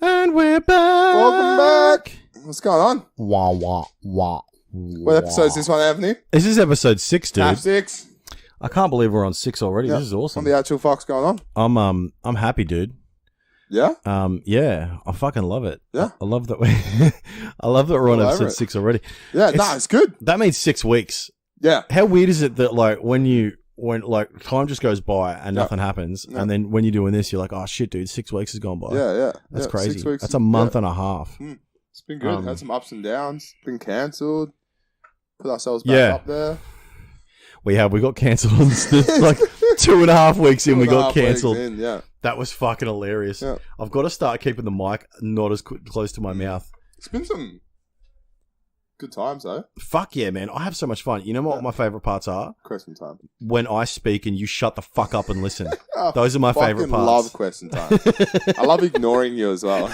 And we're back. Welcome back. What's going on? Wah, wah, wah. What episode is this one, Anthony? This is episode 6, dude. TAF 6. I can't believe we're on 6 already. Yep. This is awesome. On the actual Fox going on. I'm happy, dude. Yeah? Yeah, I fucking love it. Yeah? I love that we're on episode 6 already. Yeah, it's good. That means 6 weeks. Yeah. How weird is it that when time just goes by and nothing happens, and then when you're doing this, you're like, oh shit, dude, 6 weeks has gone by. Yeah. That's crazy. 6 weeks. That's a month and a half. It's been good. Had some ups and downs. Been cancelled. Put ourselves back up there. We got cancelled on like 2.5 weeks in. We got cancelled. Yeah. That was fucking hilarious. Yeah. I've got to start keeping the mic not as close to my mouth. It's been some good times, though. Fuck yeah, man. I have so much fun. You know what my favourite parts are? Question time. When I speak and you shut the fuck up and listen. Those are my favourite parts. I love question time. I love ignoring you as well.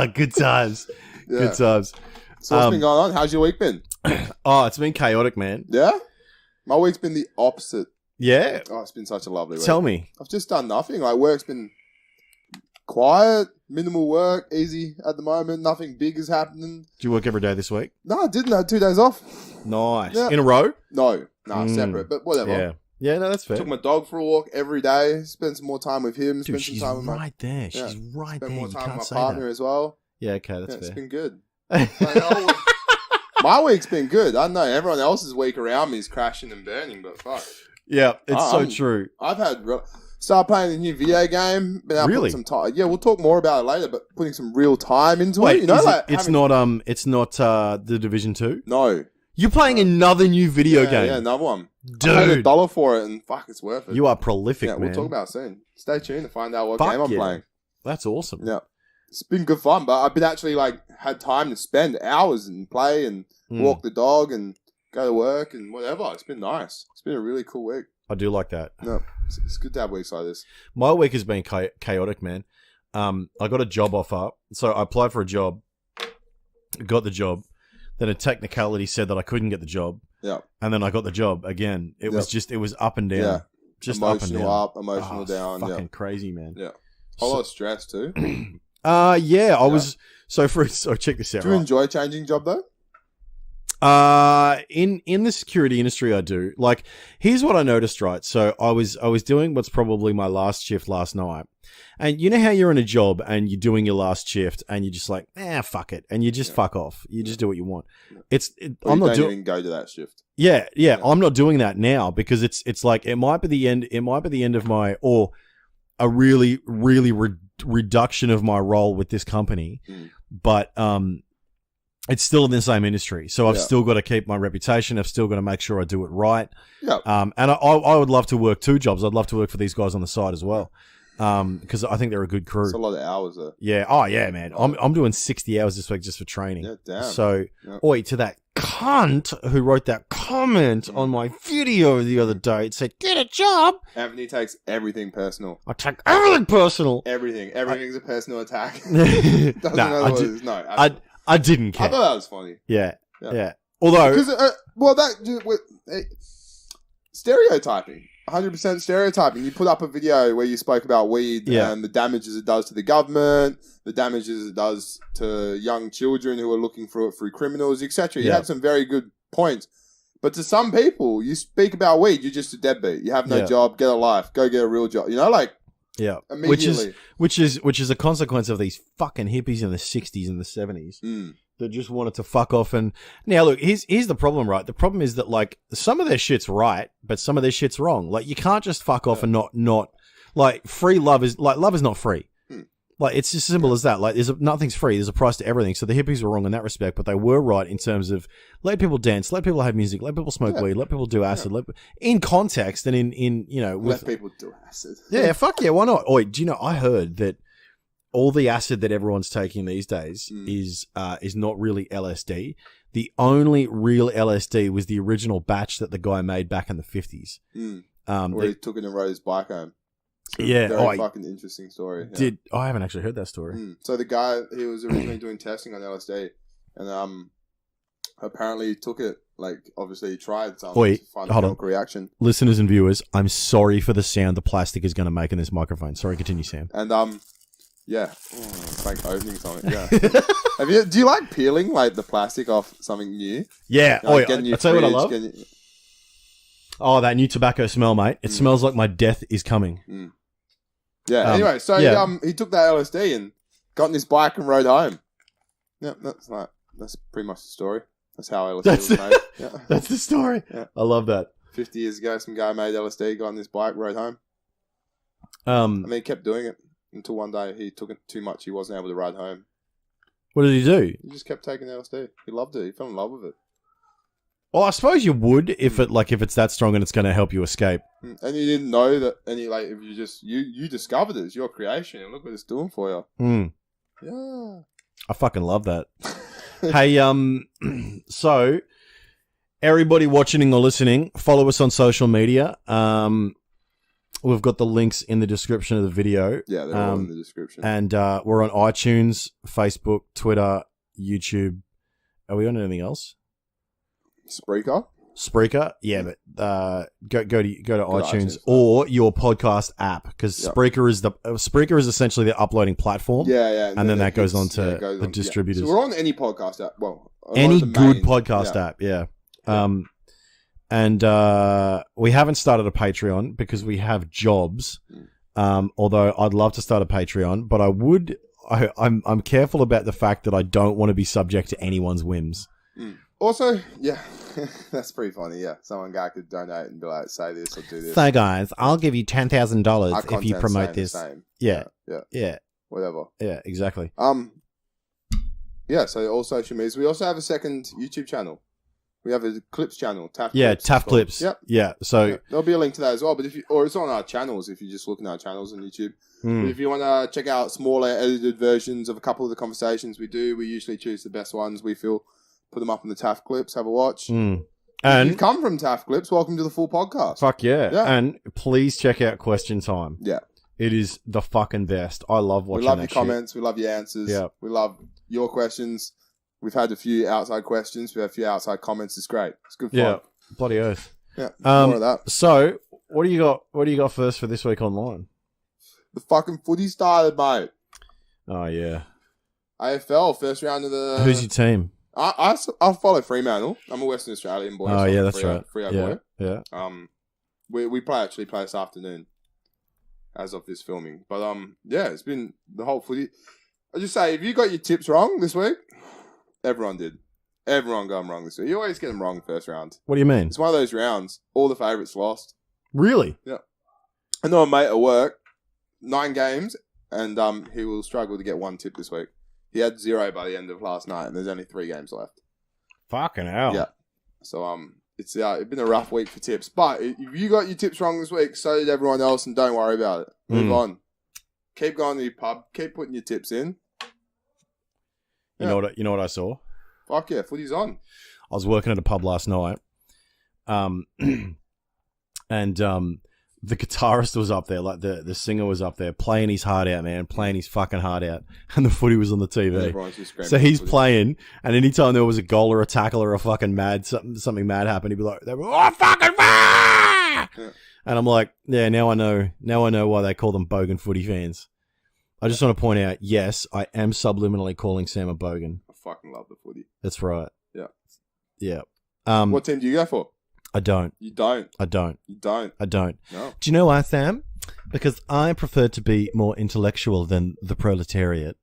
Good times. Yeah. Good times. So what's been going on? How's your week been? It's been chaotic, man. Yeah? My week's been the opposite. Yeah? Oh, it's been such a lovely week. Tell me. I've just done nothing. Like, work's been quiet, minimal work, easy at the moment. Nothing big is happening. Do you work every day this week? No, I didn't. I had 2 days off. Nice. Yeah. In a row? No, separate, but whatever. Yeah. Yeah, no, that's fair. Took my dog for a walk every day. Spent some more time with him. Dude, spent some time with right there. She's right there. Spent more time with with my partner as well. Yeah, okay, that's fair. It's been good. My week's been good. I don't know. Everyone else's week around me is crashing and burning, but fuck. Yeah, it's so true. I've had... Started playing a new video game. Been out really? Some time. Yeah, we'll talk more about it later, but putting some real time into it. You know, it's not the Division 2? No. You're playing another new video game? Yeah, another one. Dude. I paid $1 for it, and fuck, it's worth it. You are prolific, man. We'll talk about it soon. Stay tuned to find out what game I'm playing. That's awesome. Yeah. It's been good fun, but I've been actually had time to spend hours and play and walk the dog and go to work and whatever. It's been nice. It's been a really cool week. I do like that. No, it's good to have weeks like this. My week has been chaotic, man. I got a job offer. So I applied for a job, got the job. Then a technicality said that I couldn't get the job. Yeah. And then I got the job again. It was up and down. Yeah. Just emotional up and down. Emotional down. Fucking crazy, man. Yeah. A lot of stress too. I was... So check this out. Do you enjoy changing job though? In the security industry, I do. Like, here's what I noticed, right? So I was doing what's probably my last shift last night. And you know how you're in a job and you're doing your last shift and you're just like, fuck it. And you just fuck off. You just do what you want. I'm not doing... go to that shift. Yeah. I'm not doing that now because it's like, it might be the end of my, or a really, really reduction of my role with this company. But, it's still in the same industry. So I've still got to keep my reputation. I've still got to make sure I do it right. Yeah. And I would love to work 2 jobs. I'd love to work for these guys on the side as well. Because I think they're a good crew. It's a lot of hours though. Yeah. Oh yeah, man. I'm doing 60 hours this week just for training. Yeah, damn. So, to that cunt who wrote that comment on my video the other day, it said, "Get a job." Anthony takes everything personal. I take everything personal. Everything's a personal attack. Doesn't know what it is. No. I didn't care. I thought that was funny. Yeah. Although, stereotyping, 100% stereotyping. You put up a video where you spoke about weed and the damages it does to the government, the damages it does to young children who are looking for it through criminals, etc. You had some very good points. But to some people, you speak about weed, you're just a deadbeat. You have no job, get a life, go get a real job. You know, like. Yeah, immediately. Which is a consequence of these fucking hippies in the 60s and the 70s that just wanted to fuck off. And now look, here's the problem, right? The problem is that like some of their shit's right, but some of their shit's wrong. Like you can't just fuck off and not like free love is not free. Like it's just as simple as that. Like nothing's free. There's a price to everything. So the hippies were wrong in that respect, but they were right in terms of let people dance, let people have music, let people smoke weed, let people do acid, in context and in let people do acid. Yeah, fuck yeah, why not? Oh, do you know? I heard that all the acid that everyone's taking these days is not really LSD. The only real LSD was the original batch that the guy made back in the 50s. Where he took it and rode his bike home. Very fucking interesting story. Yeah. I haven't actually heard that story. So the guy, he was originally doing testing on LSD, and apparently he took it. Like obviously he tried something to find a chemical reaction. Listeners and viewers, I'm sorry for the sound the plastic is going to make in this microphone. Sorry, continue, Sam. And Yeah. It's like opening something. Yeah. Do you like peeling like the plastic off something new? Yeah. Like, I'll tell you what I love. Oh, that new tobacco smell, mate. It smells like my death is coming. Mm. Yeah. Anyway, so he took that LSD and got on his bike and rode home. Yeah, that's pretty much the story. That's how LSD was made. Yeah. That's the story. Yeah. I love that. 50 years ago, some guy made LSD, got on his bike, rode home. And then he kept doing it until one day he took it too much. He wasn't able to ride home. What did he do? He just kept taking LSD. He loved it. He fell in love with it. Well, I suppose you would if it's that strong and it's going to help you escape. And you didn't know that. And if you just you discovered it, it's your creation, and look what it's doing for you. Mm. Yeah, I fucking love that. Hey, so everybody watching or listening, follow us on social media. We've got the links in the description of the video. Yeah, they're all in the description. And we're on iTunes, Facebook, Twitter, YouTube. Are we on anything else? Spreaker, yeah, but go to iTunes or your podcast app because Spreaker is essentially the uploading platform. Yeah, and then that goes on to the distributors. So we're on any podcast app. Well, any good podcast app. Yeah. And we haven't started a Patreon because we have jobs. Although I'd love to start a Patreon, but I'm careful about the fact that I don't want to be subject to anyone's whims. Also, yeah, that's pretty funny. Yeah, someone guy could donate and be like, say this or do this. So, guys, I'll give you $10,000 if you promote this. Yeah, whatever. Yeah, exactly. Yeah. So all social medias. We also have a second YouTube channel. We have a Clips channel. TAF Clips. Yeah, TAF Clips. Yep. Yeah. So there'll be a link to that as well. But it's on our channels if you just look at our channels on YouTube. But if you want to check out smaller edited versions of a couple of the conversations we do, we usually choose the best ones we feel. Put them up in the TAF Clips. Have a watch. And if you've come from TAF Clips, welcome to the full podcast. Fuck yeah. And please check out Question Time. Yeah. It is the fucking best. I love watching that. We love your comments. We love your answers. Yeah. We love your questions. We've had a few outside questions. We have a few outside comments. It's great. It's good fun. Yeah. Bloody oath. Yeah. More of that. So, what do you got? What do you got first for this week online? The fucking footy started, mate. Oh yeah. AFL first round of the. Who's your team? I follow Fremantle. I'm a Western Australian boy. Oh, yeah, that's right. Freo boy. Yeah. We play this afternoon as of this filming. But, yeah, it's been the whole footy. I just say, if you got your tips wrong this week, everyone did. Everyone got them wrong this week. You always get them wrong first round. What do you mean? It's one of those rounds. All the favourites lost. Really? Yeah. I know a mate at work, 9 games, and he will struggle to get one tip this week. He had 0 by the end of last night, and there's only 3 games left. Fucking hell. Yeah. So, it's been a rough week for tips. But if you got your tips wrong this week, so did everyone else, and don't worry about it. Move on. Keep going to your pub. Keep putting your tips in. You know what I saw? Fuck yeah, footy's on. I was working at a pub last night, and the guitarist was up there, like the singer was up there playing his heart out, man, playing his fucking heart out, and the footy was on the TV. So he's playing, and anytime there was a goal or a tackle or a fucking something mad happened, he'd be like, "Oh fucking fire!" Yeah. And I'm like, yeah, now I know why they call them bogan footy fans. I just want to point out, yes, I am subliminally calling Sam a bogan. I fucking love the footy. That's right. Yeah. Yeah. What team do you go for? I don't. You don't? I don't. You don't? I don't. No. Do you know why, Sam? Because I prefer to be more intellectual than the proletariat.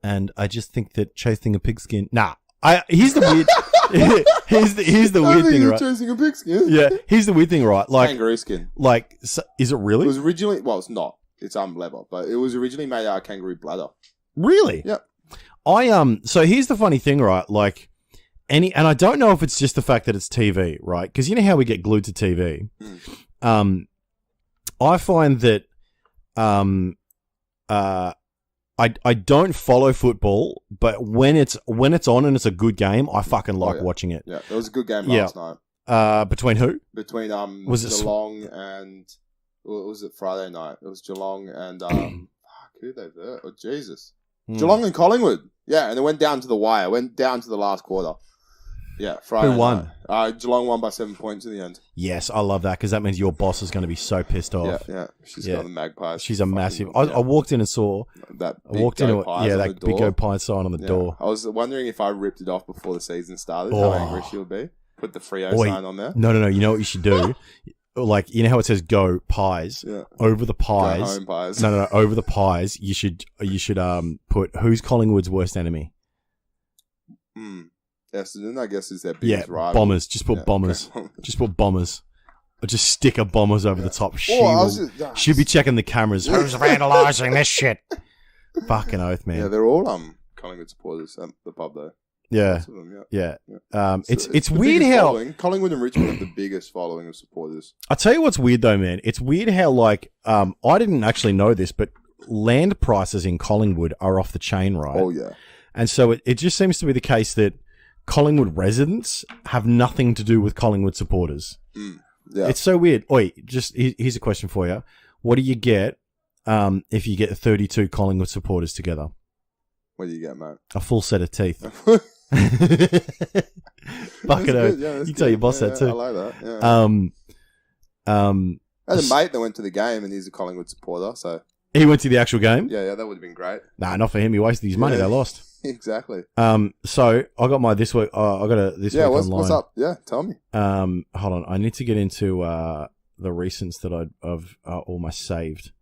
And I just think that chasing a pigskin... Nah. Here's the weird... here's the weird thing, right? Chasing a pigskin? Yeah. Here's the weird thing, right? Like kangaroo skin. Like, so, is it really? It was originally... Well, it's not. It's leather. But it was originally made out of kangaroo bladder. Really? Yep. So here's the funny thing, right? Like... and I don't know if it's just the fact that it's TV, right? Because you know how we get glued to TV. I find that I don't follow football, but when it's on and it's a good game, I fucking like watching it. Yeah, it was a good game last night. Between who? Between was Geelong and was it Friday night? It was Geelong and who they were? Oh Jesus, Geelong and Collingwood. Yeah, and it went down to the wire. Went down to the last quarter. Yeah, Friday. Who won? Geelong won by 7 points in the end. Yes, I love that because that means your boss is going to be so pissed off. Yeah. She's got the Magpies. She's a massive. I walked in and saw that. I walked into that big Go Pies sign on the door. I was wondering if I ripped it off before the season started, how angry she would be. Put the Freo sign on there. No. You know what you should do? Like, you know how it says "Go Pies" over the pies. Go home pies. No. Over the pies, you should put who's Collingwood's worst enemy. Essendon, I guess, is their biggest rival. Bombers. Just put Bombers. Just put Bombers. Or just stick a Bombers over the top. She'll be checking the cameras. Who's vandalising this shit? Fucking oath, man. Yeah, they're all Collingwood supporters at the pub though. Yeah. It's weird how Collingwood and Richmond have the biggest following of supporters. I'll tell you what's weird though, man. It's weird how like I didn't actually know this, but land prices in Collingwood are off the chain, right? Oh yeah. And so it just seems to be the case that Collingwood residents have nothing to do with Collingwood supporters. Yeah. It's so weird. Oi, just here's a question for you. What do you get if you get 32 Collingwood supporters together? What do you get, mate? A full set of teeth. Fucking hell. You can tell your boss that too. I like that. Yeah. I had a mate that went to the game and he's a Collingwood supporter, so he went to the actual game? Yeah, that would have been great. Nah, not for him. He wasted his money. They lost. Exactly. So I got my this week. I got a this week online. What's up? Yeah, tell me. Hold on. I need to get into the recents that I've almost saved.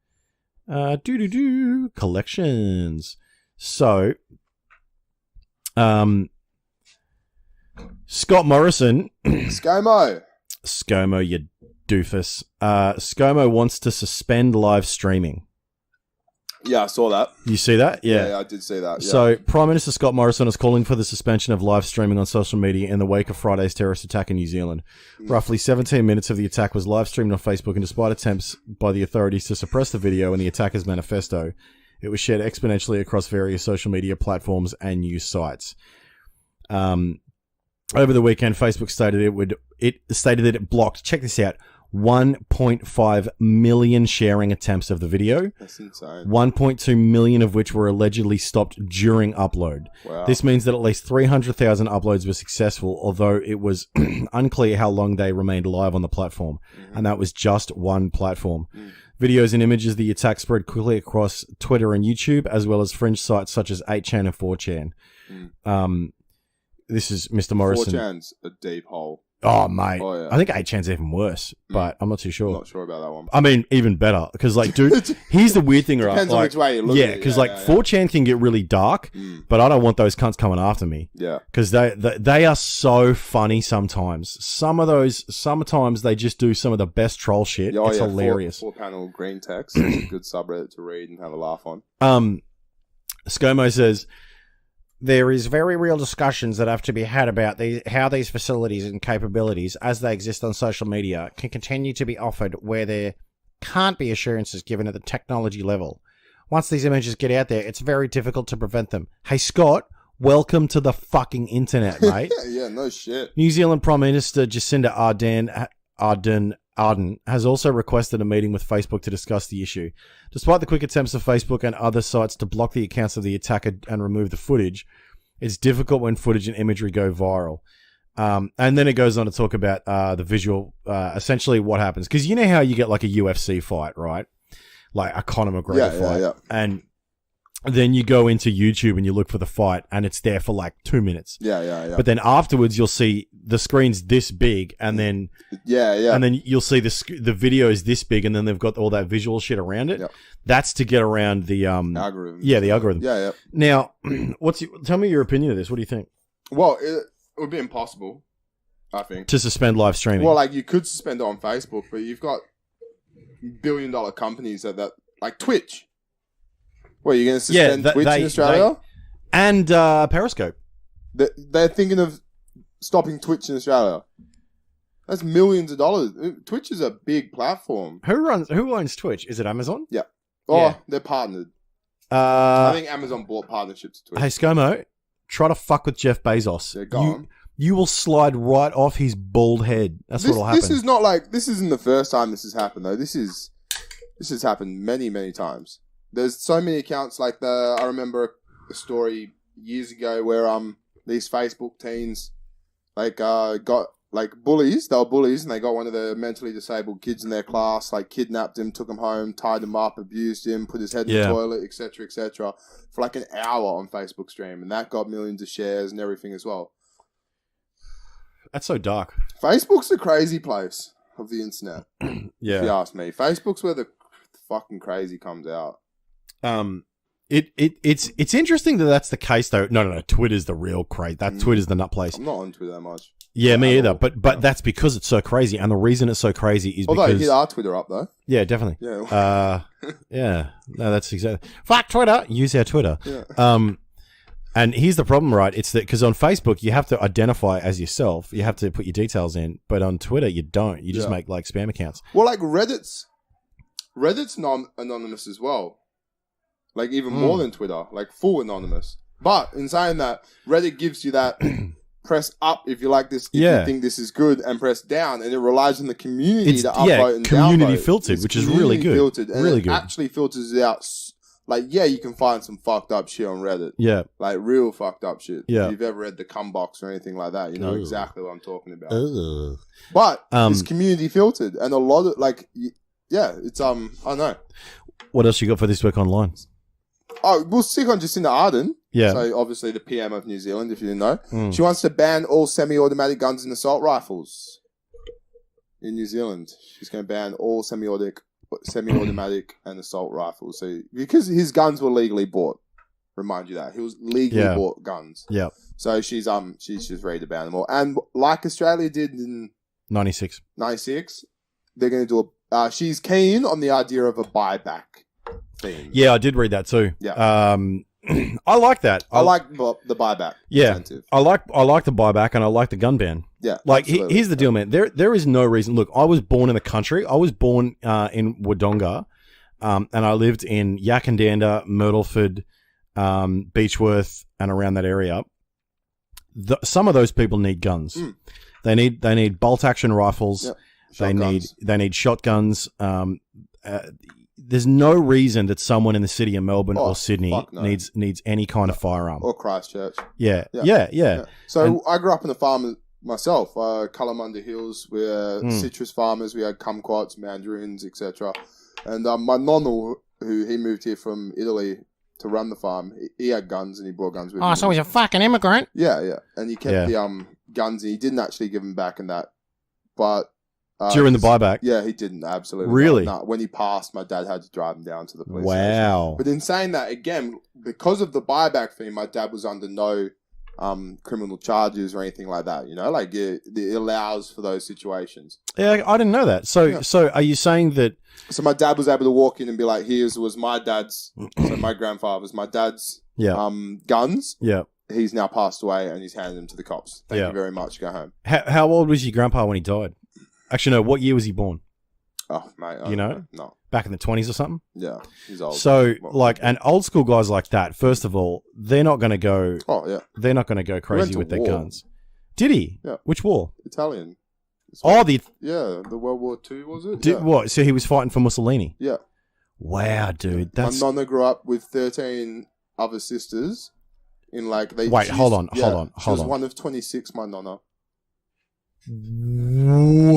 Collections. So, Scott Morrison, ScoMo, you doofus. ScoMo wants to suspend live streaming. Yeah, I saw that. You see that? Yeah, I did see that. Yeah. So, Prime Minister Scott Morrison is calling for the suspension of live streaming on social media in the wake of Friday's terrorist attack in New Zealand. Roughly 17 minutes of the attack was live streamed on Facebook, and despite attempts by the authorities to suppress the video in the attacker's manifesto, it was shared exponentially across various social media platforms and news sites. Over the weekend, Facebook stated that it blocked, check this out, 1.5 million sharing attempts of the video. That's insane. 1.2 million of which were allegedly stopped during upload. Wow. This means that at least 300,000 uploads were successful, although it was unclear how long they remained live on the platform. And that was just one platform. Videos and images of the attack spread quickly across Twitter and YouTube, as well as fringe sites such as 8chan and 4chan. This is Mr. Morrison. 4chan's a deep hole. Oh, mate. Oh, yeah. I think 8chan's even worse, but I'm not too sure. I'm not sure about that one. I mean, even better. Because, like, dude, here's the weird thing, right? Depends on which way you look at it. Because, 4chan can get really dark, but I don't want those cunts coming after me. Yeah. Because they are so funny sometimes. Sometimes they just do some of the best troll shit. It's hilarious. Four-panel green text. It's a good subreddit to read and have a laugh on. ScoMo says, there is very real discussions that have to be had about how these facilities and capabilities, as they exist on social media, can continue to be offered where there can't be assurances given at the technology level. Once these images get out there, it's very difficult to prevent them. Hey, Scott, welcome to the fucking internet, mate. Yeah, no shit. New Zealand Prime Minister Jacinda Ardern has also requested a meeting with Facebook to discuss the issue. Despite the quick attempts of Facebook and other sites to block the accounts of the attacker and remove the footage, it's difficult when footage and imagery go viral. And then it goes on to talk about the visual, essentially what happens. Because you know how you get like a UFC fight, right? Like a Conor McGregor fight. Yeah. And then you go into YouTube and you look for the fight and it's there for like 2 minutes. Yeah. But then afterwards you'll see the screen's this big and then and then you'll see the video is this big and then they've got all that visual shit around it. Yep. That's to get around the algorithm. Yeah, the algorithm. Yeah. Now, tell me your opinion of this. What do you think? Well, it would be impossible, I think, to suspend live streaming. Well, like you could suspend it on Facebook, but you've got billion-dollar companies that like Twitch. What, are you going to suspend Twitch in Australia? And Periscope. They're thinking of stopping Twitch in Australia. That's millions of dollars. Twitch is a big platform. Who owns Twitch? Is it Amazon? Yeah. Oh, they're partnered. I think Amazon bought partnerships with Twitch. Hey, ScoMo, try to fuck with Jeff Bezos. Yeah, go on. You will slide right off his bald head. That's what'll happen. This isn't the first time this has happened, though. This has happened many, many times. There's so many accounts like I remember a story years ago where these Facebook teens got like bullies. They were bullies, and they got one of the mentally disabled kids in their class, like kidnapped him, took him home, tied him up, abused him, put his head in the toilet, etc., etc., for like an hour on Facebook stream, and that got millions of shares and everything as well. That's so dark. Facebook's a crazy place of the internet. Yeah, if you ask me, Facebook's where the fucking crazy comes out. It's interesting that that's the case though. No. Twitter's the real craze. Twitter's the nut place. I'm not on Twitter that much. Yeah, me either. But that's because it's so crazy, and the reason it's so crazy is although because hit our Twitter up though. Yeah, definitely. Yeah. Yeah. No, that's exactly. Fuck Twitter. Use our Twitter. Yeah. And here's the problem, right? It's that because on Facebook you have to identify as yourself. You have to put your details in, but on Twitter you don't. You just make like spam accounts. Well, like Reddit's anonymous as well. Like even more than Twitter, like full anonymous. But in saying that, Reddit gives you that press up if you like this, if you think this is good, and press down, and it relies on the community to upvote and community downvote. Filtered, which is really good. Filtered, and really it good. actually filters it out. Like, you can find some fucked up shit on Reddit. Yeah. Like real fucked up shit. Yeah. If you've ever read the cum box or anything like that, you know exactly what I'm talking about. Ugh. But it's community filtered, and a lot of it's I don't know. What else you got for this week online? Oh, we'll stick on Jacinda Ardern. Yeah. So obviously the PM of New Zealand, if you didn't know. She wants to ban all semi-automatic guns and assault rifles in New Zealand. She's going to ban all semi-automatic and assault rifles. So because his guns were legally bought, remind you that he was legally bought guns. Yeah. So she's just ready to ban them all. And like Australia did in 96, they're going to do she's keen on the idea of a buyback theme. Yeah, I did read that too. Yeah. I like that. I like the buyback. Yeah, incentive. I like the buyback, and I like the gun ban. Yeah, like here's the deal, man. There is no reason. Look, I was born in the country. I was born in Wodonga, and I lived in Yakandanda, Myrtleford, Beechworth, and around that area. Some of those people need guns. They need bolt action rifles. Yep. They need shotguns. There's no reason that someone in the city of Melbourne or Sydney needs any kind of firearm. Or Christchurch. Yeah. So I grew up in a farm myself, Kalamunda Hills. We're citrus farmers. We had kumquats, mandarins, etc. And my nonna, who he moved here from Italy to run the farm, he had guns and he brought guns with him. Oh, so he's a fucking immigrant? Yeah. And he kept the guns and he didn't actually give them back and that. But... during the buyback? Yeah, he didn't. Absolutely. Really? No. When he passed, my dad had to drive him down to the police station. But in saying that, again, because of the buyback thing, my dad was under no criminal charges or anything like that. You know, like it allows for those situations. Yeah, I didn't know that. So are you saying that... So my dad was able to walk in and be like, was my dad's... so my grandfather's, my dad's guns. Yeah. He's now passed away and he's handed them to the cops. Thank you very much. Go home. How old was your grandpa when he died? Actually, no. What year was he born? Oh, mate. You know? No. Back in the 20s or something? Yeah, he's old. So, and old school guys like that, first of all, they're not going to go... Oh, yeah. They're not going to go crazy with their guns. Did he? Yeah. Which war? Italian. The World War II, was it? What? So he was fighting for Mussolini? Yeah. Wow, dude. That's... My nonna grew up with 13 other sisters in like... Hold on. She was one of 26, my nonna. What?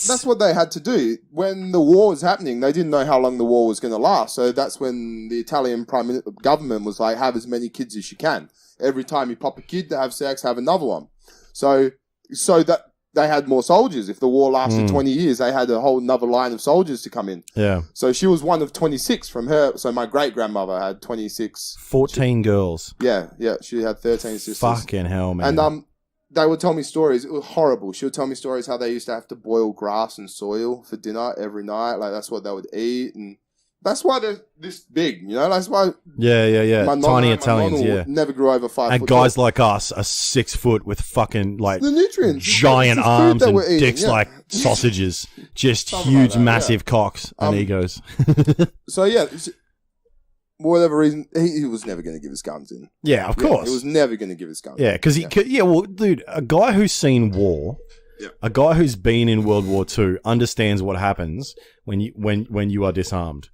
That's what they had to do. When the war was happening, they didn't know how long the war was going to last. So that's when the Italian government was like, have as many kids as you can. Every time you pop a kid to have sex, have another one. So that they had more soldiers. If the war lasted 20 years, they had a whole another line of soldiers to come in. Yeah. So she was one of 26 from her. So my great-grandmother had 26. 14 girls. Yeah. She had 13 sisters. Fucking hell, man. And they would tell me stories. It was horrible. She would tell me stories how they used to have to boil grass and soil for dinner every night. Like, that's what they would eat. And that's why they're this big, you know? That's why... Yeah. Tiny Italians, never grew over 5 foot. And guys like us are 6 foot with fucking, like... The nutrients. Giant arms and dicks like sausages. Just huge, like massive cocks and egos. So, yeah... whatever reason, he was never going to give his guns in. Yeah, of course. He was never going to give his guns in. Yeah, because well, dude, a guy who's seen war Yeah. A guy who's been in World War II understands what happens when you are disarmed,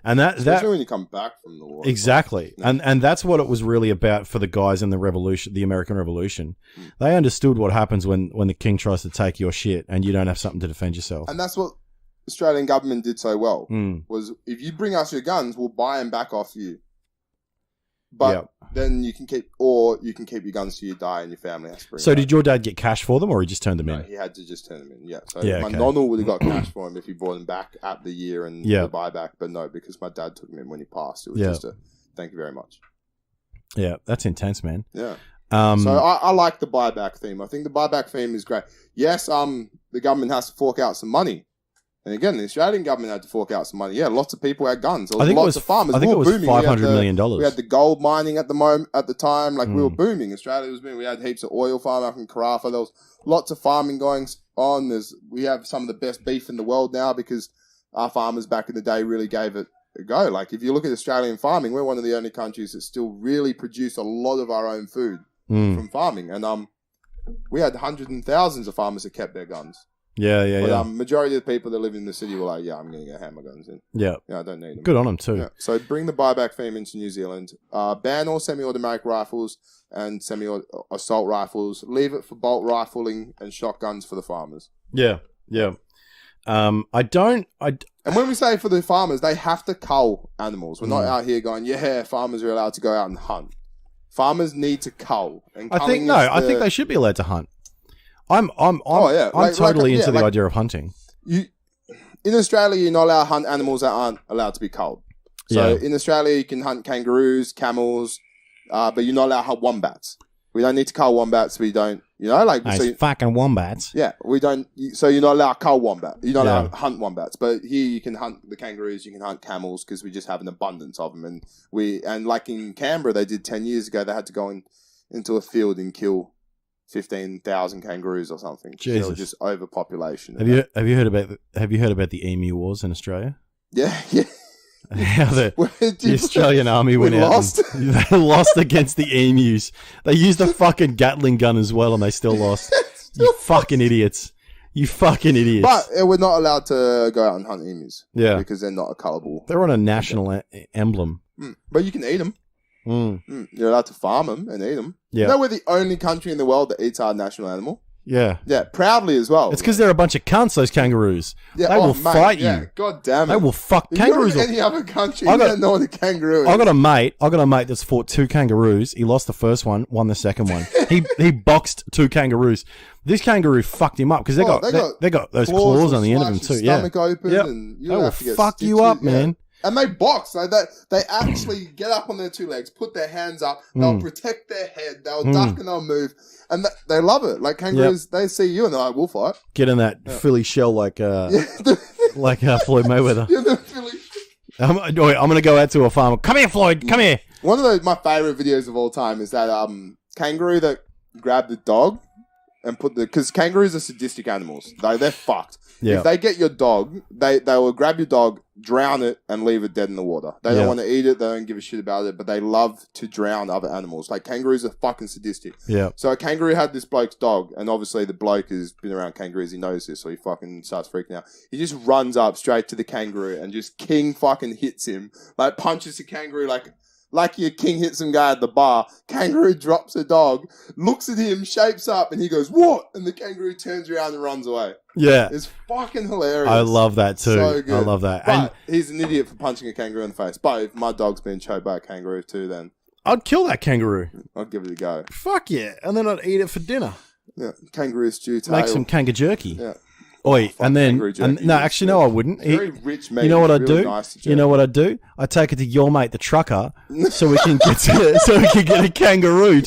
and especially when you come back from the war. Exactly, and that's what it was really about for the guys in the revolution, the American Revolution. They understood what happens when the king tries to take your shit and you don't have something to defend yourself. And that's what the Australian government did so well. Was if you bring us your guns, we'll buy them back off you. But then you can keep your guns till you die and your family has to bring. So did your dad get cash for them, or he just turned them in? He had to just turn them in. Yeah. So my nonna would have got cash for him if he brought them back at the year and the buyback. But no, because my dad took them in when he passed. It was just a thank you very much. Yeah, that's intense, man. Yeah. So I like the buyback theme. I think the buyback theme is great. Yes, the government has to fork out some money. And again, the Australian government had to fork out some money. Yeah, lots of people had guns. There was lots of farmers. I think it was $500 million. We had the gold mining at the time. Like we were booming. Australia was booming. We had heaps of oil farming up in Carafa. There was lots of farming going on. We have some of the best beef in the world now because our farmers back in the day really gave it a go. Like if you look at Australian farming, we're one of the only countries that still really produce a lot of our own food from farming. And we had hundreds and thousands of farmers that kept their guns. But majority of the people that live in the city were like, I'm going to go hammer guns in. Yeah, I don't need them. Good on them too. Yeah. So bring the buyback theme into New Zealand. Ban all semi-automatic rifles and semi-assault rifles. Leave it for bolt rifling and shotguns for the farmers. Yeah. And when we say for the farmers, they have to cull animals. We're not out here going, farmers are allowed to go out and hunt. Farmers need to cull. And I think they should be allowed to hunt. I'm totally into the idea of hunting. In Australia, you're not allowed to hunt animals that aren't allowed to be culled. So in Australia, you can hunt kangaroos, camels, but you're not allowed to hunt wombats. We don't need to cull wombats. We don't, fucking wombats. Yeah, we don't. So you're not allowed to cull wombat. You're not allowed to hunt wombats. But here you can hunt the kangaroos. You can hunt camels because we just have an abundance of them. And like in Canberra, they did 10 years ago. They had to go into a field and kill 15,000 kangaroos or something. Jesus. They were just overpopulation. Have you heard about the emu wars in Australia? Yeah. How the Australian army went out and they lost against the emus. They used a fucking Gatling gun as well and they still lost. You fucking idiots. But we're not allowed to go out and hunt emus. Yeah. Because they're not a cullable. They're on a national emblem. But you can eat them. You're allowed to farm them and eat them. Yeah. You know we're the only country in the world that eats our national animal? Yeah. Yeah, proudly as well. It's because they're a bunch of cunts, those kangaroos. Yeah, they will fight you. God damn it. They will fuck kangaroos. Any other country, you don't know what a kangaroo is. I got a mate that's fought 2 kangaroos. He lost the first one, won the second one. He boxed 2 kangaroos. This kangaroo fucked him up because they got those claws on the end of them too. Stomach open and they will fuck you up, man. And they box. Like they actually get up on their 2 legs, put their hands up. They'll protect their head. They'll duck and they'll move. And they love it. Like kangaroos, they see you and they're like, we'll fight. Get in that Philly shell like Floyd Mayweather. Yeah, the Philly. I'm going to go out to a farmer. Come here, Floyd. Come here. One of my favorite videos of all time is that kangaroo that grabbed the dog and because kangaroos are sadistic animals. They're fucked. Yeah. If they get your dog, they will grab your dog, drown it, and leave it dead in the water. They don't want to eat it. They don't give a shit about it, but they love to drown other animals. Like kangaroos are fucking sadistic. Yeah. So a kangaroo had this bloke's dog, and obviously the bloke has been around kangaroos. He knows this, so he fucking starts freaking out. He just runs up straight to the kangaroo and just king fucking hits him. Like punches the kangaroo like your king hits some guy at the bar. Kangaroo drops a dog, looks at him, shapes up, and he goes, "What?" And the kangaroo turns around and runs away. Yeah. It's fucking hilarious. I love that too. So good. I love that. But he's an idiot for punching a kangaroo in the face. But if my dog's been choked by a kangaroo too, then I'd kill that kangaroo. I'd give it a go. Fuck yeah. And then I'd eat it for dinner. Yeah. Kangaroo stew tail. Make some kanga jerky. Yeah. Oi, and then, no, I wouldn't. Very rich meat. You know what I'd do? Nice you know what I'd do? I'd take it to your mate, the trucker, so we can get a kangaroo.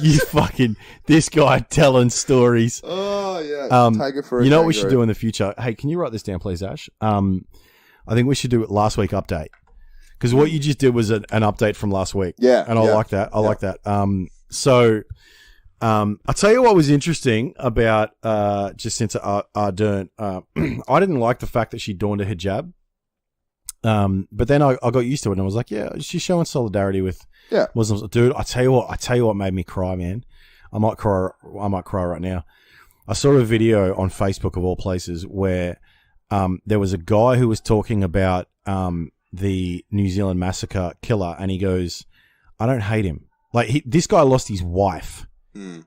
You fucking, this guy telling stories. Oh yeah. Take it for a You know kangaroo. what we should do in the future? Hey, can you write this down, please, Ash? I think we should do it last week update because what you just did was an update from last week. Yeah, and I like that. I like that. I'll tell you what was interesting about Jacinta Ardern. I didn't like the fact that she donned a hijab. But then I got used to it and I was like, yeah, she's showing solidarity with Muslims. Dude, I tell you what made me cry, man. I might cry right now. I saw a video on Facebook of all places where there was a guy who was talking about the New Zealand massacre killer, and he goes, I don't hate him. Like, this guy lost his wife.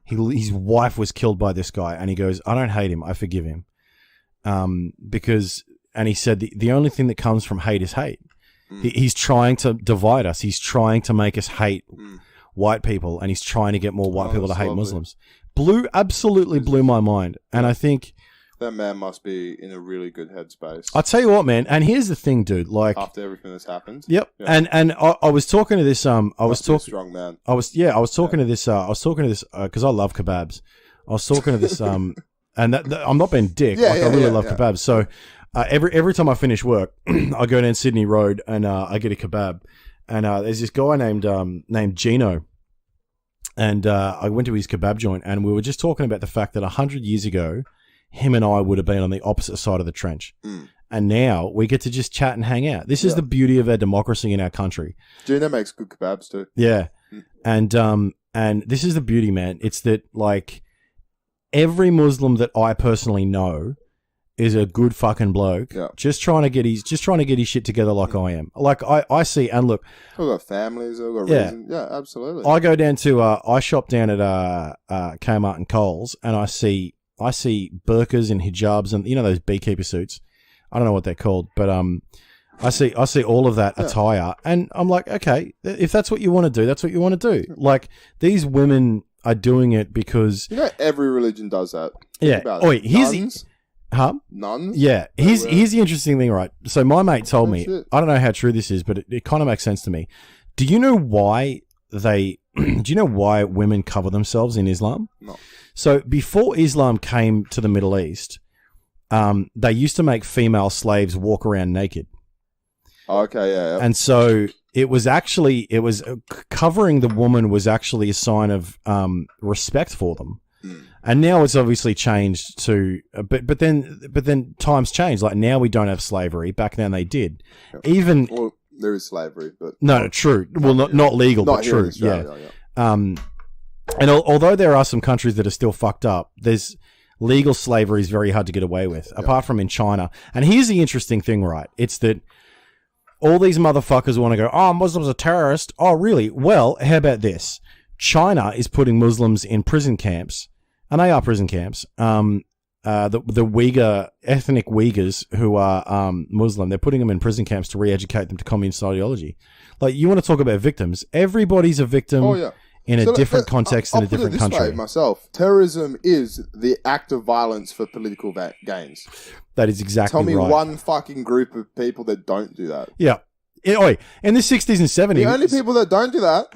His wife was killed by this guy, and he goes, I don't hate him. I forgive him. Because, and he said, the only thing that comes from hate is hate. He's trying to divide us. He's trying to make us hate white people, and he's trying to get more white people to hate Muslims. Absolutely blew my mind. And I think that man must be in a really good headspace. I'll tell you what, man. And here's the thing, dude. Like, after everything that's happened. Yep. Yeah. And I was talking to this. I was talking. Strong man. I was talking to this. I was talking to this because I love kebabs. I was talking to this. And that I'm not being dick. I really love kebabs. So every time I finish work, I go down Sydney Road and I get a kebab. And there's this guy named Gino. And I went to his kebab joint, and we were just talking about the fact that 100 years ago, him and I would have been on the opposite side of the trench. And now we get to just chat and hang out. This is the beauty of our democracy in our country. Gino makes good kebabs too. Yeah. And this is the beauty, man. It's that, like, every Muslim that I personally know is a good fucking bloke. Yeah. Just trying to get his shit together like I am. Like, I see, and look, we've got families, we've got reasons. Yeah, absolutely. I go down to I shop down at Kmart and Coles, and I see burqas and hijabs and, you know, those beekeeper suits. I don't know what they're called, but I see all of that attire, and I'm like, okay, if that's what you want to do, that's what you want to do. Like, these women are doing it because, you know, every religion does that. Nuns? Nuns? Yeah. Here's the interesting thing, right? So my mate told me, I don't know how true this is, but it kind of makes sense to me. Do you know why women cover themselves in Islam? No. So before Islam came to the Middle East, they used to make female slaves walk around naked. Okay, yeah. And so it was covering the woman was actually a sign of respect for them. And now it's obviously changed to, but then times change. Like, now we don't have slavery. Back then they did. Even there is slavery, but no, true. Well, not legal, but true. Yeah. And although there are some countries that are still fucked up, there's legal slavery is very hard to get away with, apart from in China. And here's the interesting thing, right? It's that all these motherfuckers want to go, oh, Muslims are terrorists. Oh, really? Well, how about this? China is putting Muslims in prison camps. And they are prison camps. The Uyghur, ethnic Uyghurs who are Muslim, they're putting them in prison camps to re-educate them to communist ideology. Like, you want to talk about victims? Everybody's a victim in a different context in a different country. Way, myself, terrorism is the act of violence for political gains. That is exactly right. Tell me one fucking group of people that don't do that. Yeah. In the 60s and 70s. The only people that don't do that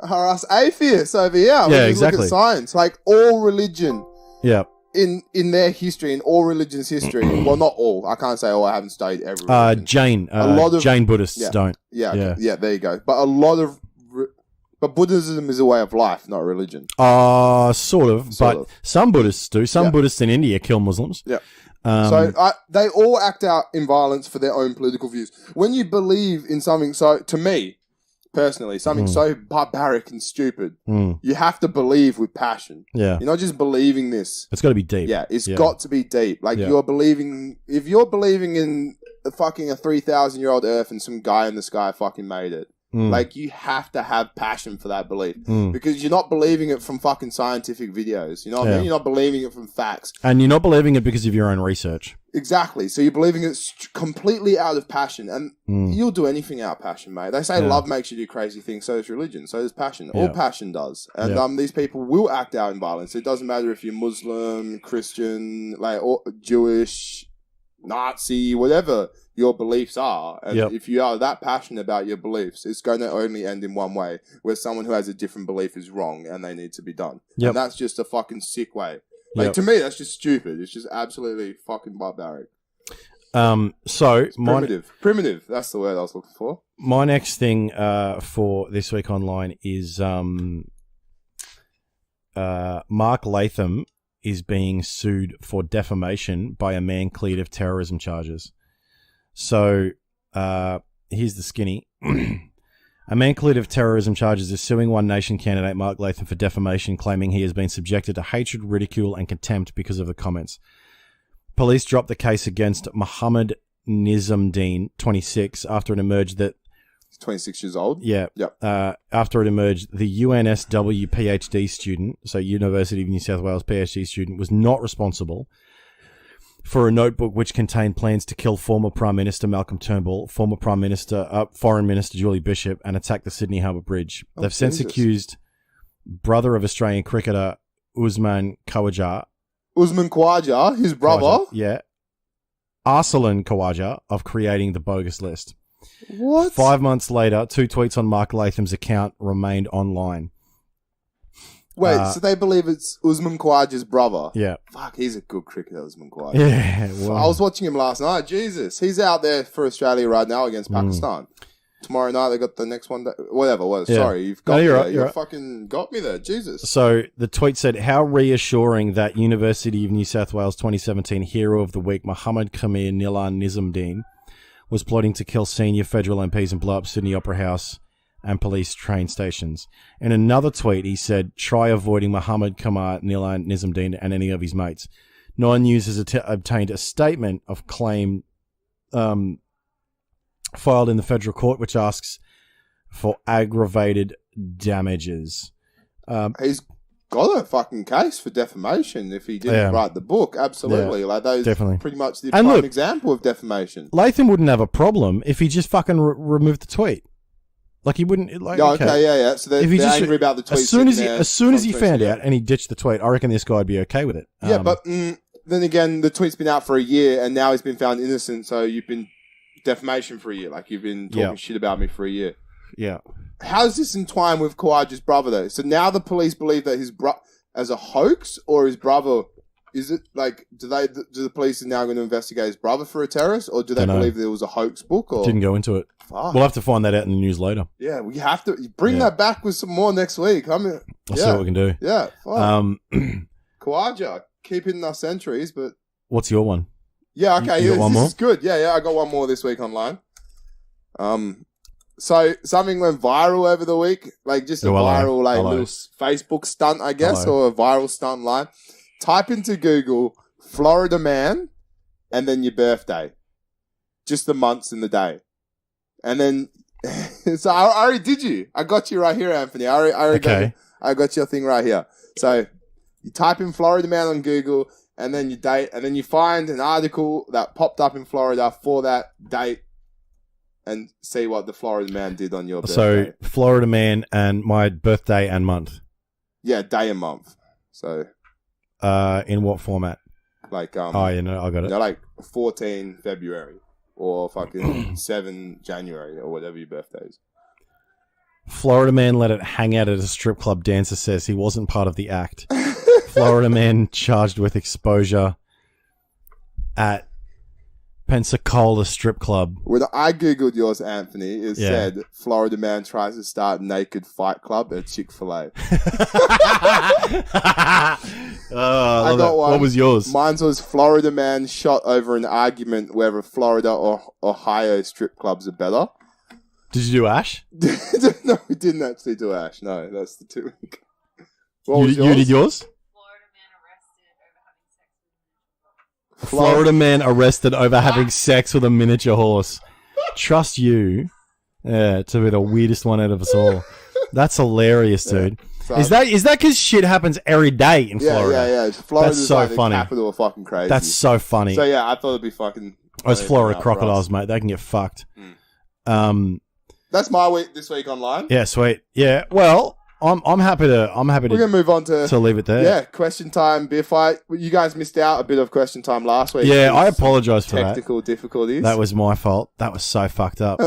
are us atheists over here. Yeah, exactly. Look at science. Like, all religion. Yeah. In their history, in all religions' history, well, not all. I can't say, I haven't studied every religion. A lot of Jain Buddhists don't. Yeah, there you go. But a lot of... But Buddhism is a way of life, not a religion. Sort of. But some Buddhists do. Some Buddhists in India kill Muslims. Yeah. They all act out in violence for their own political views. When you believe in something to me, personally, something so barbaric and stupid, you have to believe with passion. Yeah. You're not just believing this. It's got to be deep. Yeah, it's got to be deep. Like, you're believing... If you're believing in a 3,000-year-old Earth and some guy in the sky fucking made it, like, you have to have passion for that belief. Because you're not believing it from fucking scientific videos. You know what I mean? You're not believing it from facts. And you're not believing it because of your own research. Exactly. So you're believing it completely out of passion. And you'll do anything out of passion, mate. They say love makes you do crazy things. So does religion. So does passion. All passion does. And these people will act out in violence. It doesn't matter if you're Muslim, Christian, like, or Jewish, Nazi, whatever your beliefs are. And if you are that passionate about your beliefs, it's going to only end in one way, where someone who has a different belief is wrong and they need to be done. And that's just a fucking sick way. Like, to me, that's just stupid. It's just absolutely fucking barbaric. Primitive. That's the word I was looking for. My next thing for this week online is Mark Latham is being sued for defamation by a man cleared of terrorism charges. So here's the skinny. A man cleared of terrorism charges is suing One Nation candidate Mark Latham for defamation, claiming he has been subjected to hatred, ridicule, and contempt because of the comments. Police dropped the case against Mohammed Nizamdeen, 26, after it emerged that... He's 26 years old? Yeah. Yep. After it emerged, the UNSW PhD student, so University of New South Wales PhD student, was not responsible for a notebook which contained plans to kill former Prime Minister Malcolm Turnbull, former Foreign Minister Julie Bishop, and attack the Sydney Harbour Bridge. They've since accused brother of Australian cricketer Usman Khawaja. Usman Khawaja, his brother? Yeah. Arsalan Khawaja of creating the bogus list. What? 5 months later, 2 tweets on Mark Latham's account remained online. Wait, so they believe it's Usman Khawaja's brother? Yeah. Fuck, he's a good cricketer, Usman Khawaja. Yeah. Well, I was watching him last night. Jesus. He's out there for Australia right now against Pakistan. Tomorrow night they got the next one. Whatever. Well, Yeah. Sorry, you've got me you're there. right, You you're right. fucking got me there. Jesus. So the tweet said, how reassuring that University of New South Wales 2017 Hero of the Week Muhammad Khamir Nilan Nizamdeen was plotting to kill senior federal MPs and blow up Sydney Opera House and police train stations. In another tweet, he said, try avoiding Muhammad Khamir Nilan Nizamdeen and any of his mates. Nine News has obtained a statement of claim filed in the federal court, which asks for aggravated damages. He's got a fucking case for defamation if he didn't write the book. Absolutely. Yeah, like those definitely. pretty much the And prime look, example of defamation. Latham wouldn't have a problem if he just fucking removed the tweet. Like he wouldn't. Like, Yeah, okay, yeah. So they're, If he they're just- angry about the tweet. As soon as he found out and he ditched the tweet, I reckon this guy would be okay with it. Yeah, but then again, the tweet's been out for a year and now he's been found innocent. So you've been defamation for a year. Like you've been talking shit about me for a year. Yeah. How does this entwine with Khawaja's brother though? So now the police believe that his as a hoax, or his brother, is it like, do the police are now going to investigate his brother for a terrorist, or do they believe there was a hoax book? Or Didn't go into it. Fuck. We'll have to find that out in the news later. Yeah, we have to bring that back with some more next week. I mean, I'll see what we can do. Yeah, Khawaja, keep hitting our centuries, but What's your one? yeah, okay, You got one this more? is good. Yeah, I got one more this week online. So something went viral over the week, like just a viral, like little Facebook stunt, I guess, or a viral stunt line. Type into Google Florida man, and then your birthday, just the months and the day, and then so I already did you. I got you right here, Anthony. I already I got your thing right here. So you type in Florida man on Google, and then your date, and then you find an article that popped up in Florida for that date. And see what the Florida man did on your birthday. So, Florida man and my birthday and month. Yeah, day and month. So, in what format? Like, I got it. Like 14 February or fucking 7 January or whatever your birthday is. Florida man let it hang out at a strip club. Dancer says he wasn't part of the act. Florida man charged with exposure at Pensacola strip club. When I googled yours, Anthony, it said Florida man tries to start naked fight club at Chick-fil-A. I got one. What was yours? Mine was Florida man shot over an argument whether Florida or Ohio strip clubs are better. Did you do Ash? No, we didn't actually do Ash. No, that's the 2 week. You did yours? Florida man arrested over having sex with a miniature horse. Trust you to be the weirdest one out of us all. That's hilarious, dude. So is that because shit happens every day in Florida? Yeah. Florida's That's so like funny. The capital of fucking crazy. That's so funny. So yeah, I thought it'd be fucking. Those Florida crocodiles, mate. They can get fucked. That's my week this week online. Yeah, sweet. Yeah, well, I'm happy to. We're gonna move on to leave it there. Yeah, question time, beer fight. You guys missed out a bit of question time last week. Yeah, I apologize for that. Technical difficulties. That was my fault. That was so fucked up.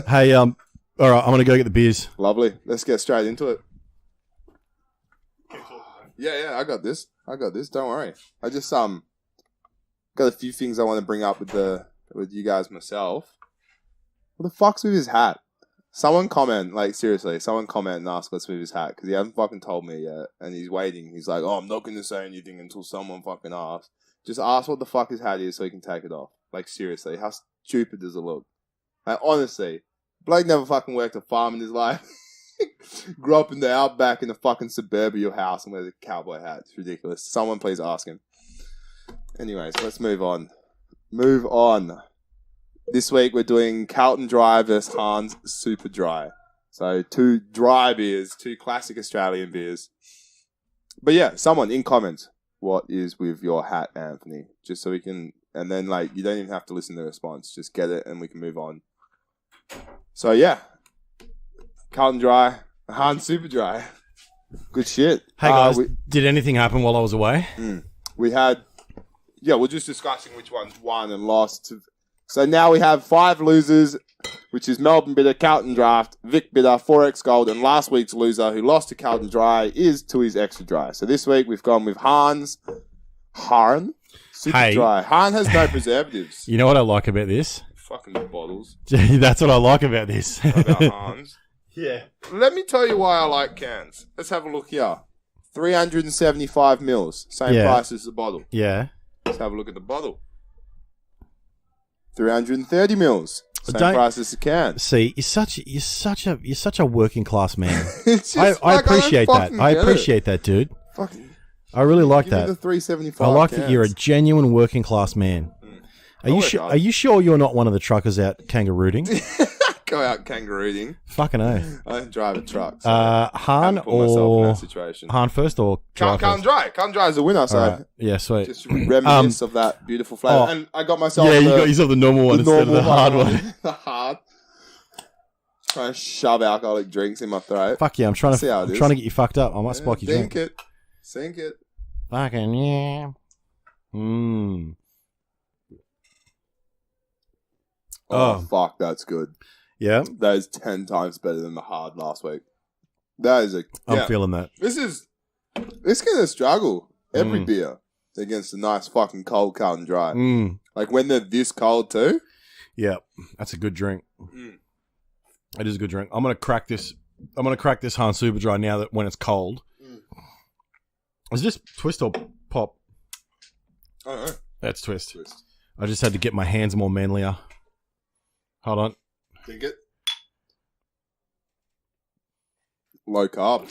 Hey, all right, I'm gonna go get the beers. Lovely. Let's get straight into it. Yeah, I got this. Don't worry. I just got a few things I want to bring up with you guys myself. What the fuck's with his hat? Someone comment, like seriously, and ask what's with his hat because he hasn't fucking told me yet, and he's waiting. He's like, "Oh, I'm not going to say anything until someone fucking asks." Just ask what the fuck his hat is so he can take it off. Like seriously, how stupid does it look? Like, honestly, Blake never fucking worked a farm in his life. Grew up in the outback in a fucking suburban house and wears a cowboy hat. It's ridiculous. Someone please ask him. Anyways, let's move on. This week we're doing Carlton Dry versus Hans Super Dry. So 2 dry beers, 2 classic Australian beers. But yeah, someone in comments, what is with your hat, Anthony? Just so we can, and then like you don't even have to listen to the response. Just get it and we can move on. So yeah, Carlton Dry, Hans Super Dry. Good shit. Hey guys, did anything happen while I was away? We had, we're just discussing which ones won and lost. So now we have 5 losers, which is Melbourne Bitter, Carlton Draft, Vic Bitter, 4X Gold, and last week's loser who lost to Carlton Dry is Tui's Extra Dry. So this week we've gone with Harn Super Dry. Harn has no preservatives. You know what I like about this? Fucking bottles. That's what I like about this. About Harns. Yeah. Let me tell you why I like cans. Let's have a look here. 375 mils. Same price as the bottle. Yeah. Let's have a look at the bottle. 330 mils. Same price as the can. See, you're such a working class man. I appreciate that. I appreciate that, dude. Fucking, I really like give that. Me the 375. I like that you're a genuine working class man. Are you sure you're not one of the truckers out kangarooing? Go out kangarooing. Fucking oath. I don't drive a truck. So Han or Han first or Dry? Can't Dry. Can't Dry is the winner. So right. Yeah, sweet. Just reminisce of that beautiful flavour. And I got myself. Yeah, you got yourself the normal one instead of the hard one. The hard. Trying to shove alcoholic drinks in my throat. Fuck yeah, I'm trying to get you fucked up. I might spike your drink. Sink it. Fucking yeah. Oh fuck, that's good. Yeah, that is 10 times better than the hard last week. That is I'm feeling that. It's gonna struggle every beer against a nice fucking cold Carlton Dry. Like when they're this cold too. Yeah, that's a good drink. It is a good drink. I'm gonna crack this. Hans Super Dry now that when it's cold. Is this twist or pop? Oh, that's twist. I just had to get my hands more manlier. Hold on. Think it. Low carb.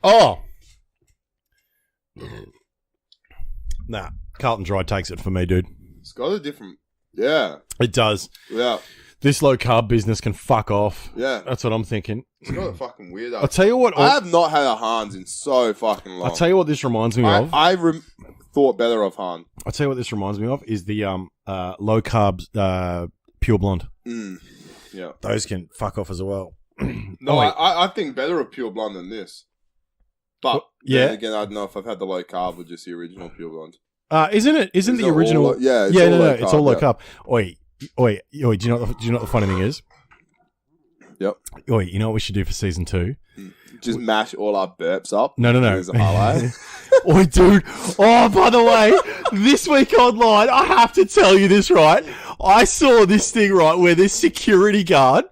Oh. Nah. Carlton Dry takes it for me, dude. It's got a different... Yeah. It does. Yeah. This low carb business can fuck off. Yeah. That's what I'm thinking. It's got a fucking weird... I'll tell you what... I have not had a Hans in so fucking long. I'll tell you what this reminds me of. I thought better of Han. I'll tell you what this reminds me of is the low carb Pure Blonde. Yeah. Those can fuck off as well. No, I think better of Pure Blonde than this. But then again, I don't know if I've had the low carb or just the original Pure Blonde. Isn't the original? It's all low carb. Oi, do you know what the funny thing is? Yep. Oi, you know what we should do for season 2? Just mash all our burps up. No. As a highlight. Oi, dude. Oh, by the way, this week online, I have to tell you this, right? I saw this thing, right, where this security guard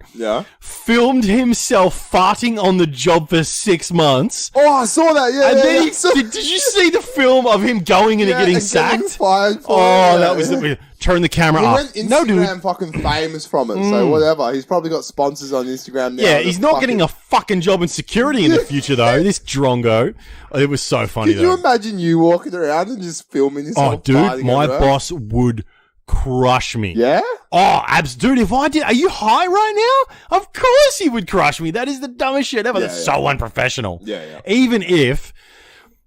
filmed himself farting on the job for 6 months. Oh, I saw that, And then did you see the film of him going in and getting sacked? That was the... Turn the camera up. Instagram fucking famous from it, so whatever. He's probably got sponsors on Instagram now. Yeah, he's not getting a fucking job in security in the future, though. This drongo. It was so funny, Could you imagine you walking around and just filming yourself? Oh, dude, my boss would crush me. Yeah? Oh, dude, if I did... Are you high right now? Of course he would crush me. That is the dumbest shit ever. That's so unprofessional. Yeah. Even if...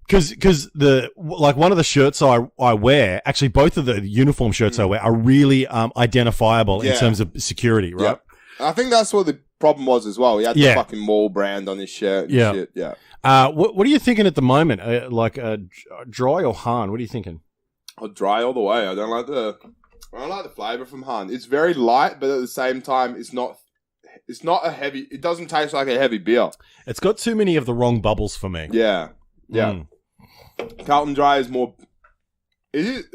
Because one of the shirts I wear, actually both of the uniform shirts I wear are really identifiable in terms of security, right? Yep. I think that's what the problem was as well. He had the fucking mall brand on his shirt and shit. Yeah. What are you thinking at the moment? Dry or Han? What are you thinking? Dry all the way. I don't like the flavor from Han. It's very light, but at the same time, it's not a heavy. It doesn't taste like a heavy beer. It's got too many of the wrong bubbles for me. Yeah. Carlton Dry is more... It is...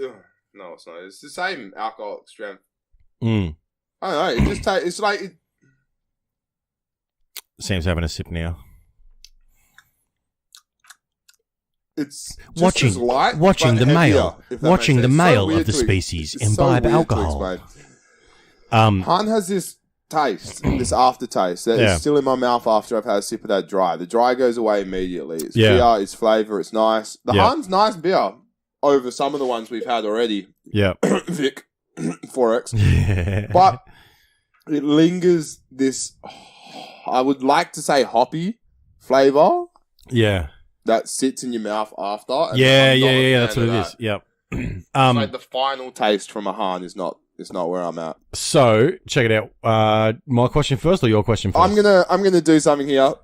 No, it's not. It's the same alcoholic strength. I don't know. It just tastes... It's like... Sam's having a sip now. It's just watching as light, watching the heavier, male of the so species imbibe alcohol. Han has this taste, this aftertaste that is still in my mouth after I've had a sip of that dry. The dry goes away immediately. It's clear, it's flavour, it's nice. The Han's nice beer over some of the ones we've had already. Yeah. Vic, 4X. But it lingers this, I would like to say hoppy flavour. Yeah. That sits in your mouth after. Yeah, that's what it is. Yep. Like the final taste from a Han is not where I'm at. So check it out. My question first or your question first? I'm gonna do something here.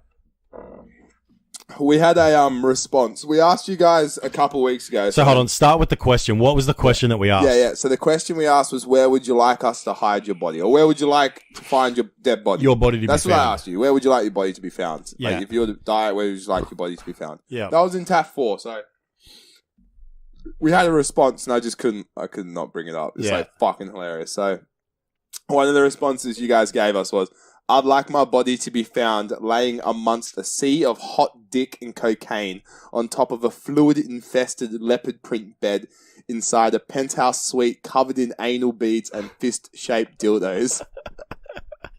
We had a response. We asked you guys a couple weeks ago. So hold on. Start with the question. What was the question that we asked? Yeah. So the question we asked was, where would you like us to hide your body, or where would you like to find your dead body? Your body to be found. That's what I asked you. Where would you like your body to be found? Yeah. Like if you were to die, where would you like your body to be found? Yeah. That was in TAF 4. So we had a response, and I could not bring it up. It's like fucking hilarious. So one of the responses you guys gave us was, I'd like my body to be found laying amongst a sea of hot dick and cocaine on top of a fluid-infested leopard print bed inside a penthouse suite covered in anal beads and fist-shaped dildos.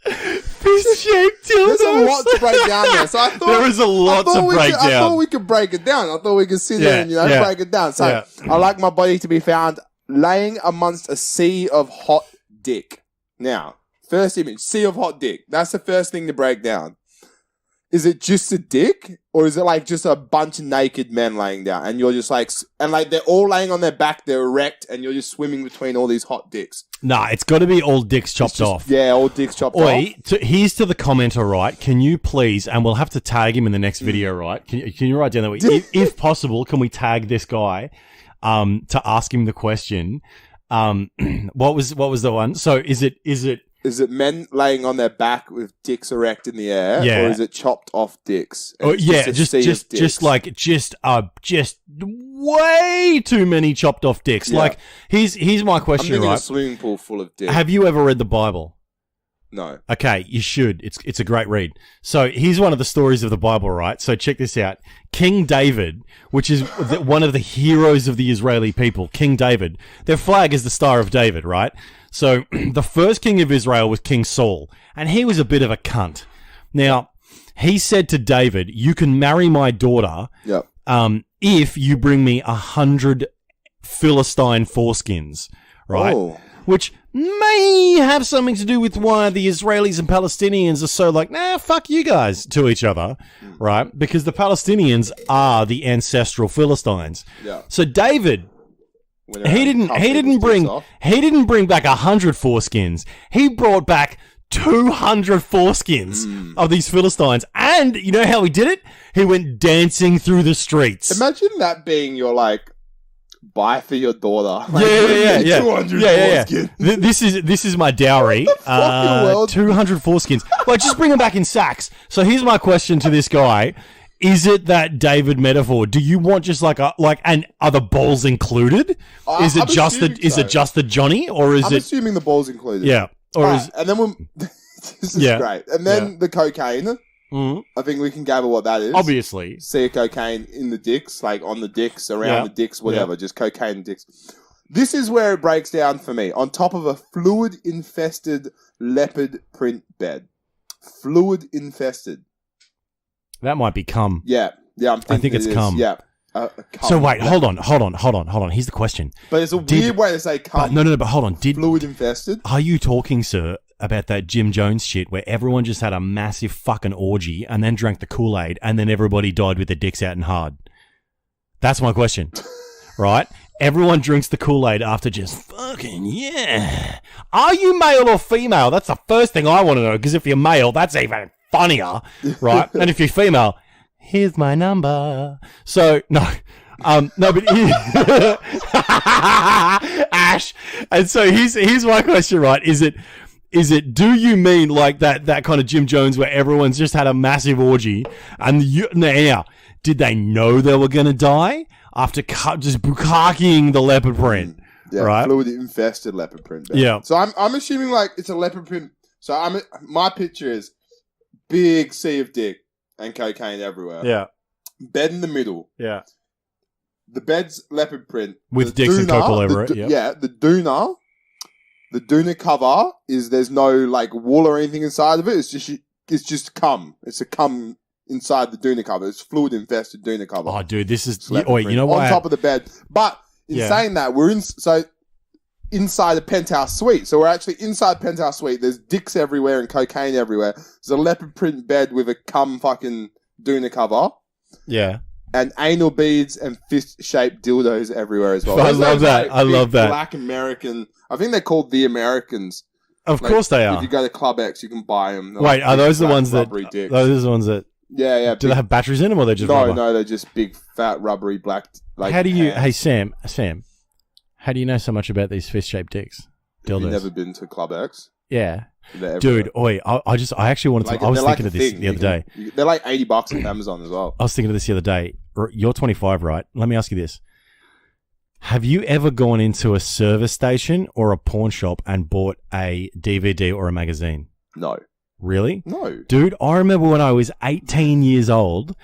Fist-shaped dildos? There's a lot to break down there. So I thought, there is a lot to break down. I thought we could break it down. I thought we could sit there and break it down. So I like my body to be found laying amongst a sea of hot dick. Now, first image, sea of hot dick. That's the first thing to break down. Is it just a dick? Or is it like just a bunch of naked men laying down? And you're just like, and like they're all laying on their back, they're erect, and you're just swimming between all these hot dicks. Nah, it's got to be all dicks chopped off. Yeah, all dicks chopped off. Here's to the commenter, right? Can you please, and we'll have to tag him in the next video, right? Can you write down that? If possible, can we tag this guy to ask him the question? What was the one? So is it men laying on their back with dicks erect in the air, or is it chopped off dicks? Oh yeah, just way too many chopped off dicks. Yeah. Like here's my question, I'm thinking right? a swimming pool full of dicks. Have you ever read the Bible? No. Okay, you should. It's a great read. So here's one of the stories of the Bible, right? So check this out. King David, which is one of the heroes of the Israeli people, King David, their flag is the Star of David, right? So the first king of Israel was King Saul, and he was a bit of a cunt. Now, he said to David, you can marry my daughter if you bring me 100 Philistine foreskins, right? Oh. Which may have something to do with why the Israelis and Palestinians are so like, nah, fuck you guys to each other, right? Because the Palestinians are the ancestral Philistines. Yeah. So David, he didn't bring back 100 foreskins. He brought back 200 foreskins of these Philistines. And you know how he did it? He went dancing through the streets. Imagine that being your like buy for your daughter. Like, 200 foreskins. This is my dowry. 200 foreskins. Well, just bring them back in sacks. So here's my question to this guy. Is it that David metaphor? Do you want just and are the balls included? Is it just the Johnny, or is I'm assuming the balls included. Yeah. And then this is great. And then the cocaine. I think we can gather what that is. Obviously. See a cocaine in the dicks, like on the dicks, around the dicks, whatever. Just cocaine and dicks. This is where it breaks down for me. On top of a fluid-infested leopard print bed. Fluid-infested. That might be cum. Yeah. I think it's cum. Yeah. So wait, hold on. Here's the question. But it's a weird way to say cum. No, but hold on. Fluid-infested? Are you talking, sir, about that Jim Jones shit where everyone just had a massive fucking orgy and then drank the Kool-Aid and then everybody died with their dicks out and hard? That's my question. Right? Everyone drinks the Kool-Aid after just fucking, Are you male or female? That's the first thing I want to know, because if you're male, that's even funnier, right? And if you're female, here's my number. So, no. But Ash. And so here's my question, right? Is it, do you mean like that kind of Jim Jones where everyone's just had a massive orgy and now, did they know they were going to die after just bukkaking the leopard print? Yeah, right? Fluid-infested leopard print. Yeah. So I'm assuming like it's a leopard print. So my picture is big sea of dick and cocaine everywhere. Yeah. Bed in the middle. Yeah. The bed's leopard print. With dicks and coke all over it. Yeah, the doona The doona cover there's no like wool or anything inside of it. It's just cum. It's a cum inside the doona cover. It's fluid infested doona cover. Oh, dude, this is. Wait, You know what? On top of the bed. But in saying that, we're inside a penthouse suite. So we're actually inside penthouse suite. There's dicks everywhere and cocaine everywhere. There's a leopard print bed with a cum fucking doona cover. Yeah. And anal beads and fist-shaped dildos everywhere as well. I love that. I love that. Black American. I think they're called the Americans. Of course they are. If you go to Club X, you can buy them. They're Wait, are those the ones that? Dicks. Those are the ones that. Yeah. Do they have batteries in them, or they're just rubber? No, they're just big, fat, rubbery black. Like, how do you? hands. Hey, Sam. How do you know so much about these fist-shaped dicks? Dildos. You've never been to Club X? Yeah. Dude, I actually wanted to. I was thinking of this the other day. They're like $80 on Amazon as well. I was thinking of this the other day. You're 25, right? Let me ask you this. Have you ever gone into a service station or a pawn shop and bought a DVD or a magazine? No. Really? No. Dude, I remember when I was 18 years old,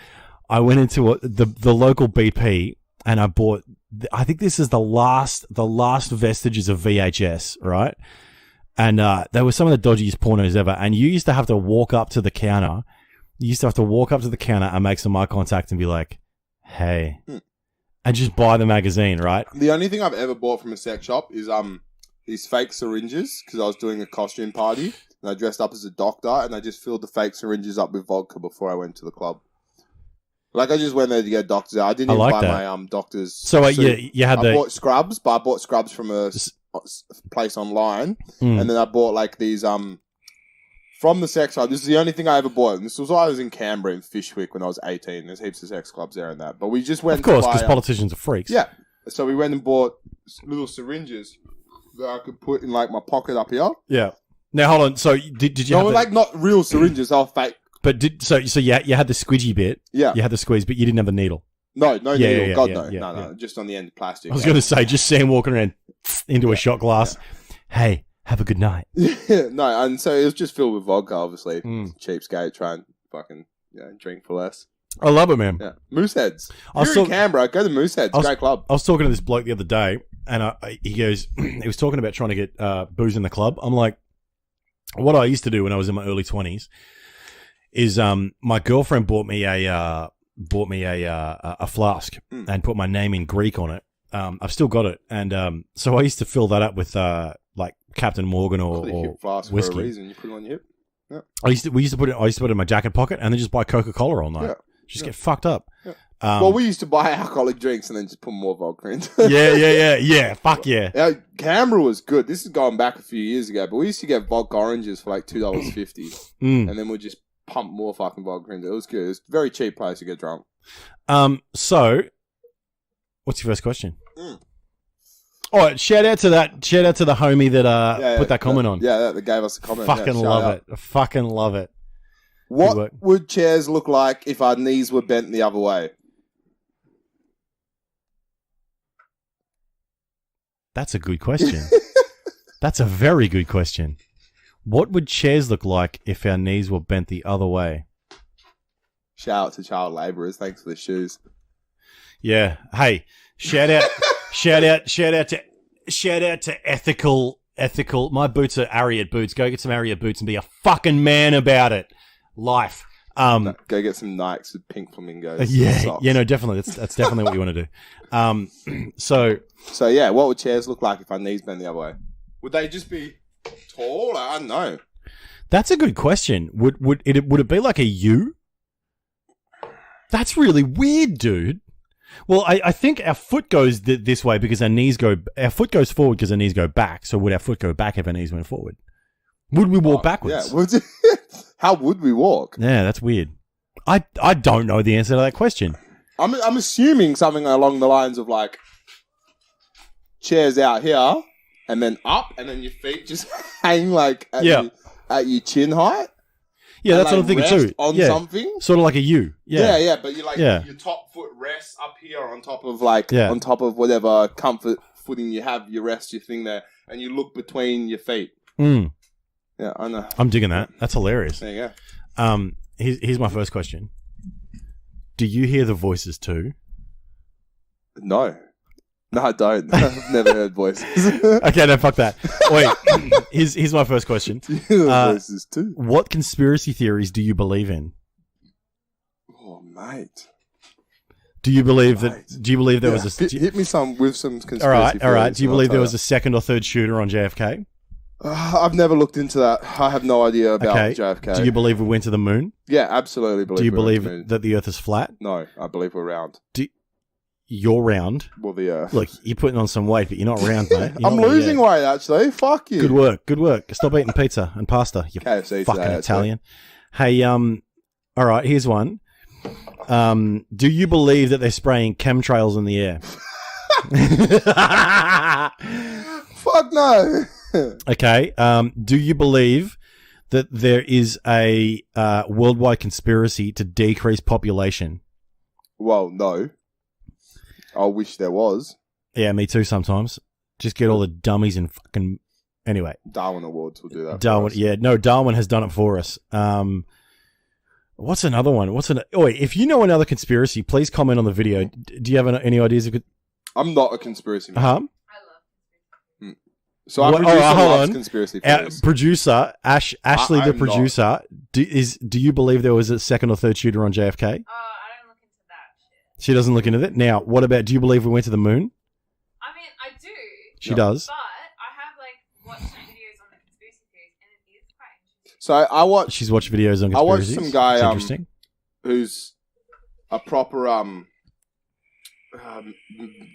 I went into the local BP and I bought, I think this is the last vestiges of VHS, right? And they were some of the dodgiest pornos ever. And you used to have to walk up to the counter. You used to have to walk up to the counter and make some eye contact and be like, hey, and just buy the magazine, right? The only thing I've ever bought from a sex shop is these fake syringes, because I was doing a costume party and I dressed up as a doctor and I just filled the fake syringes up with vodka before I went to the club. Like, I just went there to get doctors out. I didn't even buy my doctor's So you had I bought scrubs, but I bought scrubs from a place online, and then I bought like these from the sex club. This is the only thing I ever bought, and this was while I was in Canberra in Fishwick when I was 18. There's heaps of sex clubs there and that, but we just went, of course, because politicians are freaks. Yeah, so we went and bought little syringes that I could put in like my pocket up here. Yeah. Now hold on. So did you? No, like not real syringes. They were fake. But so you had the squidgy bit. Yeah. You had the squeeze, but you didn't have the needle. No needle. God, no. Just on the end of plastic. I was going to say, just Sam walking around into a shot glass. Yeah. Hey, have a good night. No, and so it was just filled with vodka, obviously. Cheapskate, try and fucking drink for less. I love it, man. Yeah. Mooseheads. If you're in Canberra, go to Mooseheads. Great club. I was talking to this bloke the other day, and he goes, he was talking about trying to get booze in the club. I'm like, what I used to do when I was in my early 20s is my girlfriend bought me a flask and put my name in Greek on it. I've still got it, and so I used to fill that up with like Captain Morgan or hip flask whiskey. For a reason. You put it on your hip. Yeah. I used to put it in my jacket pocket and then just buy Coca-Cola all night. Just get fucked up. Yeah. Well, we used to buy alcoholic drinks and then just put more vodka in. Yeah. Fuck yeah. Canberra was good. This is going back a few years ago, but we used to get vodka oranges for like $2.50, and then we'd just pump more fucking vodka into it. It was good. It was a very cheap place to get drunk. So, what's your first question? All right, shout out to the homie that put that comment on. Yeah, that gave us a comment. Fucking love it. I fucking love it. What would chairs look like if our knees were bent the other way? That's a good question. That's a very good question. What would chairs look like if our knees were bent the other way? Shout out to child labourers. Thanks for the shoes. Yeah. Hey, shout out to ethical. My boots are Ariat boots. Go get some Ariat boots and be a fucking man about it. Life. Go get some Nikes with pink flamingos. Yeah, no, definitely. That's definitely what you want to do. So yeah, what would chairs look like if our knees bent the other way? Would they just be tall? I don't know. That's a good question. Would it be like a U? That's really weird, dude. Well, I think our foot goes this way because our foot goes forward because our knees go back. So would our foot go back if our knees went forward? Would we walk backwards? Yeah. How would we walk? Yeah, that's weird. I don't know the answer to that question. I'm assuming something along the lines of like chairs out here and then up and then your feet just hang like at your chin height. Yeah, that's what I'm thinking too. On something, sort of like a U. Yeah. But you your top foot rests up here on top of on top of whatever comfort footing you have. You rest your thing there, and you look between your feet. Yeah, I know. I'm digging that. That's hilarious. There you go. Here's my first question. Do you hear the voices too? No. No, I don't. I've never heard voices. Okay, no, fuck that. Wait, here's my first question. Voices too. What conspiracy theories do you believe in? Oh, mate. Do you believe there was a... Hit me with some conspiracy theories. All right. Do you believe there was a second or third shooter on JFK? I've never looked into that. I have no idea about JFK. Do you believe we went to the moon? Yeah, absolutely believe. Do you believe that the Earth is flat? No, I believe we're round. You're round? Well, the Earth. Look, you're putting on some weight, but you're not round, mate. I'm losing weight, actually. Fuck you. Good work. Stop eating pizza and pasta, you KFC fucking today, Italian. Hey, all right, here's one. Do you believe that they're spraying chemtrails in the air? Fuck no. Okay. Do you believe that there is a worldwide conspiracy to decrease population? Well, no. I wish there was. Yeah, me too sometimes. Just get all the dummies and fucking... Anyway. Darwin Awards will do that. Darwin has done it for us. What's another one? If you know another conspiracy, please comment on the video. Do you have any ideas? I'm not a conspiracy man. Uh-huh. I love conspiracy. So our producer loves conspiracy theories. Producer, Ashley, the producer, do you believe there was a second or third shooter on JFK? I don't look into that shit. She doesn't look into it. Now, what about, do you believe we went to the moon? I mean, I do. She does. But I have, watched some videos on the conspiracy theories, and it is quite interesting. So She's watched videos on conspiracies. I watched some guy interesting. Who's a proper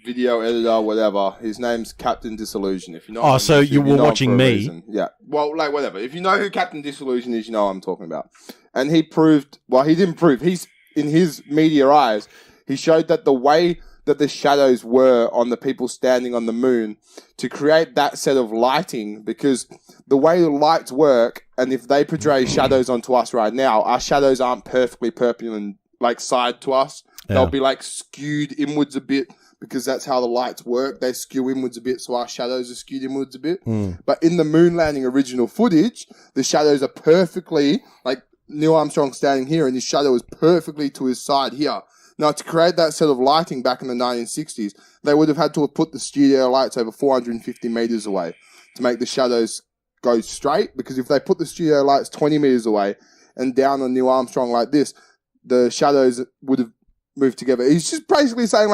video editor, whatever. His name's Captain Disillusion. If you know. Oh, so you were watching me? Reason. Yeah. Well, whatever. If you know who Captain Disillusion is, you know what I'm talking about. And he proved. Well, he didn't prove. He's in his media eyes. He showed that the way that the shadows were on the people standing on the moon to create that set of lighting, because the way the lights work, and if they portray shadows onto us right now, our shadows aren't perfectly purple and side to us. Yeah. They'll be skewed inwards a bit, because that's how the lights work. They skew inwards a bit, so our shadows are skewed inwards a bit. But in the moon landing original footage, the shadows are perfectly, Neil Armstrong standing here, and his shadow is perfectly to his side here. Now, to create that set of lighting back in the 1960s, they would have had to have put the studio lights over 450 meters away to make the shadows go straight, because if they put the studio lights 20 meters away and down on Neil Armstrong like this, the shadows would have moved together. He's just basically saying,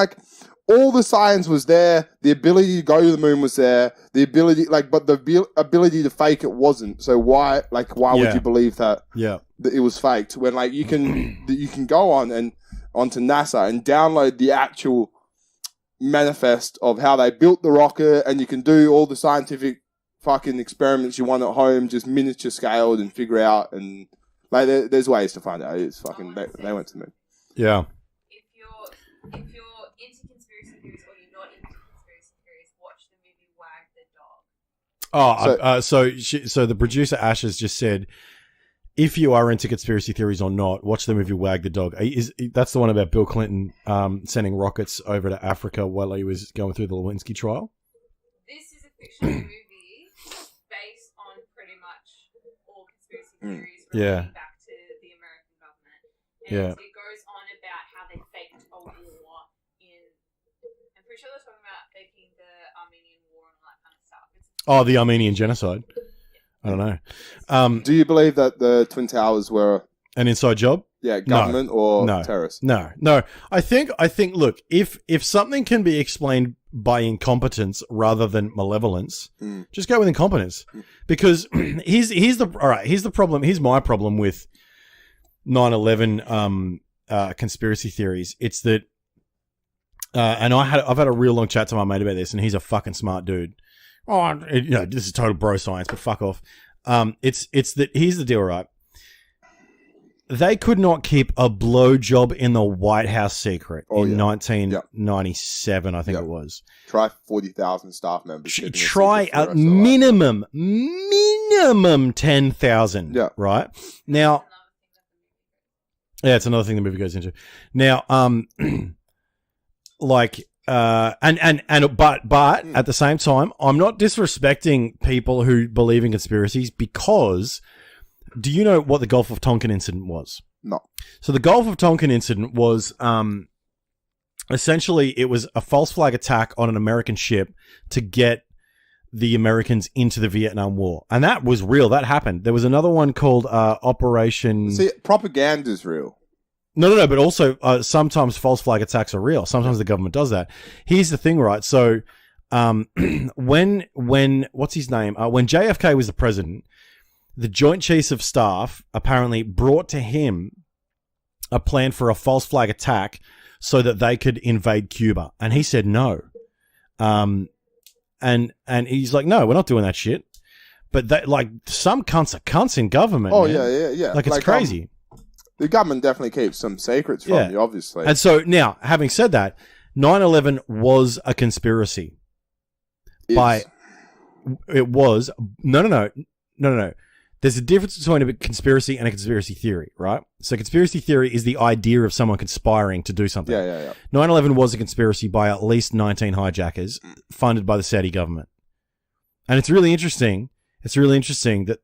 all the science was there, the ability to go to the moon was there, the ability, but the ability to fake it wasn't. So why would you believe that? Yeah, that it was faked when you can go on onto NASA and download the actual manifest of how they built the rocket, and you can do all the scientific fucking experiments you want at home, just miniature scaled, and figure out, and there's ways to find out. It's fucking they went to the moon. Yeah. If you're into conspiracy theories or you're not into conspiracy theories, watch the movie Wag the Dog. So the producer Ash has just said, if you are into conspiracy theories or not, watch the movie Wag the Dog. That's the one about Bill Clinton sending rockets over to Africa while he was going through the Lewinsky trial? This is a fictional movie based on pretty much all conspiracy theories relating back to the American government. And it goes on about how they faked a war I'm pretty sure they're talking about faking the Armenian War and all that kind of stuff. The Armenian genocide. I don't know. Do you believe that the Twin Towers were an inside job? Yeah, government or terrorists? No. I think. Look, if something can be explained by incompetence rather than malevolence, just go with incompetence. Because here's the problem. Here's my problem with 9/11 conspiracy theories. It's that, and I've had a real long chat to my mate about this, and he's a fucking smart dude. This is total bro science, but fuck off. It's that, here's the deal, right? They could not keep a blowjob in the White House secret in 1997, I think it was. Try 40,000 staff members. Try a minimum 10,000. Yeah. Right? Now, it's another thing the movie goes into. Now, but at the same time, I'm not disrespecting people who believe in conspiracies, because do you know what the Gulf of Tonkin incident was? No. So the Gulf of Tonkin incident was essentially, it was a false flag attack on an American ship to get the Americans into the Vietnam War. And that was real. That happened. There was another one called Operation... See, propaganda's real. No. But also, sometimes false flag attacks are real. Sometimes the government does that. Here's the thing, right? So, when what's his name? When JFK was the president, the Joint Chiefs of Staff apparently brought to him a plan for a false flag attack so that they could invade Cuba. And he said no. And he's like, no, we're not doing that shit. But that, like, some cunts are cunts in government. Oh, man. yeah. Like, it's crazy. The government definitely keeps some secrets from you, obviously. And so, now, having said that, 9/11 was a conspiracy. It was. No. There's a difference between a conspiracy and a conspiracy theory, right? So conspiracy theory is the idea of someone conspiring to do something. Yeah. 9/11 was a conspiracy by at least 19 hijackers funded by the Saudi government. And it's really interesting. That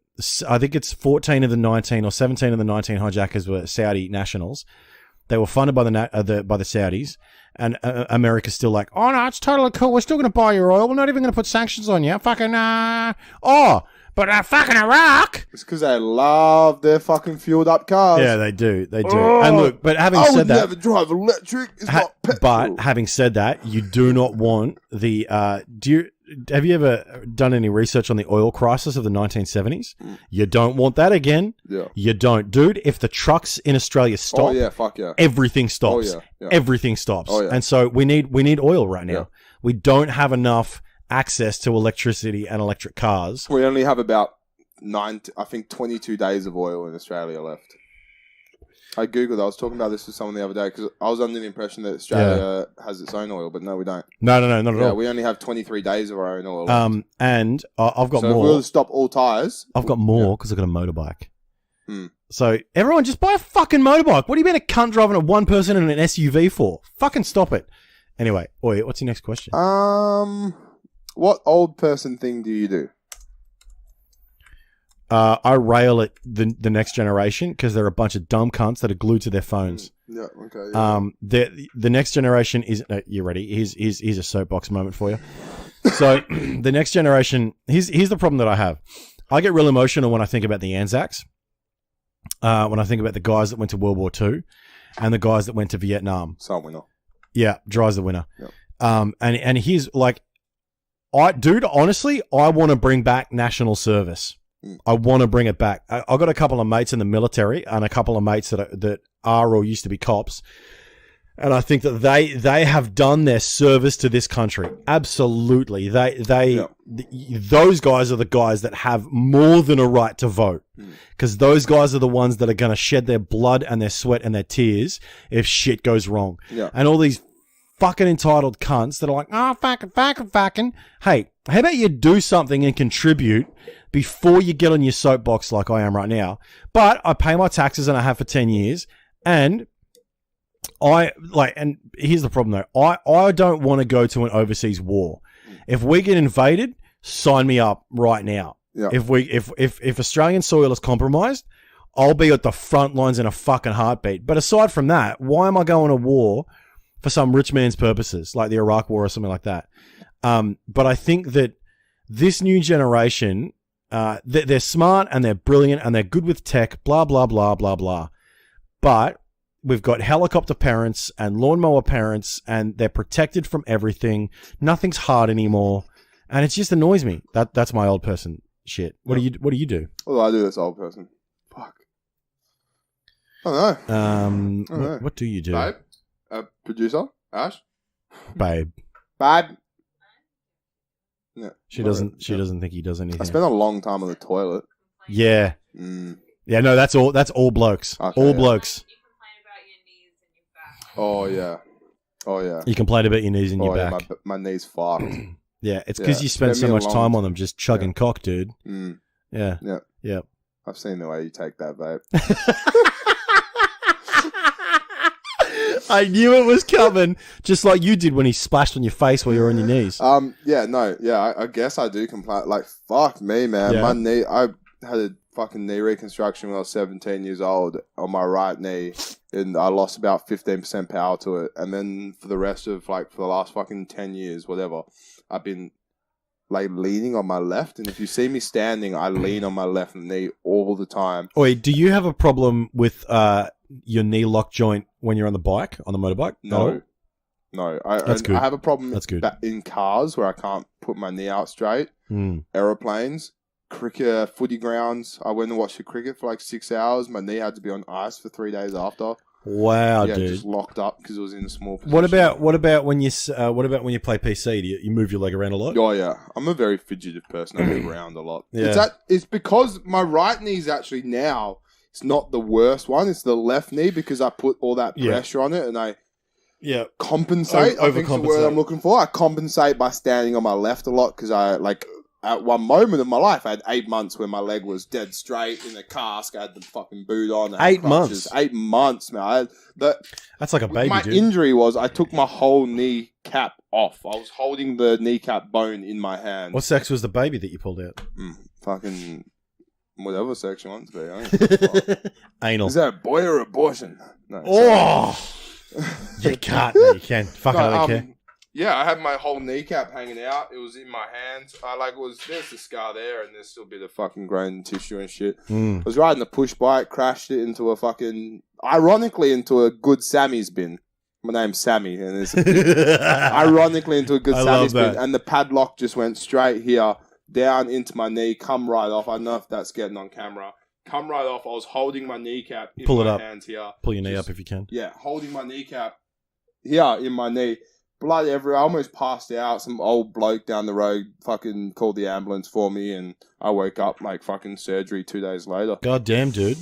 I think it's 14 of the 19 or 17 of the 19 hijackers were Saudi nationals. They were funded by the Saudis. And America's still like, oh, no, it's totally cool. We're still going to buy your oil. We're not even going to put sanctions on you. Fucking, but fucking Iraq. It's because they love their fucking fueled up cars. Yeah, they do. And look, but having said that, I would never drive electric. It's not petrol. But having said that, you do not want the. Have you ever done any research on the oil crisis of the 1970s? You don't want that again. Yeah. You don't, dude. If the trucks in Australia stop, oh yeah, fuck yeah, everything stops. Oh yeah. Everything stops. Oh, yeah. And so we need oil right now. Yeah. We don't have enough access to electricity and electric cars. We only have about 22 days of oil in Australia left. I googled. I was talking about this with someone the other day because I was under the impression that Australia has its own oil, but no, we don't. No, not at all. We only have 23 days of our own oil. And I've got more. So if we'll stop all tires. I've got more because I've got a motorbike. So everyone, just buy a fucking motorbike. What are you being a cunt driving a one person in an SUV for? Fucking stop it. Anyway, what's your next question? What old person thing do you do? I rail at the next generation because they're a bunch of dumb cunts that are glued to their phones. Yeah, okay. Yeah. The next generation is... you ready? Here's a soapbox moment for you. So, the next generation... Here's the problem that I have. I get real emotional when I think about the Anzacs. When I think about the guys that went to World War II and the guys that went to Vietnam. Some winner. Yeah, Dry's the winner. Yep. And here's like... honestly, I want to bring back national service. I want to bring it back. I've got a couple of mates in the military and a couple of mates that are or used to be cops. And I think that they have done their service to this country. Absolutely. Those guys are the guys that have more than a right to vote. Because those guys are the ones that are going to shed their blood and their sweat and their tears if shit goes wrong. Yeah. And all these fucking entitled cunts that are like, fucking. Hey, how about you do something and contribute before you get on your soapbox like I am right now? But I pay my taxes and I have for 10 years. And and here's the problem though. I don't want to go to an overseas war. If we get invaded, sign me up right now. Yeah. If Australian soil is compromised, I'll be at the front lines in a fucking heartbeat. But aside from that, why am I going to war for some rich man's purposes, like the Iraq War or something like that? But I think that this new generation, they're smart and they're brilliant and they're good with tech, blah, blah, blah, blah, blah. But we've got helicopter parents and lawnmower parents and they're protected from everything. Nothing's hard anymore. And it just annoys me. That's my old person shit. What do you do? What do I do as old person? Fuck. I don't know. What do you do? Babe? Producer? Ash? Babe. Yeah. She doesn't think he does anything. I spent a long time on the toilet. Yeah. Yeah, no, that's all blokes. Okay, all blokes. Oh yeah. You complain about your knees and your back. Yeah, my knees fucked. Yeah, it's because you spend so much time on them just chugging cock, dude. Yeah. Yeah. I've seen the way you take that, babe. I knew it was coming, just like you did when he splashed on your face while you were on your knees. I guess I do complain. Like, fuck me, man. Yeah. My knee, I had a fucking knee reconstruction when I was 17 years old on my right knee, and I lost about 15% power to it. And then for the rest of for the last fucking 10 years, whatever, I've been leaning on my left. And if you see me standing, I lean on my left knee all the time. Wait, do you have a problem with your knee lock joint when you're on the motorbike? No. That's good. I have a problem in cars where I can't put my knee out straight. Aeroplanes, cricket, footy grounds. I went and watched the cricket for 6 hours. My knee had to be on ice for 3 days after. Wow, dude! Just locked up because it was in a small position. What about when you play PC? Do you move your leg around a lot? Oh yeah, I'm a very fidgety person. I move around a lot. Yeah. It's because my right knee is actually now. It's not the worst one. It's the left knee because I put all that pressure on it and I compensate. I think is the word I'm looking for. I compensate by standing on my left a lot because I at one moment of my life, I had 8 months where my leg was dead straight in a cask. I had the fucking boot on. 8 months? 8 months, man. That's like a baby, my dude. injury was I took my whole kneecap off. I was holding the kneecap bone in my hand. What sex was the baby that you pulled out? Fucking whatever sex you want to be. Anal. Is that a boy or abortion? No. You can't. No, you can. Fucking I don't care. Yeah, I had my whole kneecap hanging out. It was in my hands. There's the scar there, and there's still a bit of fucking grown tissue and shit. I was riding a push bike, crashed it into into a good Sammy's bin. My name's Sammy, and it's ironically into a good Sammy's bin, and the padlock just went straight here, down into my knee, come right off. I don't know if that's getting on camera. Come right off. I was holding my kneecap in my hands here. Pull your knee up if you can. Yeah, holding my kneecap here in my knee. Blood everywhere. I almost passed out. Some old bloke down the road fucking called the ambulance for me, and I woke up fucking surgery 2 days later. God damn, dude.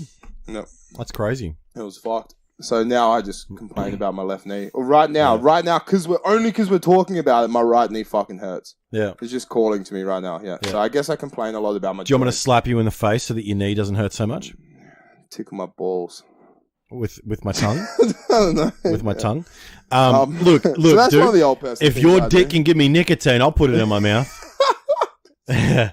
No. That's crazy. It was fucked. So now I just complain about my left knee. Right now, because we're talking about it, my right knee fucking hurts. Yeah. It's just calling to me right now. Yeah. So I guess I complain a lot about my. Do you want me to slap you in the face so that your knee doesn't hurt so much? Tickle my balls. With my tongue? I don't know. With my tongue? Look, so that's dude, one of the old person if your dick can give me nicotine, I'll put it in my mouth. Hey,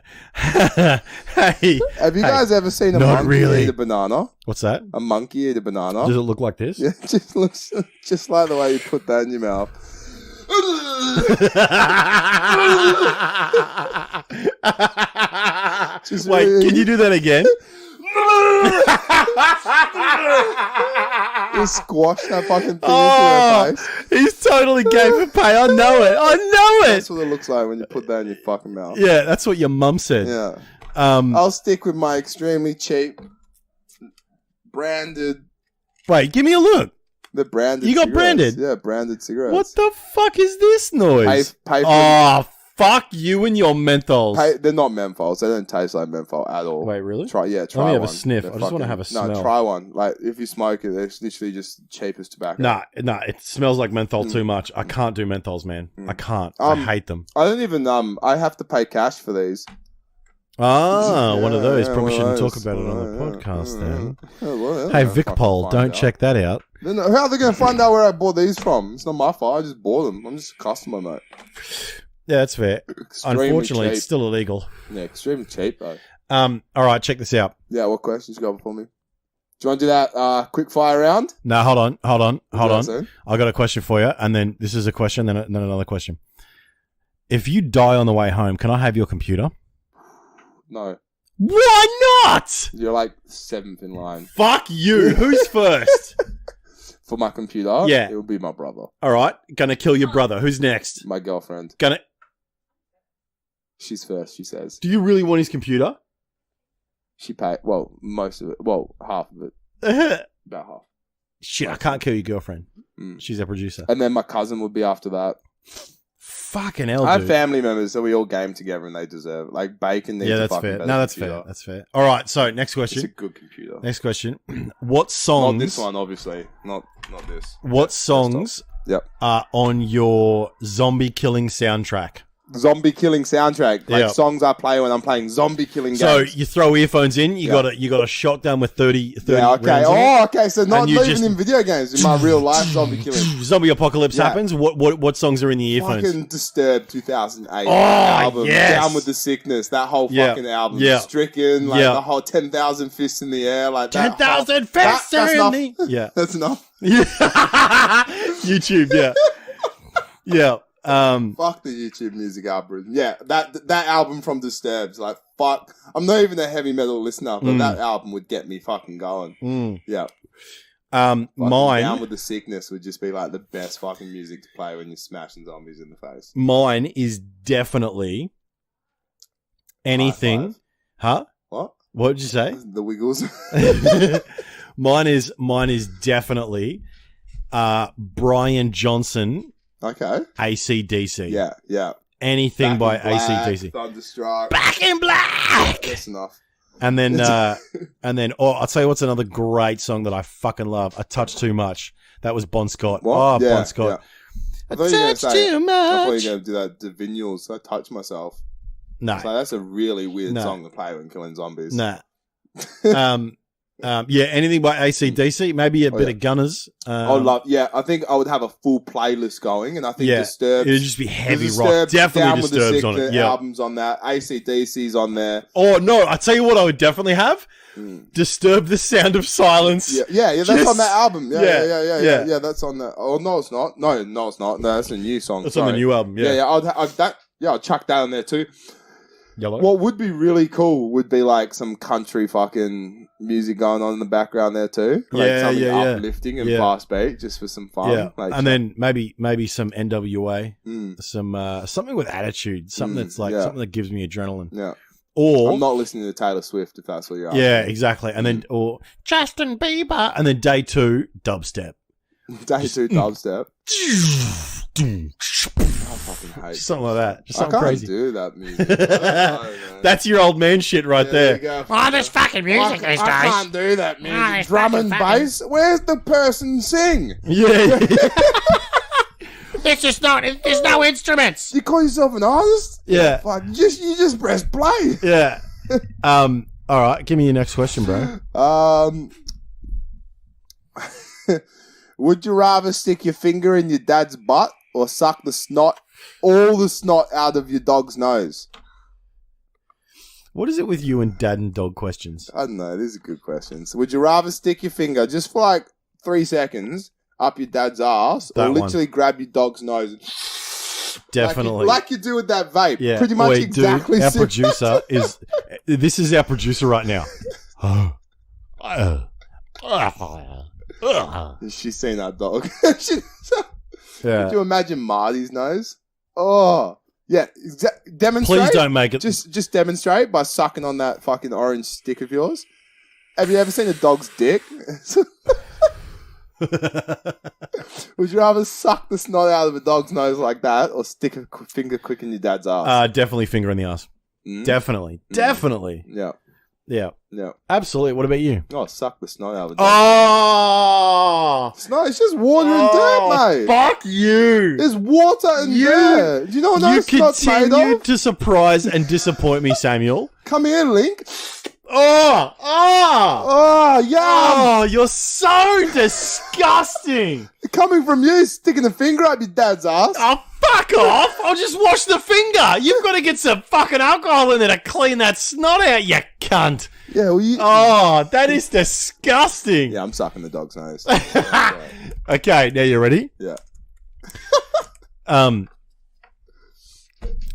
have you guys ever seen a monkey eat a banana? What's that? A monkey eat a banana? Does it look like this? Yeah, it just looks just like the way you put that in your mouth. Wait, can you do that again? You squash that fucking thing into their face. He's totally game for pay. I know it. That's what it looks like when you put that in your fucking mouth. Yeah, that's what your mum said. Yeah. I'll stick with my extremely cheap branded. Wait, give me a look. The branded. You got cigarettes. branded? Yeah, branded cigarettes. What the fuck is this noise? Pay for fuck you and your menthols. They're not menthols. They don't taste like menthol at all. Wait, really? Try Let me have a sniff. I just want to have a smell. No, try one. If you smoke it, it's literally just cheap as tobacco. Nah, it smells like menthol too much. I can't do menthols, man. I can't. I hate them. I don't even, I have to pay cash for these. One of those. Probably shouldn't talk about it on the podcast then. Hey, Vicpol, don't check that out. How are they going to find out where I bought these from? It's not my fault. I just bought them. I'm just a customer, mate. Yeah, that's fair. Unfortunately, it's still illegal. Yeah, extremely cheap, though. All right, check this out. Yeah, what questions you got for me? Do you want to do that quick fire round? No, hold on. I got a question for you, and then this is a question, then another question. If you die on the way home, can I have your computer? No. Why not? You're like 7th in line. Fuck you. Who's first? For my computer? Yeah. It will be my brother. All right. Gonna kill your brother. Who's next? My girlfriend. She's first, she says. Do you really want his computer? She paid, most of it. Well, half of it. About half. Shit, I can't kill your girlfriend. She's a producer. And then my cousin would be after that. Fucking hell, I have family members, so we all game together and they deserve it. Like, Bacon needs that's fair. No, that's computer. Fair. That's fair. All right, so next question. It's a good computer. Next question. What songs... Not this one, obviously. Not this. What songs are on your zombie killing soundtrack? zombie killing soundtrack. Like songs I play when I'm playing zombie killing games. So you throw earphones in, you got a shotgun with 30 rounds in it. Okay, so not even in video games, in my real life zombie killing. Zombie apocalypse happens. What songs are in the earphones? Fucking Disturbed 2008 album. Yes. Down with the Sickness. That whole fucking album. Stricken, like the whole 10,000 fists in the air, like 10,000 fists in the Yeah. That's enough. YouTube, yeah. Fuck the YouTube music algorithm. Yeah, that album from Disturbed, like fuck. I'm not even a heavy metal listener, but that album would get me fucking going. Yeah. Mine Down with the Sickness would just be like the best fucking music to play when you're smashing zombies in the face. Mine is definitely anything. Huh? What did you say? The Wiggles. Mine is definitely Brian Johnson. Okay. AC/DC. Yeah. Anything by AC/DC. Thunderstruck. Back in Black. That's enough. And then I'll tell you what's another great song that I fucking love. I Touch Too Much. That was Bon Scott. What? Bon Scott. Yeah. I touch too much. I thought you were going to do that. The Vinyls. I Touch Myself. No. So that's a really weird song to play when killing zombies. Nah. Anything by AC/DC, maybe a bit of Gunners. I think I would have a full playlist going, and I think Disturbed. It'd just be heavy rock. Definitely Disturbed's on it. Yeah, albums on that. AC/DC's on there. Oh no! I tell you what, I would definitely have Disturb the Sound of Silence. Yeah. That's on that album. Yeah. That's on that. Oh no, it's not. No, it's not. No, that's a new song. That's on the new album. Yeah. I'll chuck that on there too. Yellow. What would be really cool would be like some country fucking music going on in the background there too. Like something uplifting and fast beat just for some fun. Yeah. Like and then maybe some NWA. Some something with attitude. Something that's like something that gives me adrenaline. Yeah. Or I'm not listening to Taylor Swift if that's what you're asking. Yeah, exactly. And then or Justin Bieber. And then day 2, dubstep. Day 2 dubstep. I fucking hate something like that. Just something crazy. I can't do that music. That's your old man shit right there. There's fucking music these days. I can't do that music. Drum and bass. Where's the person sing? Yeah. It's just not. There's no instruments. You call yourself an artist? Yeah. Fuck, you just press play. Yeah. All right. Give me your next question, bro. Would you rather stick your finger in your dad's butt or suck all the snot out of your dog's nose? What is it with you and dad and dog questions? I don't know. These are good questions. Would you rather stick your finger just for like 3 seconds up your dad's ass or literally grab your dog's nose? Definitely. Like you do with that vape. Yeah. Pretty much exactly. Our producer is... This is our producer right now. She's seen that dog. Yeah. Could you imagine Marty's nose? Oh, yeah. Demonstrate. Please don't make it. Just demonstrate by sucking on that fucking orange stick of yours. Have you ever seen a dog's dick? Would you rather suck the snot out of a dog's nose like that or stick a finger quick in your dad's ass? Definitely finger in the ass. Definitely. Yeah. Absolutely. What about you? Oh, suck the snot out of a dog. Snot, it's just water and dirt, mate. Fuck you. There's water and dirt. Do you know what that snot's made of? You continue to surprise and disappoint me, Samuel. Come here, Link. Oh, yum. Oh, you're so disgusting. Coming from you, sticking a finger up your dad's ass. Oh, fuck off. I'll just wash the finger. You've got to get some fucking alcohol in there to clean that snot out, you cunt. Yeah, well, Oh, that is disgusting. Yeah, I'm sucking the dog's nose. Okay, now you ready? Yeah.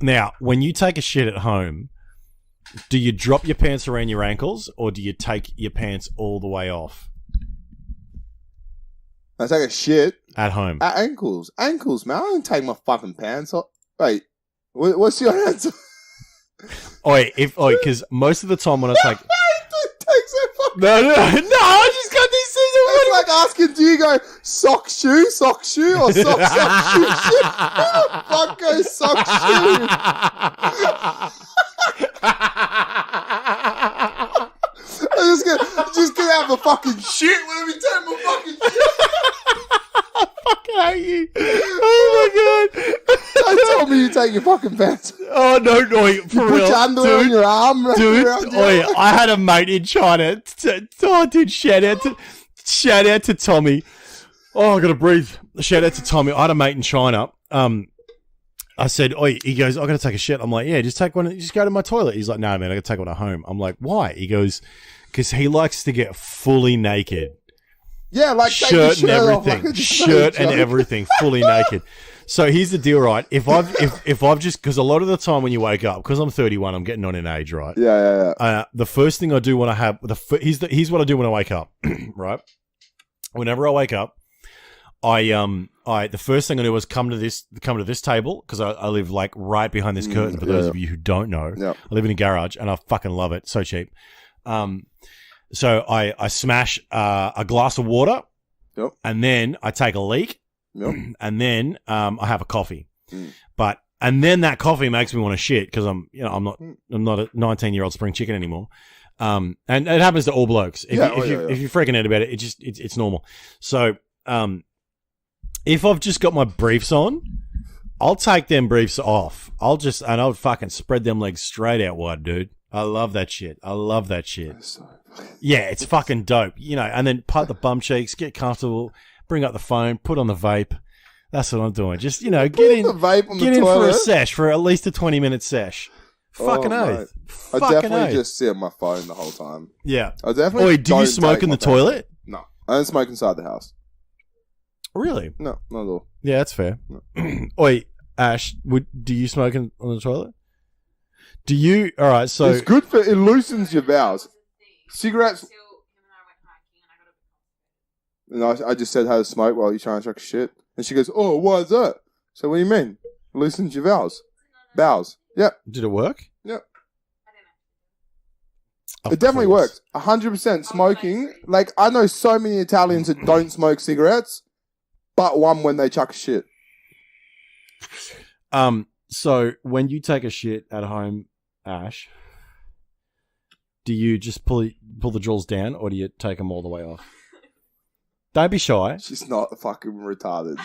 Now, when you take a shit at home, do you drop your pants around your ankles or do you take your pants all the way off? I take a shit. At home. At ankles. Ankles, man. I don't take my fucking pants off. Wait. What's your answer? Because most of the time when I take... No, I just got these things. It's like asking, do you go sock shoe, or sock shoe, shoe? Who the fuck goes sock shoe? I'm just gonna have a fucking shit when we take my fucking shit. I fucking hate you. Oh my god. Don't tell me you take your fucking pants. Oh no, for Put real, your underwear on your arm, dude. around you. I had a mate in China. Dude, shout out to Tommy. Oh, I gotta breathe. Shout out to Tommy. I had a mate in China. I said, he goes, I gotta take a shit. I'm like, yeah, just take one. Just go to my toilet. He's like, no, man, I gotta take one at home. I'm like, why? He goes, because he likes to get fully naked. Yeah, like shirt and everything, shirt and everything, fully naked. So here's the deal, right? If I've just, because a lot of the time when you wake up, because I'm 31, I'm getting on in age, right? Yeah. The first thing I do when I have here's what I do when I wake up, right? Whenever I wake up, the first thing I do is come to this table because I live like right behind this curtain. For those of you who don't know, I live in a garage and I fucking love it. So cheap. So I smash a glass of water, and then I take a leak, and then I have a coffee. And then that coffee makes me want to shit because I'm not a 19-year-old spring chicken anymore. And it happens to all blokes. If you're freaking out about it, it's normal. So if I've just got my briefs on, I'll take them briefs off. I'll fucking spread them legs straight out wide, dude. I love that shit. Yeah, it's fucking dope. And then pat the bum cheeks, get comfortable, bring up the phone, put on the vape. That's what I'm doing. Just, get in for a sesh, for at least a 20-minute sesh. Fucking oath. I definitely just sit on my phone the whole time. Yeah. I definitely do you smoke in the toilet? No. I don't smoke inside the house. Really? No, not at all. Yeah, that's fair. No. Ash, do you smoke on the toilet? Do you? All right, so it's good it loosens your bowels. Cigarettes. And I just said how to smoke while you're trying to chuck shit, and she goes, "Oh, why is that?" So what do you mean? It loosens your bowels. Bowels. Yep. Did it work? Yep. It definitely works. 100% smoking. Like I know so many Italians that don't smoke cigarettes, but one when they chuck shit. So when you take a shit at home, Ash, do you just pull the drawers down, or do you take them all the way off? Don't be shy. She's not fucking retarded.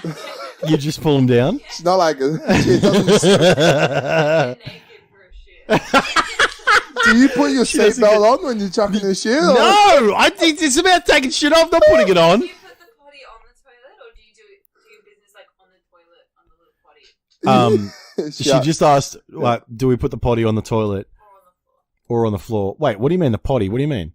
You just pull them down? She's not like she doesn't. Do you put your seatbelt on when you're chucking the shit? Or? No, I think it's about taking shit off, not putting it on. Do you put the potty on the toilet, or do you do your business like on the toilet, on the potty? She just asked, like, do we put the potty on the toilet or on the floor? Wait, what do you mean the potty? What do you mean?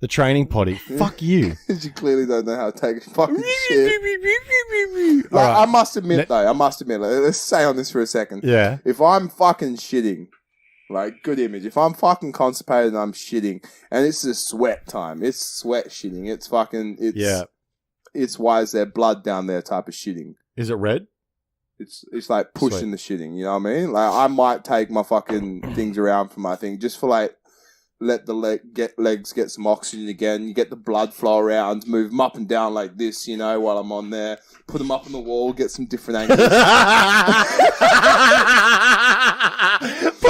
The training potty. Fuck you. You clearly don't know how to take a fucking shit. Like, I must admit, let's stay on this for a second. Yeah. If I'm fucking shitting, like, good image. If I'm fucking constipated and I'm shitting, and it's the sweat time, it's sweat shitting. It's fucking, it's why is there blood down there type of shitting. Is it red? It's like pushing the shitting, you know what I mean? Like, I might take my fucking things around for my thing, just for like, let the legs get some oxygen again. You get the blood flow around, move them up and down like this, while I'm on there. Put them up on the wall, get some different angles. Put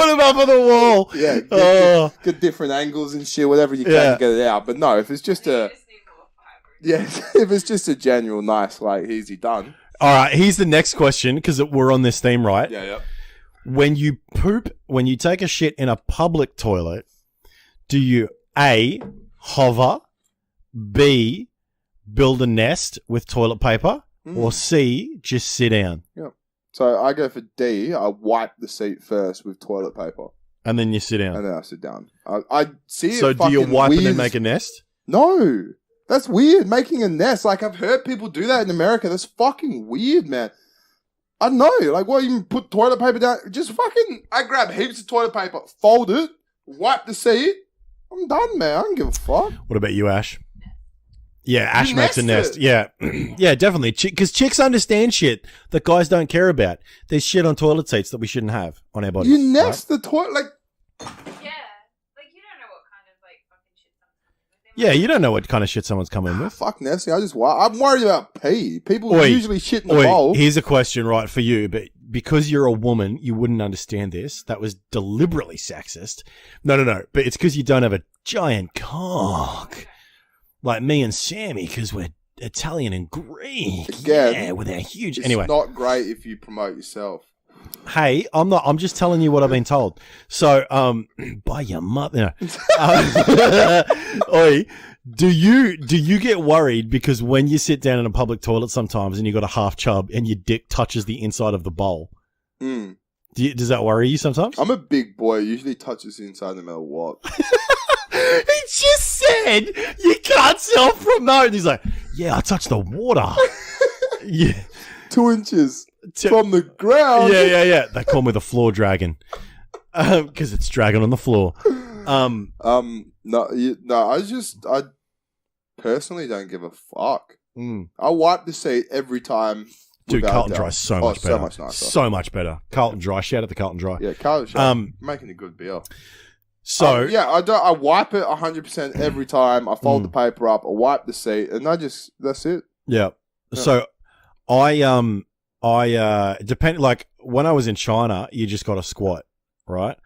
them up on the wall. Yeah, get different angles and shit, whatever you can to get it out. But no, if it's just if it's just a general nice, like, easy done. All right, here's the next question, because we're on this theme, right? Yeah. When you take a shit in a public toilet, do you A, hover, B, build a nest with toilet paper, or C, just sit down? Yeah. So I go for D, I wipe the seat first with toilet paper. And then you sit down? And then I sit down. I see so do you wipe and then make a nest? No. That's weird, making a nest. Like, I've heard people do that in America. That's fucking weird, man. I don't know. Like, what, you put toilet paper down? Just fucking, I grab heaps of toilet paper, fold it, wipe the seat. I'm done, man. I don't give a fuck. What about you, Ash? Yeah, Ash makes a nest. Yeah. Yeah, definitely. Because chicks understand shit that guys don't care about. There's shit on toilet seats that we shouldn't have on our bodies. You nest the toilet, like... Yeah, you don't know what kind of shit someone's coming with. Fuck nesting. I'm worried about pee. People usually shit in the bowl. Here's a question, right, for you, but because you're a woman, you wouldn't understand this. That was deliberately sexist. No. But it's because you don't have a giant cock like me and Sammy, because we're Italian and Greek. Again, with our huge... It's anyway. not great if you promote yourself. Hey, I'm not. I'm just telling you what I've been told. So, by your mother. Oi, do you get worried because when you sit down in a public toilet sometimes and you got a half chub and your dick touches the inside of the bowl? Mm. Does that worry you sometimes? I'm a big boy. It usually touches the inside no matter what. He just said you can't self-promote. And he's like, yeah, I touched the water. Yeah. 2 inches from the ground. Yeah. They call me the floor dragon because it's dragging on the floor. I personally don't give a fuck. I wipe the seat every time. Dude, Carlton Dry is so much better. So much nicer. So much better. Carlton Dry. Shout out to Carlton Dry. Yeah, Carlton Dry. Making a good beer. So I wipe it 100% every time. I fold the paper up. I wipe the seat, and that's it. Yeah. So I depend, like when I was in China, you just got to squat, right?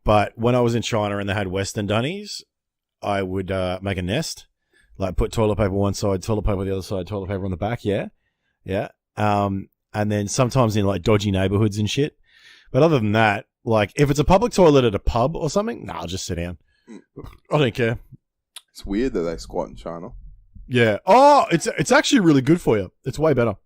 But when I was in China and they had Western Dunnies, I would make a nest, like put toilet paper one side, toilet paper the other side, toilet paper on the back. Yeah. And then sometimes in like dodgy neighborhoods and shit. But other than that, like if it's a public toilet at a pub or something, I'll just sit down. I don't care. It's weird that they squat in China. Yeah. Oh, it's actually really good for you. It's way better.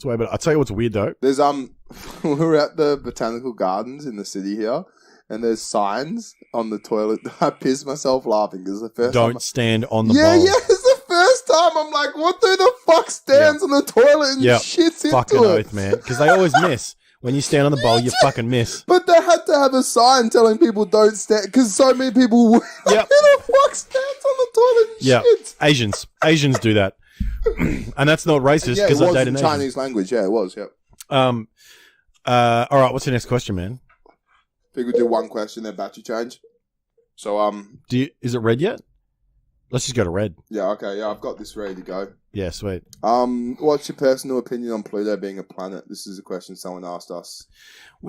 I'll tell you what's weird though. There's we were at the botanical gardens in the city here, and there's signs on the toilet. I pissed myself laughing because the first don't time stand on the bowl. Yeah, it's the first time. I'm like, what the fuck stands on the toilet and shits into fucking it? Oath, man. Because they always miss. When you stand on the bowl, you fucking miss. But they had to have a sign telling people don't stand, because so many people would. Like, who the fuck stands on the toilet and shits? Asians do that. And that's not racist because I dated an Asian. Chinese language, yeah, it was, all right, what's the next question, man? I think we'll do one question, then battery change. So, is it red yet? Let's just go to red. Yeah, okay, yeah, I've got this ready to go. Yeah, sweet. What's your personal opinion on Pluto being a planet? This is a question someone asked us.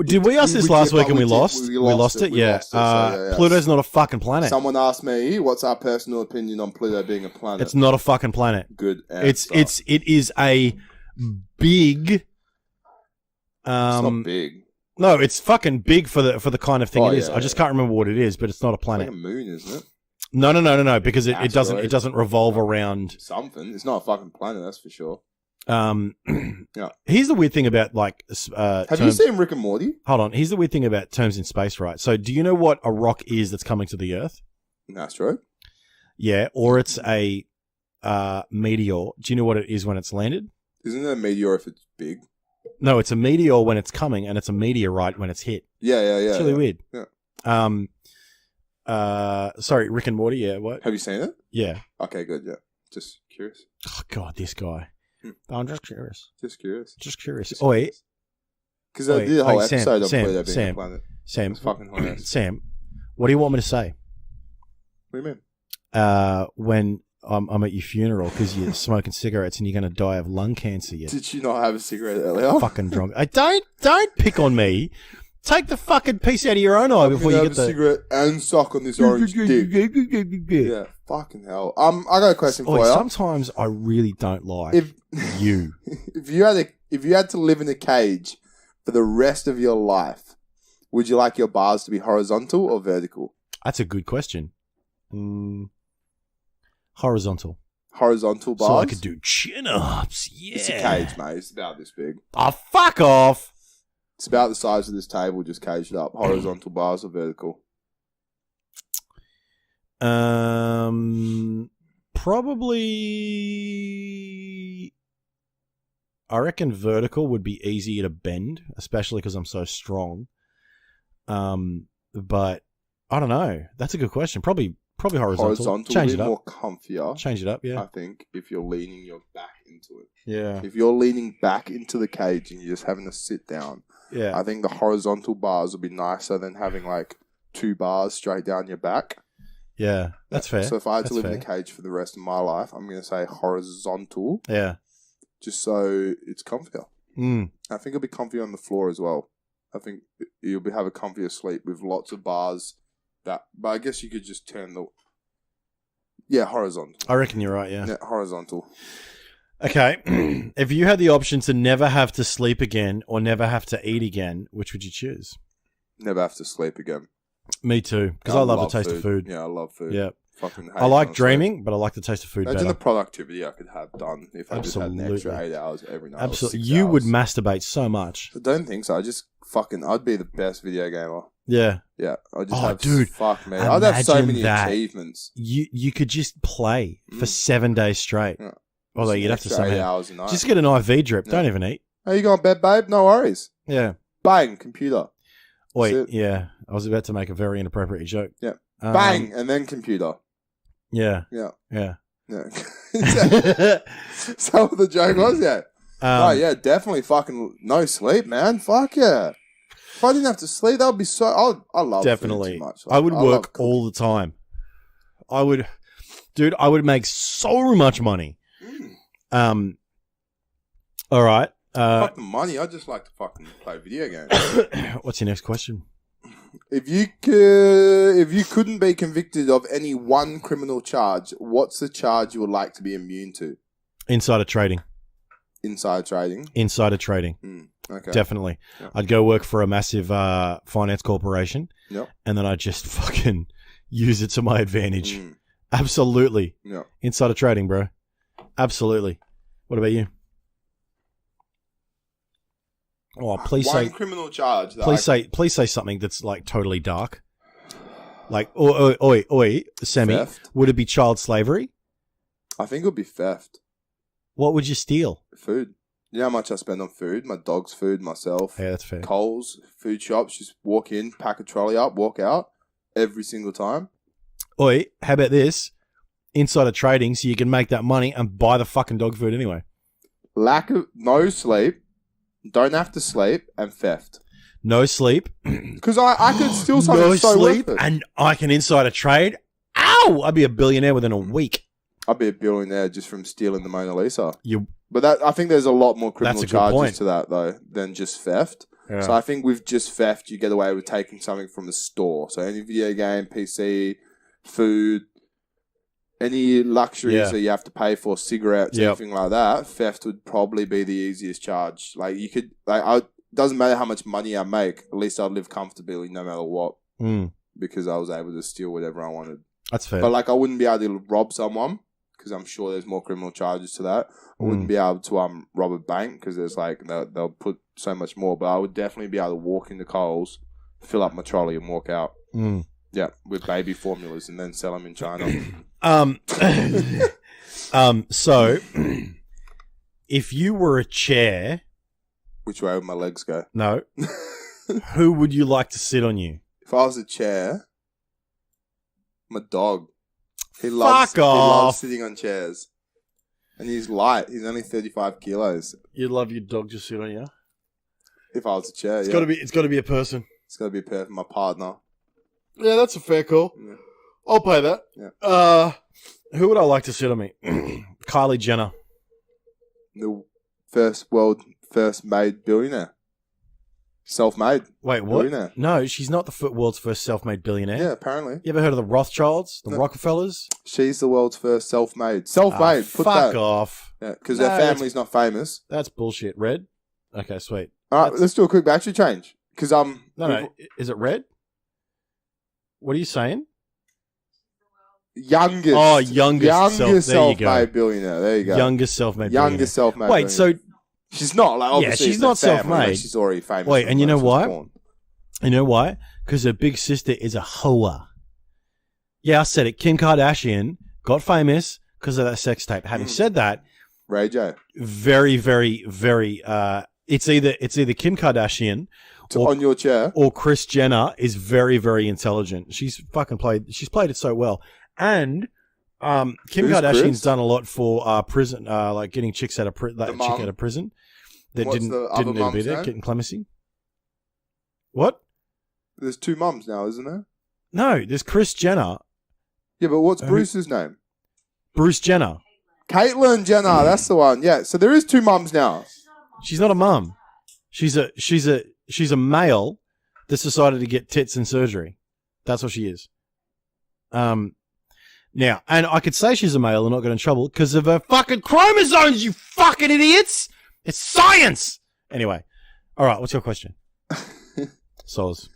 Did we ask this last week and we lost? We lost it. Pluto's not a fucking planet. Someone asked me, what's our personal opinion on Pluto being a planet? It's not a fucking planet. Good answer. It is a big. It's not big. No, it's fucking big for the kind of thing it is. I just can't remember what it is, but it's not a planet. It's like a moon, isn't it? No, because it doesn't revolve around something. It's not a fucking planet, that's for sure. Here's the weird thing about like have you seen Rick and Morty? Hold on. Here's the weird thing about terms in space, right? So do you know what a rock is that's coming to the Earth? An asteroid. Yeah, or it's a meteor. Do you know what it is when it's landed? Isn't it a meteor if it's big? No, it's a meteor when it's coming, and it's a meteorite when it's hit. Yeah. It's really weird. Yeah. Sorry, Rick and Morty. Yeah, what? Have you seen it? Yeah. Okay, good. Yeah, just curious. Oh God, this guy. I'm just curious. Just curious. Oi. Because I did a whole episode on Pluto being a planet. Sam, fucking hilarious. Sam, what do you want me to say? What do you mean? When I'm at your funeral because you're smoking cigarettes and you're going to die of lung cancer. Did you not have a cigarette earlier? Fucking drunk. Don't pick on me. Take the fucking piece out of your own eye before you get the cigarette and suck on this orange dick. Yeah, fucking hell. I got a question for you. Sometimes I really don't like you. If you had to live in a cage for the rest of your life, would you like your bars to be horizontal or vertical? That's a good question. Horizontal. Horizontal bars? So I could do chin-ups. Yeah. It's a cage, mate. It's about this big. Oh, fuck off. It's about the size of this table, just caged up. Horizontal bars or vertical? Probably. I reckon vertical would be easier to bend, especially because I'm so strong. But I don't know. That's a good question. Probably horizontal. Horizontal Change would it be up. more comfier. Change it up, yeah. I think if you're leaning your back into it. Yeah. If you're leaning back into the cage and you're just having to sit down. Yeah. I think the horizontal bars would be nicer than having like 2 bars straight down your back. Yeah, that's fair. So if I had to live in a cage for the rest of my life, I'm going to say horizontal. Yeah. Just so it's comfier. I think it'll be comfier on the floor as well. I think you'll have a comfier sleep with lots of bars. But I guess you could just turn the... Yeah, horizontal. I reckon you're right, yeah. Yeah, horizontal. Okay. If you had the option to never have to sleep again or never have to eat again, which would you choose? Never have to sleep again. Me too, because I love the taste of food. Yeah, I love food. Yeah. Fucking hate I like sleep. dreaming, but I like the taste of food Imagine better. the productivity I could have done if I just had an Absolutely. extra 8 hours every night. Absolutely. 6 You would hours. masturbate so much. I don't think so. I'd be the best video gamer. Yeah. Yeah. I just Oh, have, dude, fuck me. I'd have so imagine many that. achievements. You could just play for 7 days straight. Yeah. Although Just you'd an have to extra 8 somehow hours a night. just get an IV drip. Yeah. Don't even eat. Hey, you going to bed, babe? No worries. Yeah. Bang, computer. Wait. That's it. Yeah. I was about to make a very inappropriate joke. Yeah. Bang, and then computer. Yeah. Yeah. Yeah. Yeah. Is that what the joke was? Yeah. Oh, yeah, definitely fucking no sleep, man. Fuck yeah. If I didn't have to sleep, that would be so... I love Definitely. food too much. I would love work cooking. all the time. I would make so much money. All right. Fuck the money. I just like to fucking play video games. What's your next question? If you couldn't be convicted of any one criminal charge, what's the charge you would like to be immune to? Insider trading. Inside trading. Insider trading. Okay. Definitely. Yeah. I'd go work for a massive finance corporation. Yep. And then I'd just fucking use it to my advantage. Mm. Absolutely. Yeah. Insider trading, bro. Absolutely. What about you? Oh, please One say criminal charge. That please say something that's like totally dark. Like oi, Sammy, Theft. would it be child slavery? I think it would be theft. What would you steal? Food. You know how much I spend on food? My dog's food, myself. Yeah, that's fair. Coles, food shops, just walk in, pack a trolley up, walk out every single time. Oi, how about this? Insider trading so you can make that money and buy the fucking dog food anyway. No sleep, don't have to sleep, and theft. No sleep. Because I could steal something No so sleep worth it. and I can insider trade. Ow! I'd be a billionaire within a week. I'd be a billionaire just from stealing the Mona Lisa. You But I think there's a lot more criminal That's a good point. charges to that, though, than just theft. Yeah. So I think with just theft, you get away with taking something from the store. So any video game, PC, food, any luxuries that you have to pay for, cigarettes, anything like that, theft would probably be the easiest charge. Like you could, doesn't matter how much money I make, at least I'd live comfortably no matter what, because I was able to steal whatever I wanted. That's fair. But like I wouldn't be able to rob someone because I'm sure there's more criminal charges to that. I wouldn't be able to rob a bank because there's like they'll put so much more. But I would definitely be able to walk into Coles, fill up my trolley, and walk out. Yeah, with baby formulas and then sell them in China. So if you were a chair, Which way would my legs go? no, who would you like to sit on you? If I was a chair, my dog. He Fuck loves off. sitting on chairs. And he's light. He's only 35 kilos. You'd love your dog to sit on you. If I was a chair, It's got to be a person. It's got to be perfect. My partner. Yeah, that's a fair call. Yeah. I'll pay that. Yeah. Who would I like to sit on me? Kylie Jenner. The first made billionaire. Self-made. Wait, what? Billionaire. No, she's not the world's first self-made billionaire. Yeah, apparently. You ever heard of the Rothschilds, the No. Rockefellers? She's the world's first self-made. Self-made. Put fuck that. off. Yeah, because No, their family's not famous. That's bullshit. Red? Okay, sweet. All right, let's do a quick battery change. Because No, is it red? What are you saying? youngest. Oh, youngest there you go. self-made billionaire. There you go. Youngest self-made billionaire. Youngest self-made. Wait, billionaire. she's not like obviously she's it's not their family, self-made. like, she's already famous. Wait, from and you when know she was why? born. You know why? Because her big sister is a hoa. Yeah, I said it. Kim Kardashian got famous because of that sex tape. Having said that, Ray J. very, very, very. It's either Kim Kardashian On your chair. or Kris Jenner is very, very intelligent. She's played it so well. And Kim Who's Kardashian's Kris? done a lot for prison, like getting chicks out of chick mum. out of prison that What's didn't the other need to be mum's there, name? getting clemency. What? There's two mums now, isn't there? No, there's Kris Jenner, Yeah, but what's Who- Bruce's name? Bruce Jenner. Caitlyn Jenner. That's the one. Yeah. So there is two mums now. She's not a mum. She's a male that's decided to get tits and surgery. That's what she is. Now, and I could say she's a male and not get in trouble because of her fucking chromosomes, you fucking idiots! It's science! Anyway. All right, what's your question? Soz.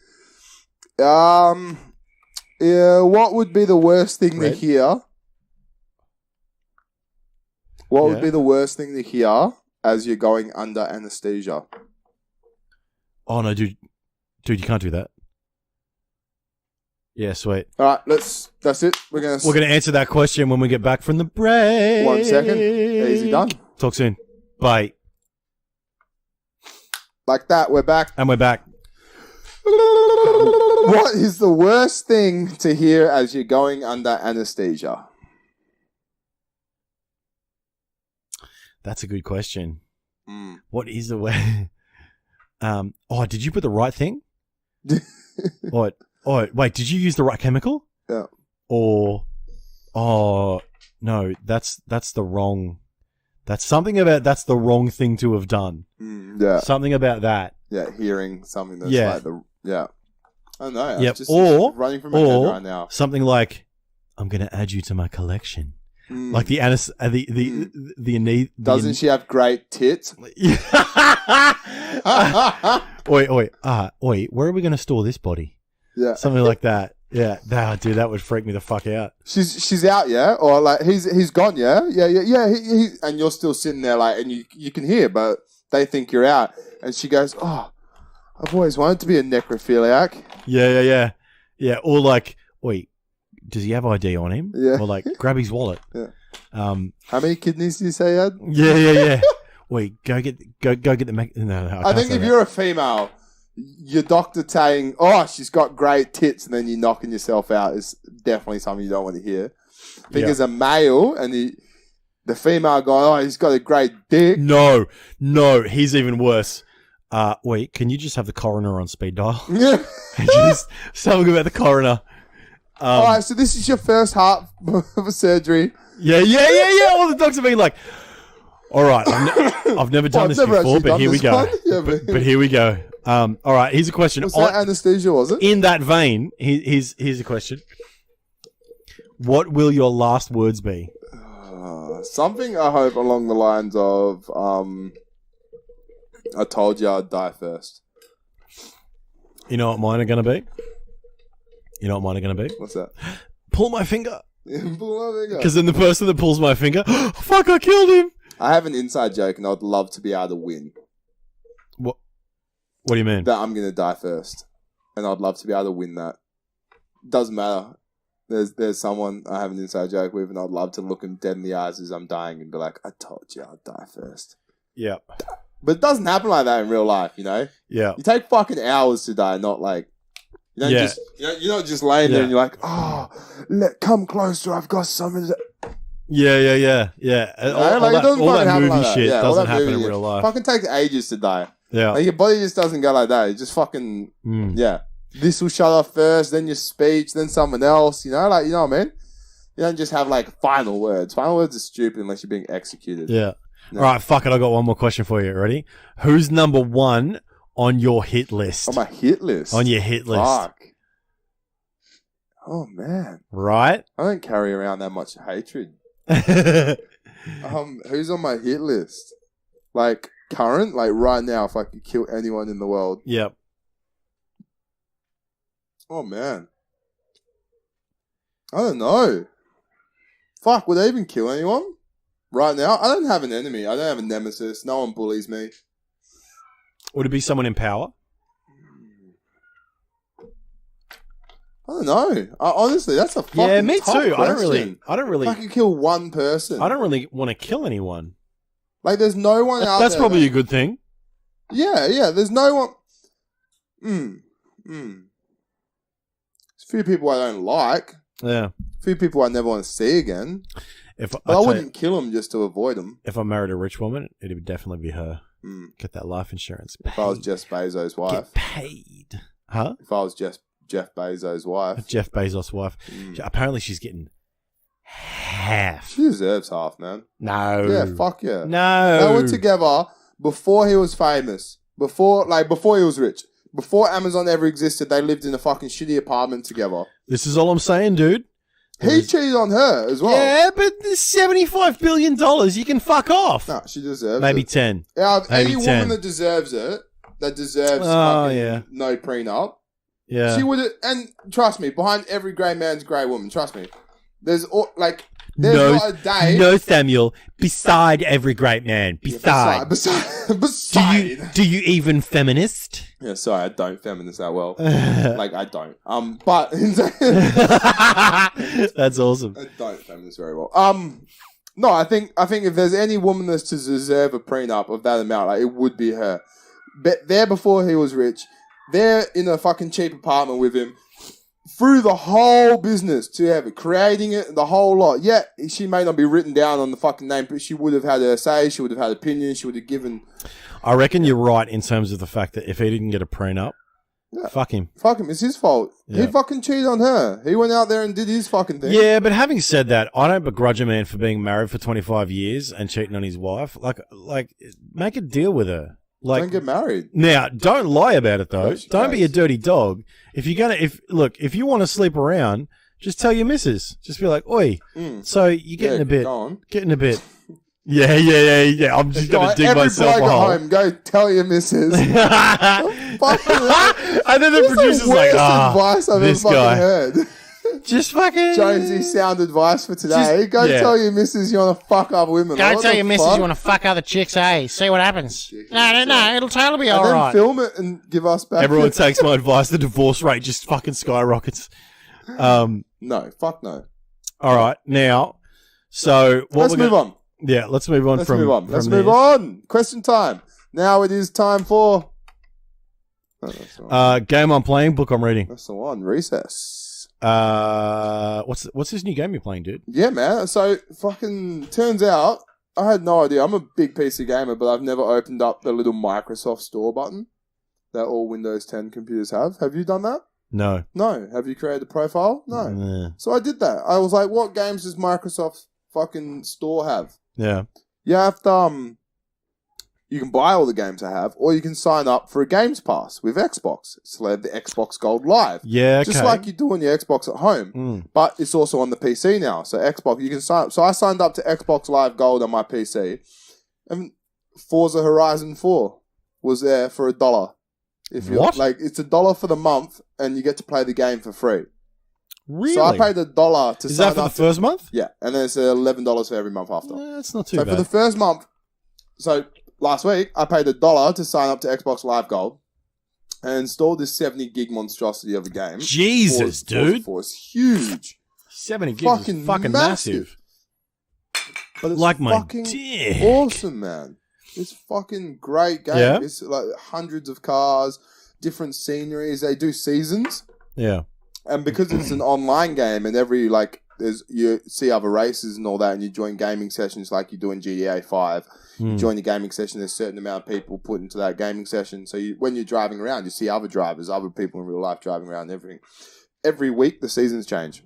Yeah, what would be the worst thing to hear? What would be the worst thing to hear as you're going under anesthesia? Oh, no, dude. Dude, you can't do that. Yeah, sweet. All right, that's it. We're gonna answer that question when we get back from the break. 1 second. Easy done. Talk soon. Bye. Like that, we're back. And we're back. What is the worst thing to hear as you're going under anesthesia? That's a good question. What is the way? Did you put the right thing? What? Oh, wait, did you use the right chemical? Yeah. Or, no, that's the wrong. That's the wrong thing to have done. Yeah. Something about that. Yeah, hearing something that's like I don't know. Yep. Just Or running from my head right now. Something like, I'm going to add you to my collection. Like the Doesn't she have great tits? Wait, where are we going to store this body? Yeah. Something like that. Yeah. Dude, that would freak me the fuck out. She's out, yeah? Or like he's gone, yeah? Yeah. He and you're still sitting there like, and you can hear, but they think you're out. And she goes, oh, I've always wanted to be a necrophiliac. Yeah. Or like, wait, does he have ID on him? Yeah. Or like, grab his wallet. Yeah. How many kidneys do you say he had? Yeah. Wait, go get the no. I think if you're a female, your doctor saying, "Oh, she's got great tits," and then you're knocking yourself out is definitely something you don't want to hear. I think as a male, and the female going, "Oh, he's got a great dick." No, he's even worse. Wait, can you just have the coroner on speed dial? Yeah. Just something about the coroner. All right, so this is your first heart of a surgery. Yeah. All the doctors are being like, all right, I've never done this before, but here we go. Yeah, but here we go. All right, here's a question. Was that anesthesia, was it? In that vein, here's a question. What will your last words be? Something, I hope, along the lines of, I told you I'd die first. You know what mine are going to be? What's that? Pull my finger. Pull my finger. Because then the person that pulls my finger, fuck, I killed him. I have an inside joke, and I'd love to be able to win. What do you mean? That I'm going to die first. And I'd love to be able to win that. Doesn't matter. There's someone I have an inside joke with, and I'd love to look him dead in the eyes as I'm dying and be like, I told you I'd die first. Yeah. But it doesn't happen like that in real life, you know? Yeah. You take fucking hours to die, not like... you're not just laying there and you're like, oh, come closer, I've got something to... Yeah. All that movie shit doesn't happen in real life. Fucking takes ages to die. Yeah. Like your body just doesn't go like that. It just fucking, This will shut off first, then your speech, then someone else, you know? Like, you know what I mean? You don't just have like final words. Final words are stupid unless you're being executed. Yeah. No. All right, fuck it. I got one more question for you. Ready? Who's number one on your hit list? On my hit list? On your hit list. Fuck. Oh, man. Right? I don't carry around that much hatred. Who's on my hit list? Like, current? Like, right now, if I could kill anyone in the world. Yep. Oh, man. I don't know. Fuck, would I even kill anyone? Right now? I don't have an enemy. I don't have a nemesis. No one bullies me. Would it be someone in power? I don't know. Honestly, that's a fucking yeah, me too. Question. I don't really. If I could kill one person. I don't really want to kill anyone. Like, there's no one out there. That's probably a good thing. Yeah. There's no one. There's a few people I don't like. Yeah. A few people I never want to see again. But I wouldn't kill them just to avoid them. If I married a rich woman, it would definitely be her. Get that life insurance. Paid. If I was Jeff Bezos' wife. Get paid. Huh? If I was Jeff Bezos' wife. Jeff Bezos' wife. Apparently she's getting half. She deserves half, man. No. Yeah, fuck yeah. No. They were together before he was famous. Before he was rich. Before Amazon ever existed, they lived in a fucking shitty apartment together. This is all I'm saying, dude. He cheated on her as well. Yeah, but $75 billion, you can fuck off. No, she deserves Maybe it. 10. Out of Maybe any 10. woman that deserves it, that deserves no prenup, Yeah. she would have. And trust me, behind every grey man's grey woman, trust me, there's not a day. No, Samuel. Beside every great man. Beside. Beside. Do you even feminist? Yeah, sorry, I don't feminist that well. I don't. But That's awesome. I don't feminist very well. No, I think if there's any woman that's to deserve a prenup of that amount, it would be her. But there before he was rich, they're in a fucking cheap apartment with him. Through the whole business to have it, creating it, the whole lot. Yeah, she may not be written down on the fucking name, but she would have had her say, she would have had opinions, she would have given... I reckon you're right in terms of the fact that if he didn't get a prenup, fuck him. Fuck him, it's his fault. Yeah. He fucking cheated on her. He went out there and did his fucking thing. Yeah, but having said that, I don't begrudge a man for being married for 25 years and cheating on his wife. Like make a deal with her. Don't get married. Now, don't lie about it though. Don't be a dirty dog. If if you want to sleep around, just tell your missus. Just be like, oi. So you're getting a bit. Yeah. I'm just gonna dig myself a hole. Home, go tell your missus. And then the producer's like, advice I've this ever guy. heard. Just fucking Jonesy sound advice for today. Go tell your missus you want to fuck up women. Go tell your missus you want to fuck other chicks, See what happens. No, it'll totally be alright. Then film it and give us back. Everyone takes my advice. The divorce rate just fucking skyrockets. No, fuck no. All right, now, so let's move on. Yeah, let's move on. Let's move on. Question time. Now it is time for game I'm playing, book I'm reading. That's the one. Recess. What's this new game you're playing, dude? Yeah, man. So fucking turns out I had no idea. I'm a big PC gamer, but I've never opened up the little Microsoft Store button that all Windows 10 computers have. Have you done that? No. Have you created a profile? No. Nah. So I did that. I was like, what games does Microsoft fucking Store have? Yeah. You have to you can buy all the games I have, or you can sign up for a Games Pass with Xbox. So they have the Xbox Gold Live. Yeah, okay. Just like you do on your Xbox at home. But it's also on the PC now. So Xbox, you can sign up. So I signed up to Xbox Live Gold on my PC. And Forza Horizon 4 was there for $1. If you like, it's $1 for the month, and you get to play the game for free. Really? So I paid $1 to sign up. Is that for the first month? Yeah, and then it's $11 for every month after. That's not too bad. So for the first month, last week, I paid $1 to sign up to Xbox Live Gold and installed this 70 gig monstrosity of a game. Jesus, dude. It's huge. 70 gigs is fucking massive. But it's like my fucking dick. awesome, man. It's fucking great game. Yeah? It's like hundreds of cars, different sceneries. They do seasons. Yeah. And because it's an online game and you see other races and all that, and you join gaming sessions like you do in GTA 5. You join the gaming session, there's a certain amount of people put into that gaming session. So when you're driving around, you see other drivers, other people in real life driving around and everything. Every week, the seasons change.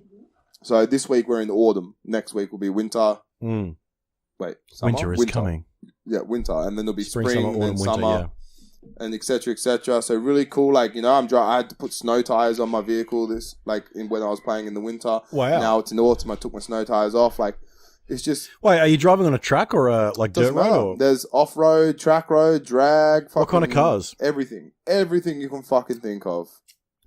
So this week, we're in autumn. Next week will be winter. Wait, summer? Winter is coming. Yeah, winter. And then there'll be spring summer, and autumn, summer. winter, And et cetera, et cetera. So really cool. Like, I had to put snow tires on my vehicle when I was playing in the winter. Wow. Now it's in autumn. I took my snow tires off. Like, it's just... Wait, are you driving on a track or a dirt road? Or? There's off-road, track road, drag. What kind of cars? Everything. Everything you can fucking think of.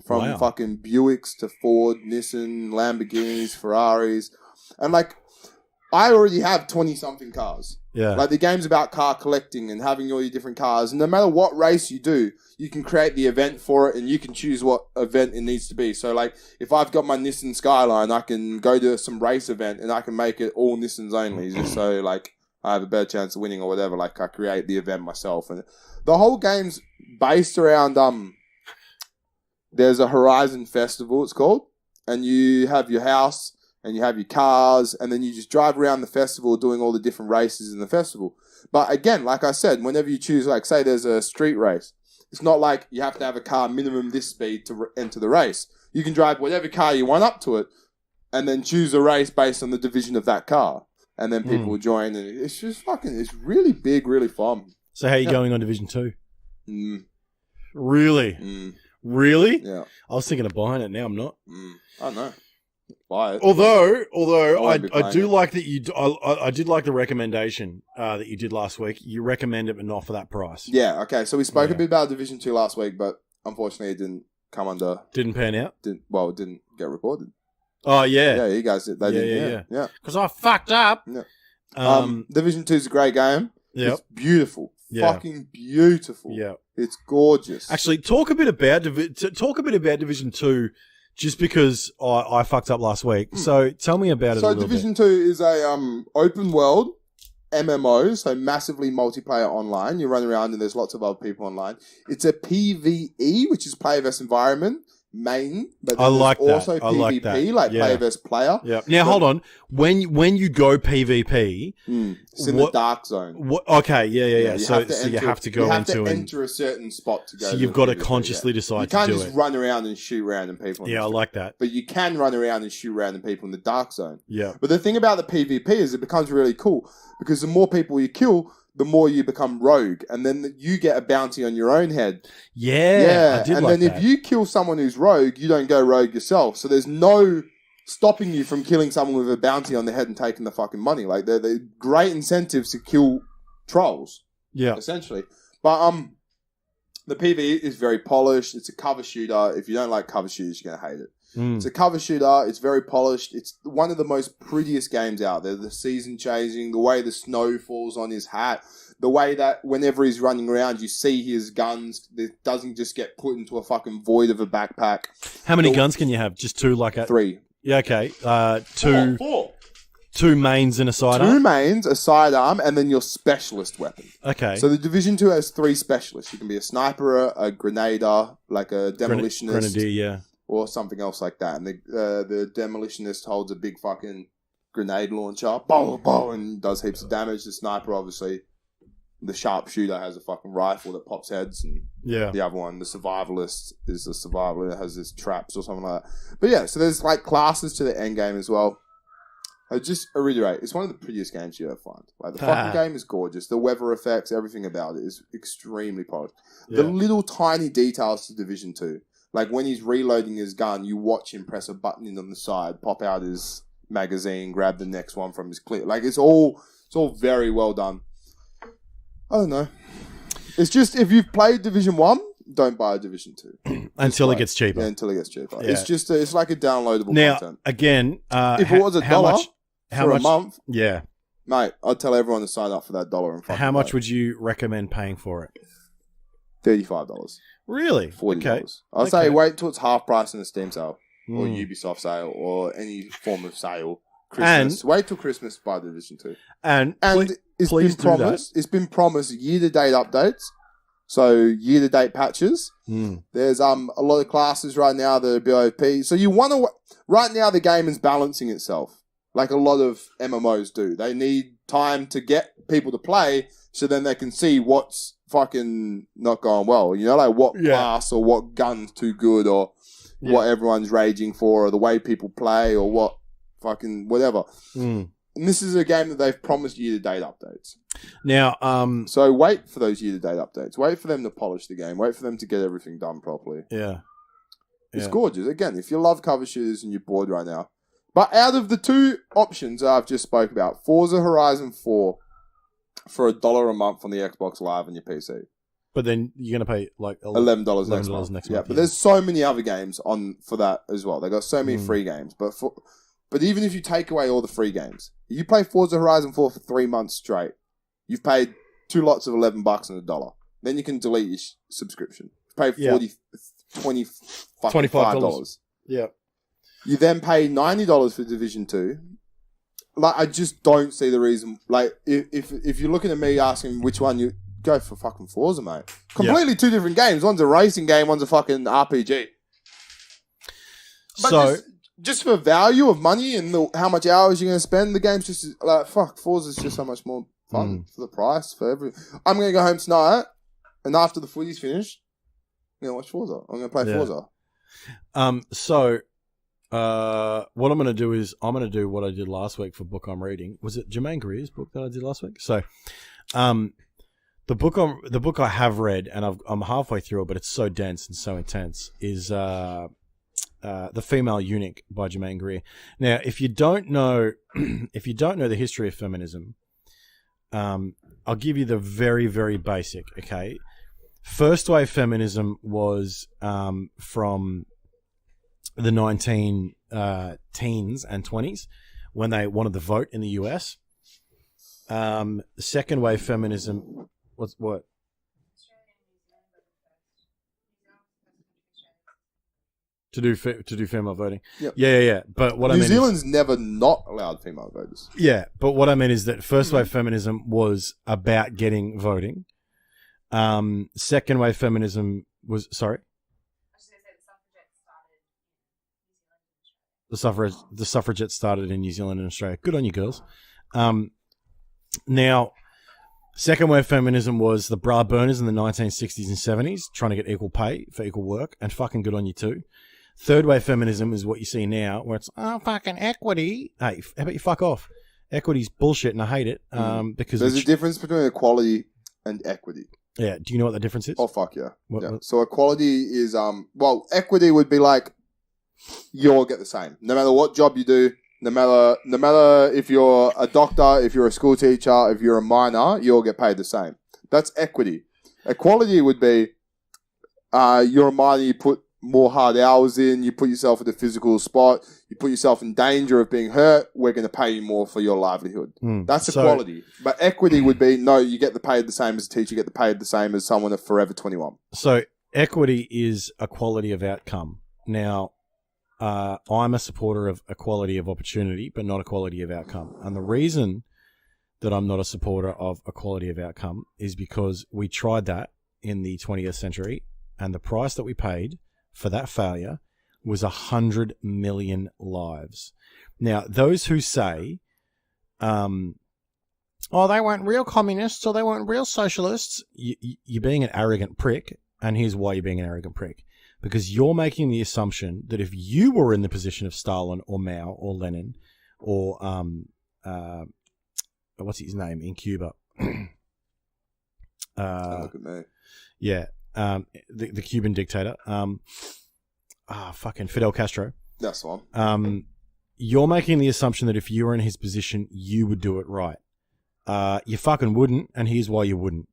From fucking Buicks to Ford, Nissan, Lamborghinis, Ferraris. And I already have 20-something cars. Yeah. The game's about car collecting and having all your different cars. And no matter what race you do, you can create the event for it and you can choose what event it needs to be. So, if I've got my Nissan Skyline, I can go to some race event and I can make it all Nissans only. Just so, I have a better chance of winning or whatever. I create the event myself. And the whole game's based around, there's a Horizon Festival, it's called. And you have your house... and you have your cars, and then you just drive around the festival doing all the different races in the festival. But again, like I said, whenever you choose, say there's a street race, it's not like you have to have a car minimum this speed to enter the race. You can drive whatever car you want up to it, and then choose a race based on the division of that car. And then people will join, and it's just it's really big, really fun. So how are you going on Division 2? Really? Really? Yeah. I was thinking of buying it, now I'm not. I don't know. buy it. Although won't be I do playing like that you. I did like the recommendation that you did last week. You recommend it, but not for that price. Yeah. Okay. So we spoke a bit about Division 2 last week, but unfortunately, it didn't come under. Didn't pan out. It didn't get recorded. Oh yeah. Yeah, you guys did. They did. Yeah. Because I fucked up. Yeah. Division 2 is a great game. Yeah. It's beautiful. Yeah. Fucking beautiful. Yeah. It's gorgeous. Actually, talk a bit about Division 2, just because I fucked up last week. So tell me about it a little Division bit. 2 is a open world MMO, so massively multiplayer online. You run around and there's lots of other people online. It's a PvE, which is player versus environment. Main, but I like that. also I PvP, like that. player versus player. Yeah. Now hold on. When you go PvP, it's in the dark zone. Okay. Yeah. So you have to go enter a certain spot to go. So you've got to consciously decide to do it. You can't just run around and shoot random people. Yeah, I like that. But you can run around and shoot random people in the dark zone. Yeah. But the thing about the PvP is it becomes really cool because the more people you kill, the more you become rogue, and then you get a bounty on your own head. Yeah, I did and like then that. if you kill someone who's rogue, you don't go rogue yourself. So there's no stopping you from killing someone with a bounty on their head and taking the fucking money. Like they're great incentives to kill trolls. Yeah, essentially. But the PvE is very polished. It's a cover shooter. If you don't like cover shooters, you're gonna hate it. It's a cover shooter. It's very polished. It's one of the most prettiest games out there. The season changing, the way the snow falls on his hat, the way that whenever he's running around, you see his guns. It doesn't just get put into a fucking void of a backpack. How many guns can you have? Just two, like a 3. Yeah, okay. Four. Two mains and a sidearm. 2 mains, a sidearm, and then your specialist weapon. Okay. So the Division 2 has 3 specialists. You can be a sniper, a grenader, like a demolitionist. Grenadier, yeah. Or something else like that. And the demolitionist holds a big fucking grenade launcher, boom, boom, and does heaps of damage. The sniper, obviously, the sharpshooter has a fucking rifle that pops heads, and the other one, the survivalist, is the survivor that has his traps or something like that. But yeah, so there's like classes to the end game as well. I just reiterate, it's one of the prettiest games you ever find. Like the fucking game is gorgeous. The weather effects, everything about it is extremely polished. The little tiny details to Division 2. Like when he's reloading his gun, you watch him press a button in on the side, pop out his magazine, grab the next one from his clip. Like it's all very well done. I don't know. It's just if you've played Division 1, don't buy Division 2 until it gets cheaper. Yeah, until it gets cheaper. Yeah. It's just it's like a downloadable now, content. Again, if it was $1 for a month, yeah, mate, I'd tell everyone to sign up for that $1 and fucking how much would you recommend paying for it? $35. Really? $40. Okay. I'd say wait till it's half price in a Steam sale or Ubisoft sale or any form of sale. Christmas. Wait till Christmas to buy Division 2. And it's been promised year-to-date updates. So year-to-date patches. There's a lot of classes right now that are BOP. So you want to... Right now the game is balancing itself. Like a lot of MMOs do. They need time to get people to play so then they can see what's fucking not going well. You know, like what class or what gun's too good or what everyone's raging for or the way people play or what fucking whatever. And this is a game that they've promised year-to-date updates. Now, so wait for those year-to-date updates. Wait for them to polish the game. Wait for them to get everything done properly. Yeah. It's gorgeous. Again, if you love cover shooters and you're bored right now. But out of the 2 options I've just spoke about, Forza Horizon 4 for $1 a month on the Xbox Live and your PC. But then you're going to pay like $11 next month. Yeah, but there's so many other games on for that as well. They got so many free games. But even if you take away all the free games, you play Forza Horizon 4 for 3 months straight, you've paid 2 lots of $11 and $1. Then you can delete your subscription. You pay $25. Yeah. You then pay $90 for Division 2. Like, I just don't see the reason. Like, if you're looking at me asking which one, you go for fucking Forza, mate. Completely 2 different games. One's a racing game, one's a fucking RPG. But so, just for value of money and how much hours you're going to spend, the game's just like, fuck, Forza's just so much more fun for the price, for everything. I'm going to go home tonight, and after the footy's finished, I'm going to watch Forza. I'm going to play Forza. What I'm going to do is I'm going to do what I did last week for book I'm reading. Was it Jermaine Greer's book that I did last week? So, the book I have read and I'm halfway through it, but it's so dense and so intense. Is The Female Eunuch by Germaine Greer. Now, if you don't know the history of feminism, I'll give you the very, very basic. Okay, first wave feminism was from the 19 teens and 20s when they wanted the vote in the US. Second wave feminism. What? To do female voting. Yep. Yeah. But what I mean New Zealand's never not allowed female voters. Yeah, but what I mean is that first wave feminism was about getting voting. Second wave feminism was the suffragettes started in New Zealand and Australia. Good on you, girls. Now, second wave feminism was the bra burners in the 1960s and 70s, trying to get equal pay for equal work, and fucking good on you too. Third wave feminism is what you see now, where it's fucking equity. Hey, how about you fuck off? Equity's bullshit, and I hate it. Because there's a difference between equality and equity. Yeah. Do you know what the difference is? Oh fuck yeah. What? So equality is equity would be like you all get the same, no matter what job you do. No matter if you're a doctor, if you're a school teacher, if you're a miner, you all get paid the same. That's equity. Equality would be you're a miner, you put more hard hours in, you put yourself in a physical spot, you put yourself in danger of being hurt, we're going to pay you more for your livelihood. That's equality. But equity would be, no, you get the paid the same as a teacher, you get the paid the same as someone at Forever 21. So equity is equality of outcome. Now, I'm a supporter of equality of opportunity, but not equality of outcome. And the reason that I'm not a supporter of equality of outcome is because we tried that in the 20th century, and the price that we paid for that failure was 100 million lives. Now, those who say, they weren't real communists or they weren't real socialists, you're being an arrogant prick, and here's why you're being an arrogant prick. Because you're making the assumption that if you were in the position of Stalin or Mao or Lenin or what's his name in Cuba? Look at me. Yeah, the Cuban dictator. Fucking Fidel Castro. That's the one. You're making the assumption that if you were in his position, you would do it right. You fucking wouldn't, and here's why you wouldn't.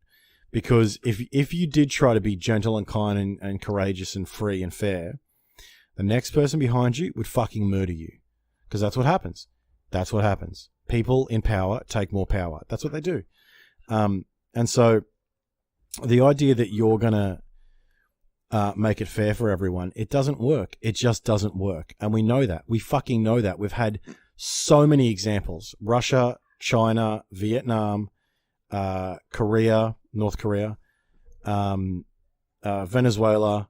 Because if you did try to be gentle and kind and courageous and free and fair, the next person behind you would fucking murder you. Because that's what happens. That's what happens. People in power take more power. That's what they do. And so the idea that you're going to make it fair for everyone, it doesn't work. It just doesn't work. And we know that. We fucking know that. We've had so many examples. Russia, China, Vietnam, Korea, North Korea, Venezuela,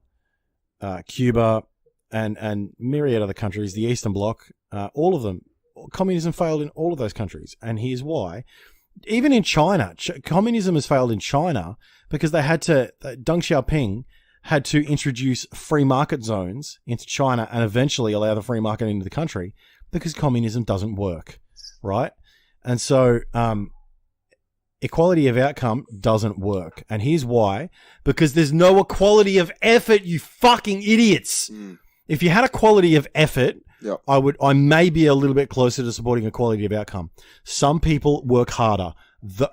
Cuba, and myriad other countries, the Eastern Bloc, all of them. Communism failed in all of those countries. And here's why. Even in China, communism has failed in China because they had to, Deng Xiaoping had to introduce free market zones into China and eventually allow the free market into the country because communism doesn't work, right? And so, equality of outcome doesn't work. And here's why. Because there's no equality of effort, you fucking idiots. If you had equality of effort, yep. I may be a little bit closer to supporting equality of outcome. Some people work harder.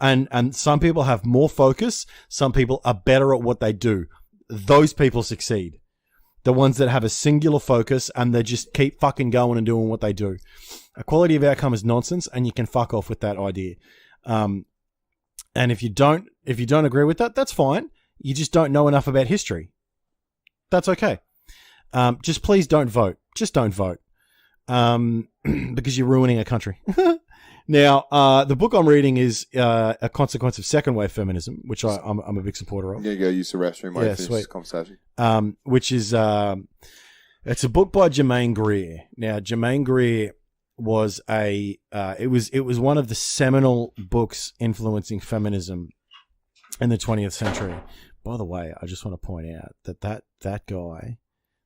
And some people have more focus. Some people are better at what they do. Those people succeed. The ones that have a singular focus and they just keep fucking going and doing what they do. Equality of outcome is nonsense, and you can fuck off with that idea. And if you don't agree with that, that's fine. You just don't know enough about history. That's okay. Just please don't vote. Just don't vote. Because you're ruining a country. Now, the book I'm reading is A Consequence of Second Wave Feminism, which I'm a big supporter of. I'm going to go use the restroom while you finish this conversation. Which is, it's a book by Germaine Greer. Now, Germaine Greer was it was one of the seminal books influencing feminism in the 20th century. By the way, I just want to point out that guy,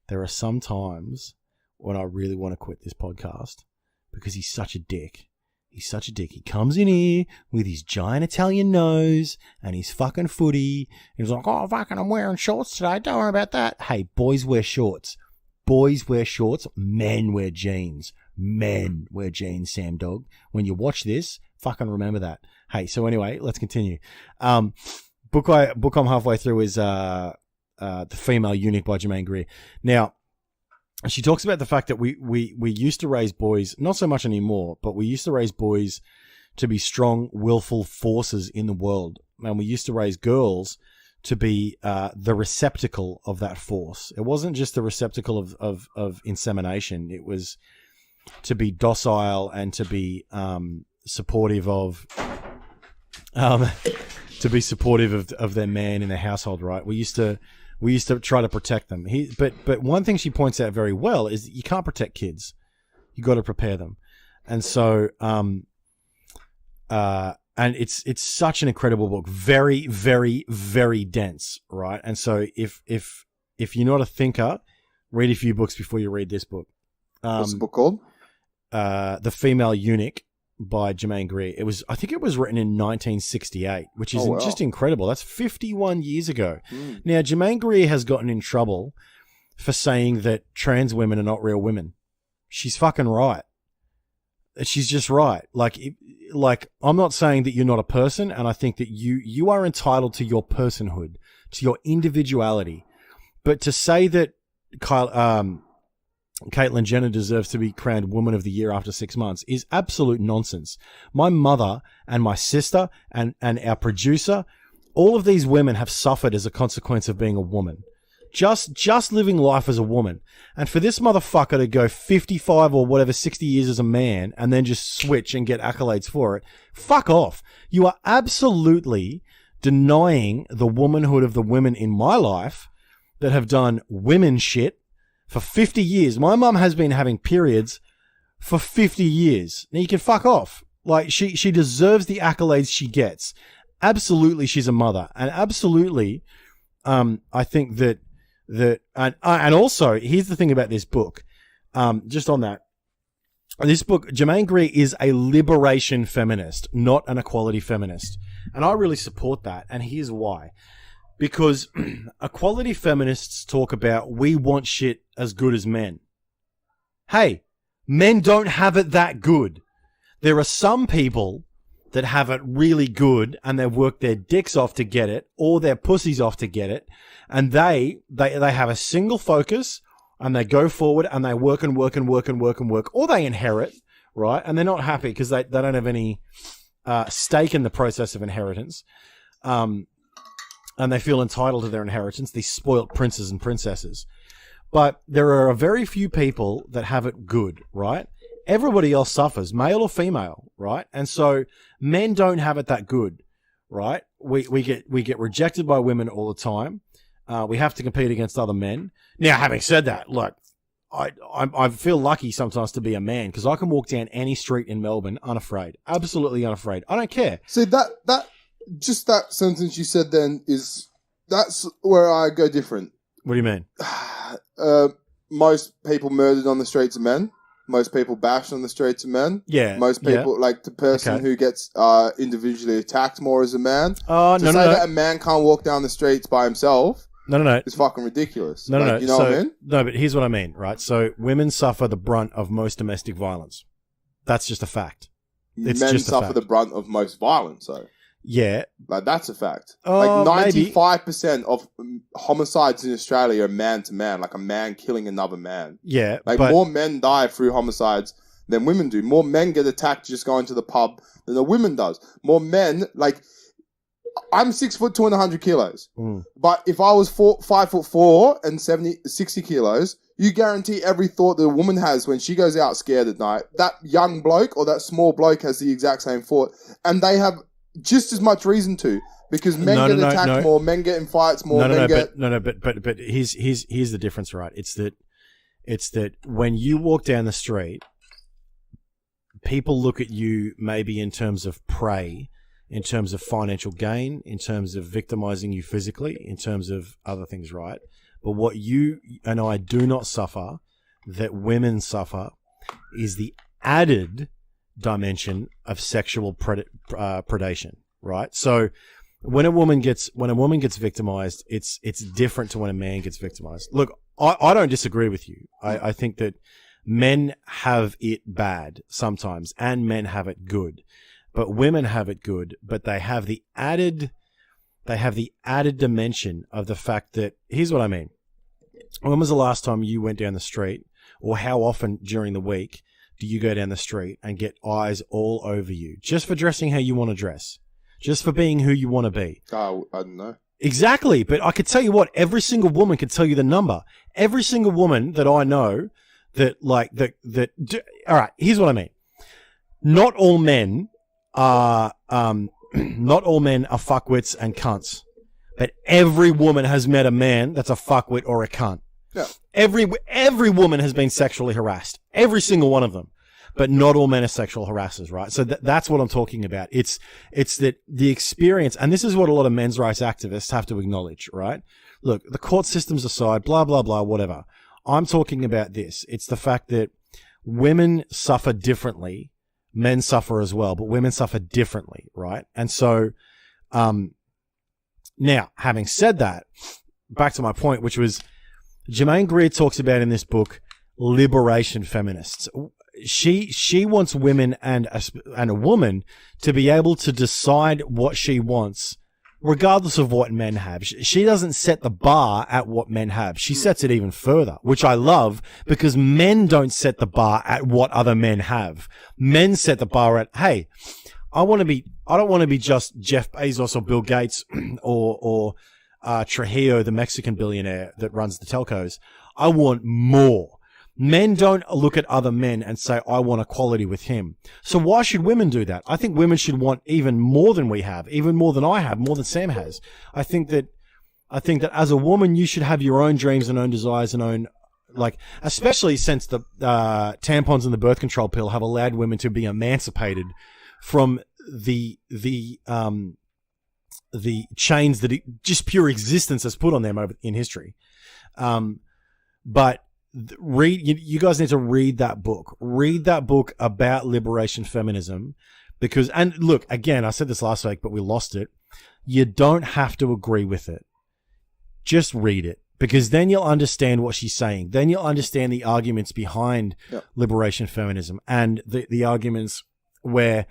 there are some times when I really want to quit this podcast because he's such a dick. He's such a dick. He comes in here with his giant Italian nose and his fucking footy. He's like, oh, fucking, I'm wearing shorts today. Don't worry about that. Hey, boys wear shorts. boys wear shorts, men wear jeans. Men wear jeans, Sam Dog. When you watch this, fucking remember that. Hey, so anyway, let's continue. Book I'm halfway through is The Female Eunuch by Germaine Greer. Now, she talks about the fact that we used to raise boys, not so much anymore, but we used to raise boys to be strong, willful forces in the world. And we used to raise girls to be the receptacle of that force. It wasn't just the receptacle of insemination. It was to be docile and to be supportive of their man in their household, right? We used to try to protect them. But one thing she points out very well is that you can't protect kids. You got to prepare them. And so and it's such an incredible book, very, very, very dense, right? And so if you're not a thinker, read a few books before you read this book. What's the book called? The Female Eunuch by Germaine Greer. I think it was written in 1968, which is just incredible. That's 51 years ago. Now, Germaine Greer has gotten in trouble for saying that trans women are not real women. She's fucking right. She's just right. Like I'm not saying that you're not a person, and I think that you are entitled to your personhood, to your individuality. But to say that Caitlyn Jenner deserves to be crowned Woman of the Year after 6 months is absolute nonsense. My mother and my sister and our producer, all of these women have suffered as a consequence of being a woman. Just living life as a woman. And for this motherfucker to go 55 or whatever, 60 years as a man and then just switch and get accolades for it, fuck off. You are absolutely denying the womanhood of the women in my life that have done women shit for 50 years. My mum has been having periods for 50 years. Now you can fuck off. Like she deserves the accolades she gets. Absolutely, she's a mother. And absolutely, I think that and also, here's the thing about this book. Just on that, this book, Germaine Greer is a liberation feminist, not an equality feminist. And I really support that. And here's why. Because equality feminists talk about we want shit as good as men. Hey, men don't have it that good. There are some people that have it really good and they've worked their dicks off to get it or their pussies off to get it. And they have a single focus and they go forward and they work and work and work and work and work, or they inherit, right? And they're not happy because they don't have any stake in the process of inheritance. And they feel entitled to their inheritance, these spoilt princes and princesses. But there are a very few people that have it good, right? Everybody else suffers, male or female, right? And so men don't have it that good, right? We get rejected by women all the time. We have to compete against other men. Now, having said that, look, I feel lucky sometimes to be a man because I can walk down any street in Melbourne unafraid, absolutely unafraid. I don't care. See, that just that sentence you said then that's where I go different. What do you mean? Most people murdered on the streets of men. Most people bashed on the streets of men. Yeah. Most people, like the person who gets individually attacked more as a man. Oh, to say that a man can't walk down the streets by himself. No. It's fucking ridiculous. No. You know what I mean? No, but here's what I mean, right? So women suffer the brunt of most domestic violence. That's just a fact. Men suffer the brunt of most violence, though. Yeah. Like, that's a fact. Oh, like 95% of homicides in Australia are man to man, like a man killing another man. Yeah. Like more men die through homicides than women do. More men get attacked just going to the pub than the women does. More men, like, I'm 6'2" and 100 kilos. But if I was 5'4" and 60 kilos, you guarantee every thought that a woman has when she goes out scared at night, that young bloke or that small bloke has the exact same thought. And they have just as much reason to, because men get attacked more, men get in fights more. But here's the difference, right? It's that when you walk down the street, people look at you maybe in terms of prey, in terms of financial gain, in terms of victimizing you physically, in terms of other things, right? But what you and I do not suffer, that women suffer, is the added dimension of sexual predation, right? So when a woman gets victimized, it's different to when a man gets victimized. Look, I don't disagree with you. I think that men have it bad sometimes and men have it good, but women have it good, but they have the added dimension of the fact that, here's what I mean. When was the last time you went down the street, or how often during the week do you go down the street and get eyes all over you just for dressing how you want to dress, just for being who you want to be? Oh, I don't know. Exactly. But I could tell you what, every single woman could tell you the number. Every single woman that I know all right, here's what I mean. Not all men are fuckwits and cunts, but every woman has met a man that's a fuckwit or a cunt. Yeah. Every woman has been sexually harassed. Every single one of them. But not all men are sexual harassers, right? So that's what I'm talking about. It's that the experience, and this is what a lot of men's rights activists have to acknowledge, right? Look, the court systems aside, blah, blah, blah, whatever. I'm talking about this. It's the fact that women suffer differently. Men suffer as well, but women suffer differently, right? And so, now, having said that, back to my point, which was Germaine Greer talks about in this book, liberation feminists. She wants women and a woman to be able to decide what she wants, regardless of what men have. She doesn't set the bar at what men have. She sets it even further, which I love, because men don't set the bar at what other men have. Men set the bar at, hey, I don't want to be just Jeff Bezos or Bill Gates or Trujillo, the Mexican billionaire that runs the telcos. I want more. Men don't look at other men and say, I want equality with him. So why should women do that? I think women should want even more than we have, even more than I have, more than Sam has. I think that as a woman, you should have your own dreams and own desires and own, like, especially since the tampons and the birth control pill have allowed women to be emancipated from the chains that just pure existence has put on them in history. But you guys need to read that book. Read that book about liberation feminism, because, and look, again, I said this last week, but we lost it. You don't have to agree with it. Just read it, because then you'll understand what she's saying. Then you'll understand the arguments behind liberation feminism and the arguments where,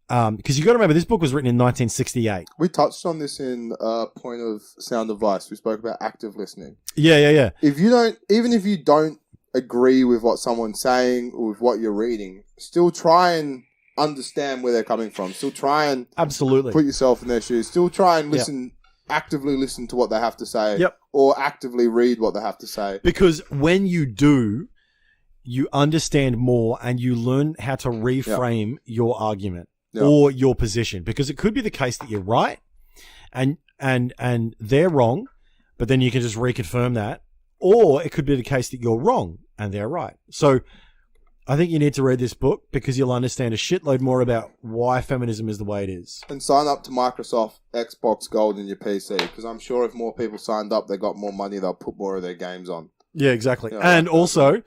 because you got to remember, this book was written in 1968. We touched on this in Point of Sound Advice. We spoke about active listening. Yeah. Even if you don't agree with what someone's saying or with what you're reading, still try and understand where they're coming from. Still try and absolutely put yourself in their shoes. Still try and listen, actively listen to what they have to say, or actively read what they have to say. Because when you do, you understand more and you learn how to reframe your argument. Or your position, because it could be the case that you're right and they're wrong, but then you can just reconfirm that, or it could be the case that you're wrong and they're right. So I think you need to read this book, because you'll understand a shitload more about why feminism is the way it is. And sign up to Microsoft Xbox Gold in your PC, because I'm sure if more people signed up, they got more money, they'll put more of their games on. Yeah, exactly. And also,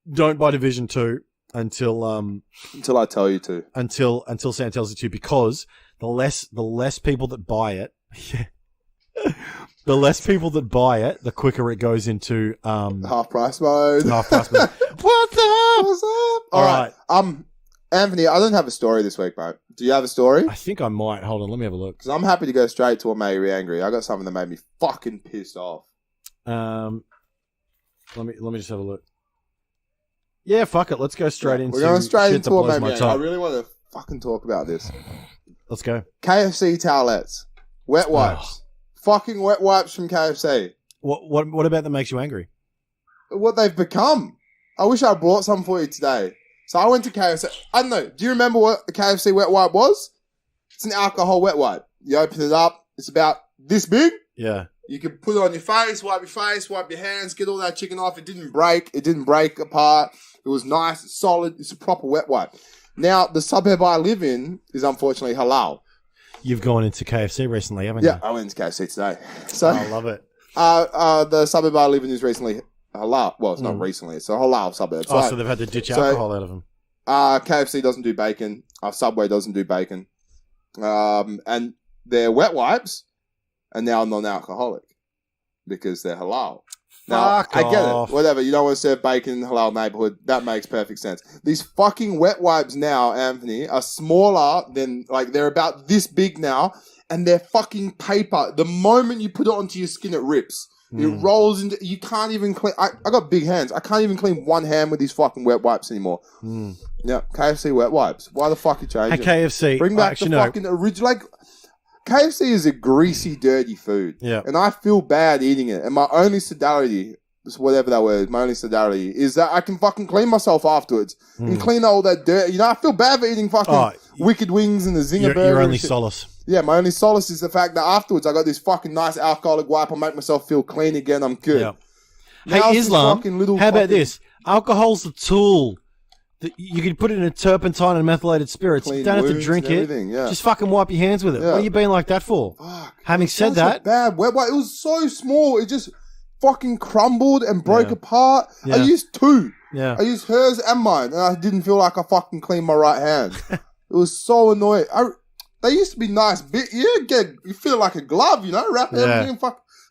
don't buy Division 2 until I tell you to. Until Sam tells you to, because the less people that buy it, the less people that buy it, the quicker it goes into half price mode. What's up? All right. Anthony, I don't have a story this week, mate. Do you have a story? I think I might. Hold on, let me have a look. Because I'm happy to go straight to what made me angry. I got something that made me fucking pissed off. Let me just have a look. Yeah, fuck it. Let's go straight into. We're going straight into what made me angry. I top. really want to fucking talk about this. Let's go. KFC towelettes, wet wipes, fucking wet wipes from KFC. What about that makes you angry? What they've become. I wish I brought some for you today. So I went to KFC. I don't know. Do you remember what a KFC wet wipe was? It's an alcohol wet wipe. You open it up. It's about this big. Yeah. You can put it on your face, wipe your hands, get all that chicken off. It didn't break. It didn't break apart. It was nice. It's solid. It's a proper wet wipe. Now, the suburb I live in is unfortunately halal. You've gone into KFC recently, haven't you? Yeah, I went into KFC today. So I love it. The suburb I live in is recently halal. Well, it's not recently. It's a halal suburb. So they've had to ditch alcohol out of them. KFC doesn't do bacon. Subway doesn't do bacon. And their wet wipes are now non-alcoholic because they're halal. Now, Fuck I get off. it. Whatever. You don't want to serve bacon in a halal neighborhood. That makes perfect sense. These fucking wet wipes now, Anthony, are smaller than, like, they're about this big now, and they're fucking paper. The moment you put it onto your skin, it rips. It rolls into, you can't even clean, I got big hands. I can't even clean one hand with these fucking wet wipes anymore. Yeah, KFC wet wipes. Why the fuck are you changing? Hey, KFC. Bring back the fucking original, like, KFC is a greasy, dirty food. Yeah. And I feel bad eating it. And my only solidarity, whatever that word is, my only solidarity is that I can fucking clean myself afterwards. And clean all that dirt. You know, I feel bad for eating fucking Wicked Wings and the Zinger Burger. Your only solace. Yeah, my only solace is the fact that afterwards I got this fucking nice alcoholic wipe. I make myself feel clean again. I'm good. Yeah. Now Hey, Islam, how about this? Alcohol's the tool. You can put it in a turpentine and methylated spirits. You don't have to drink it. Yeah. Just fucking wipe your hands with it. Yeah. What are you being like that for? Fuck, Having said that, bad wet wipe. It was so small. It just fucking crumbled and broke apart. Yeah. I used two. Yeah. I used hers and mine, and I didn't feel like I fucking cleaned my right hand. It was so annoying. They used to be nice. You feel like a glove, you know? Wrap everything,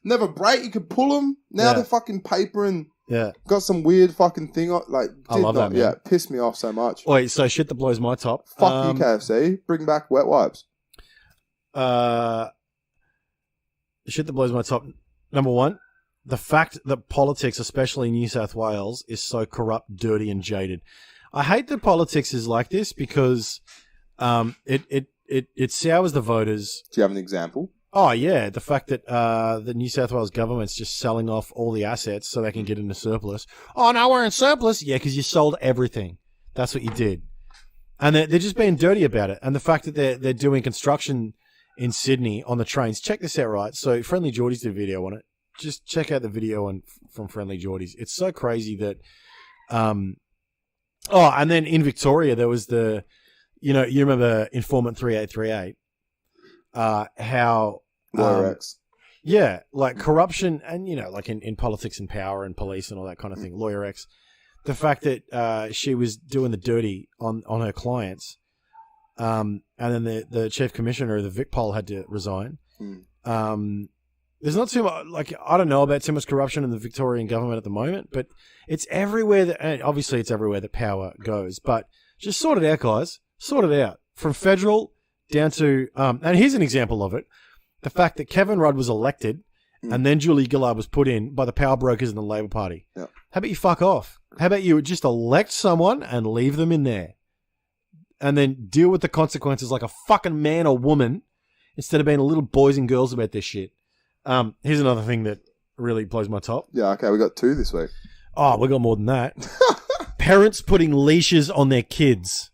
never break. You could pull them. Now they're fucking paper and got some weird fucking thing on. Like, I love that, man. Yeah, it pissed me off so much. Wait, so shit that blows my top. Fuck you, KFC. Bring back wet wipes. Shit that blows my top. Number one, the fact that politics, especially in New South Wales, is so corrupt, dirty, and jaded. I hate that politics is like this because it sours the voters. Do you have an example? Oh, yeah. The fact that the New South Wales government's just selling off all the assets so they can get into surplus. Oh, now we're in surplus? Yeah, because you sold everything. That's what you did. And they're just being dirty about it. And the fact that they're doing construction in Sydney on the trains. Check this out, right? So Friendly Geordies did a video on it. Just check out the video from Friendly Geordies. It's so crazy that... and then in Victoria, there was the... You know, you remember Informant 3838? How... Lawyer X. Yeah, like corruption and, you know, like in politics and power and police and all that kind of thing. Lawyer X. The fact that she was doing the dirty on her clients, and then the chief commissioner of the VicPol had to resign. There's not too much, like, I don't know about too much corruption in the Victorian government at the moment, but it's everywhere and obviously it's everywhere that power goes, but just sort it out, guys. Sort it out. From federal down to, and here's an example of it. The fact that Kevin Rudd was elected and then Julie Gillard was put in by the power brokers in the Labor Party. Yeah. How about you fuck off? How about you just elect someone and leave them in there? And then deal with the consequences like a fucking man or woman instead of being a little boys and girls about this shit. Here's another thing that really blows my top. Yeah, okay, we got 2 this week. Oh, we got more than that. Parents putting leashes on their kids.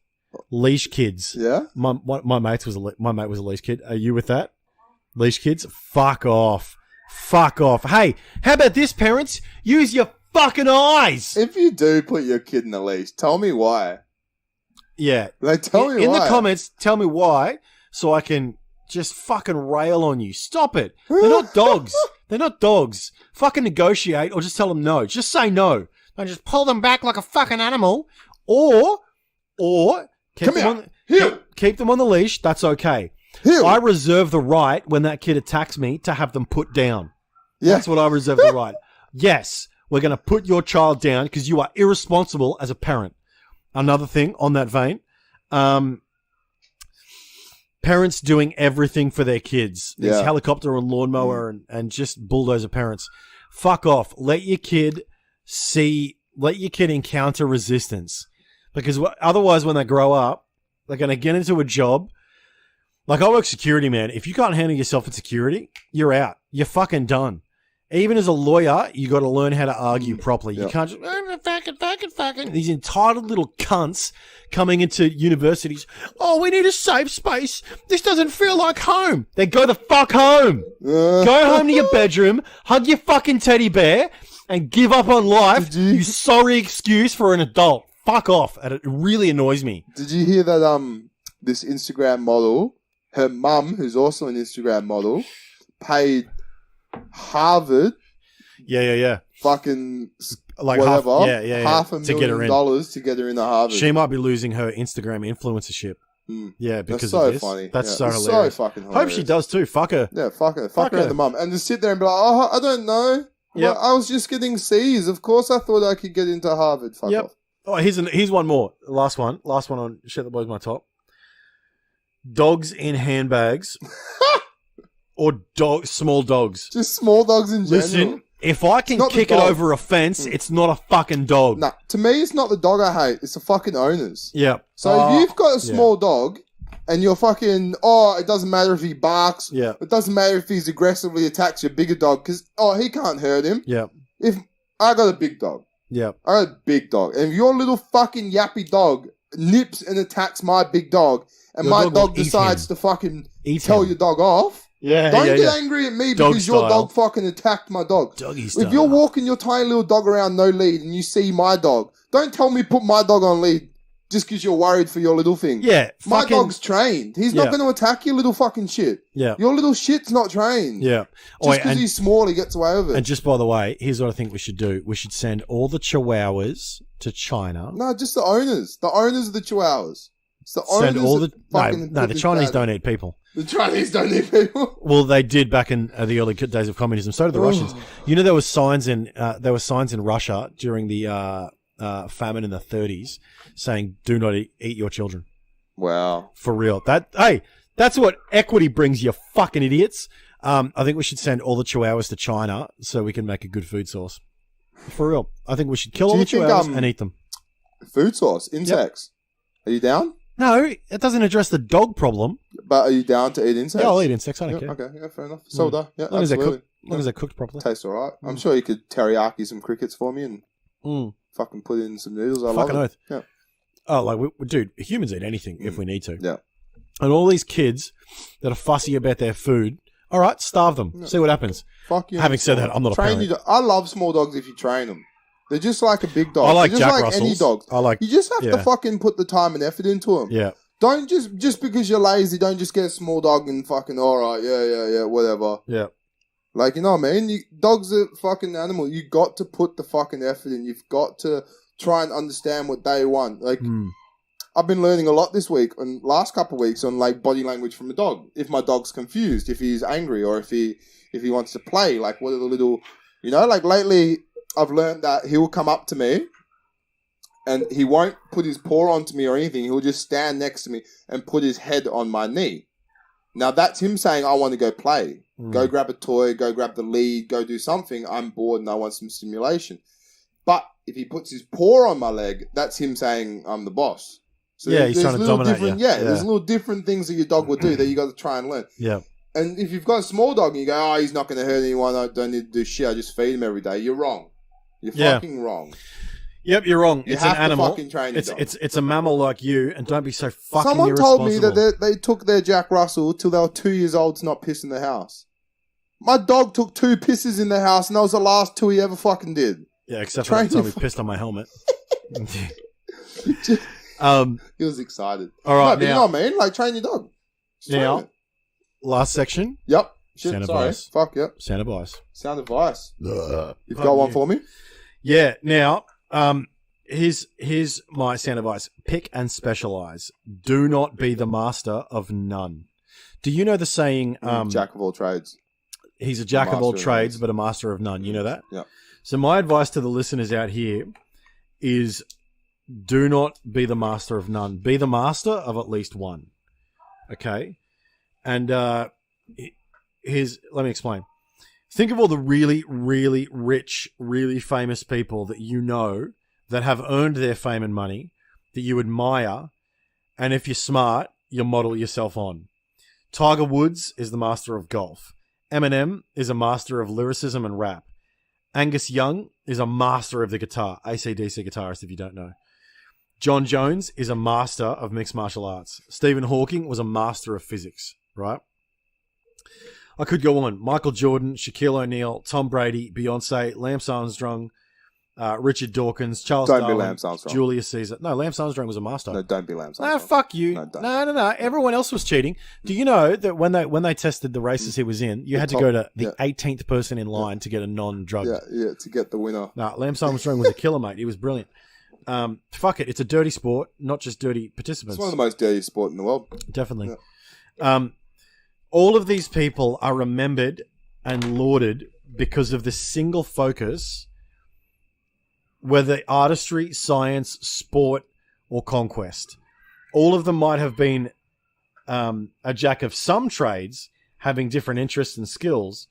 Leash kids. Yeah? My mate was a leash kid. Are you with that? Leash kids? Fuck off. Fuck off. Hey, how about this, parents? Use your fucking eyes. If you do put your kid in a leash, tell me why. Yeah. Like, tell me why. In the comments, tell me why so I can just fucking rail on you. Stop it. They're not dogs. They're not dogs. Fucking negotiate or just tell them no. Just say no. And just pull them back like a fucking animal. Or keep them on the leash. That's okay. I reserve the right when that kid attacks me to have them put down. Yeah. That's what I reserve the right. Yes, we're going to put your child down because you are irresponsible as a parent. Another thing on that vein, parents doing everything for their kids. These helicopter and lawnmower and just bulldozer parents. Fuck off. Let your kid encounter resistance. Because otherwise when they grow up, they're going to get into a job. Like, I work security, man. If you can't handle yourself in security, you're out. You're fucking done. Even as a lawyer, you got to learn how to argue properly. You can't just, fucking. These entitled little cunts coming into universities. Oh, we need a safe space. This doesn't feel like home. Then go the fuck home. Go home to your bedroom, hug your fucking teddy bear, and give up on life. You sorry excuse for an adult. Fuck off. And it really annoys me. Did you hear that, this Instagram model, her mum, who's also an Instagram model, paid Harvard, fucking like whatever, $500,000 to get her into Harvard. She might be losing her Instagram influencership. Yeah, because that's so of this. funny. That's so hilarious. So fucking hilarious. Hope she does too. Fuck her. Yeah, fuck her. Fuck her and the mum, and just sit there and be like, oh, I don't know. Yep. I was just getting C's. Of course I thought I could get into Harvard. Fuck off. Oh, here's one more. Last one on Shit That Blows My Top. Dogs in handbags. Or small dogs. Just small dogs in general. Listen, if I can kick it over a fence, it's not a fucking dog. Nah, to me, it's not the dog I hate. It's the fucking owners. Yeah. So if you've got a small dog and you're fucking, it doesn't matter if he barks. Yeah. It doesn't matter if he's aggressively attacks your bigger dog because, he can't hurt him. Yeah. If I got a big dog. Yeah. I got a big dog. And if your little fucking yappy dog nips and attacks my big dog and your my dog decides to fucking tell your dog off, don't get angry at me because your dog fucking attacked my dog. Doggy style. If you're walking your tiny little dog around no lead and you see my dog, don't tell me put my dog on lead just because you're worried for your little thing. Yeah. My dog's trained. He's not going to attack your little fucking shit. Yeah. Your little shit's not trained. Yeah. Just because he's small, he gets away with it. And just by the way, here's what I think we should do. We should send all the chihuahuas to China. No, just the owners. The owners of the chihuahuas. It's the owners the Chinese don't eat people. The Chinese don't eat people. Well, they did back in the early days of communism. So did the Russians. You know, there were signs in Russia during the famine in the 30s saying, "Do not eat your children." Wow, for real. That's what equity brings, you fucking idiots. I think we should send all the chihuahuas to China so we can make a good food source. For real, I think we should kill all the chihuahuas and eat them. Food source, insects. Yep. Are you down? No, it doesn't address the dog problem. But are you down to eat insects? Yeah, I'll eat insects. I don't care. Okay, yeah, fair enough. So would I. Yeah, as long as they're cooked properly. Tastes all right. I'm sure you could teriyaki some crickets for me and fucking put in some noodles. I love it. Oath. Yeah. Oh, dude, humans eat anything if we need to. Yeah. And all these kids that are fussy about their food, all right, starve them. Yeah. See what happens. Fuck you. Having said that, I'm not a parent. I love small dogs if you train them. They're just like a big dog. I like They're just Jack like Russells. any dog. You just have to fucking put the time and effort into them. Yeah. Don't just because you're lazy, don't just get a small dog and fucking, all right, yeah, whatever. Yeah. Like, you know what I mean? Dogs are fucking animal. You got to put the fucking effort in. You've got to try and understand what they want. Like, I've been learning a lot this week and last couple of weeks on like body language from a dog. If my dog's confused, if he's angry, or if he wants to play, like what are the little, like lately I've learned that he'll come up to me and he won't put his paw onto me or anything. He'll just stand next to me and put his head on my knee. Now that's him saying, I want to go play. Go grab a toy, go grab the lead, go do something. I'm bored and I want some stimulation. But if he puts his paw on my leg, that's him saying, I'm the boss. So he's trying to dominate you. Yeah, there's little different things that your dog will do that you got to try and learn. Yeah. And if you've got a small dog and you go, he's not going to hurt anyone, I don't need to do shit, I just feed him every day, you're wrong. You're fucking wrong. Yep, you're wrong. It's an animal. Fucking train your dog. It's a mammal like you, and don't be so fucking Someone irresponsible. told me that they took their Jack Russell till they were 2 years old to not piss in the house. My dog took 2 pisses in the house, and that was the last 2 he ever fucking did. Yeah, except for the time he pissed on my helmet. He was excited. All right, but you know what I mean? Like, train your dog. Now, last section. Yep. Shit, Sound sorry. advice. Fuck, yep. Sound advice. Sound advice. You've got one for me? Yeah. Now, here's my sound advice. Pick and specialize. Do not be the master of none. Do you know the saying? Jack of all trades. He's a jack of all trades, but a master of none. You know that? Yeah. So my advice to the listeners out here is do not be the master of none. Be the master of at least one. Okay? And let me explain. Think of all the really, really rich, really famous people that you know that have earned their fame and money, that you admire, and if you're smart, you model yourself on. Tiger Woods is the master of golf. Eminem is a master of lyricism and rap. Angus Young is a master of the guitar. AC/DC guitarist, if you don't know. John Jones is a master of mixed martial arts. Stephen Hawking was a master of physics, right? I could go on. Michael Jordan, Shaquille O'Neal, Tom Brady, Beyonce, Lance Armstrong, Richard Dawkins, Charles Don't Darwin, be Lance Armstrong. Julius Caesar. No, Lance Armstrong was a master. No, don't be Lance No, Armstrong. fuck you. No. Everyone else was cheating. Do you know that when they tested the races he was in, you had to go to the 18th person in line to get a non-drug? Yeah, to get the winner. No, Lance Armstrong was a killer, mate. He was brilliant. Fuck it. It's a dirty sport, not just dirty participants. It's one of the most dirty sport in the world. Definitely. Yeah. All of these people are remembered and lauded because of the single focus, whether artistry, science, sport, or conquest. All of them might have been a jack of some trades, having different interests and skills,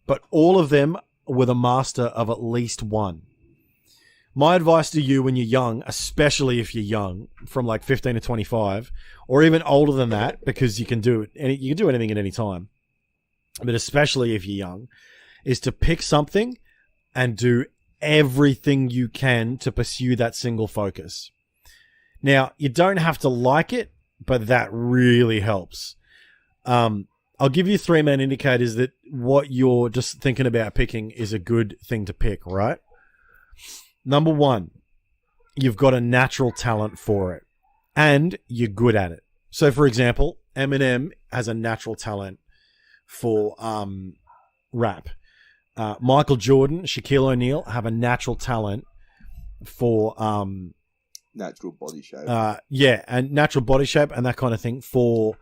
but all of them were the master of at least one. My advice to you when you're young, especially if you're young, from like 15 to 25, or even older than that, because you can do it, and you can do anything at any time, but especially if you're young, is to pick something and do everything you can to pursue that single focus. Now, you don't have to like it, but that really helps. I'll give you 3 main indicators that what you're just thinking about picking is a good thing to pick, right? Number 1, you've got a natural talent for it, and you're good at it. So, for example, Eminem has a natural talent for rap. Michael Jordan, Shaquille O'Neal have a natural talent for natural body shape. And natural body shape and that kind of thing for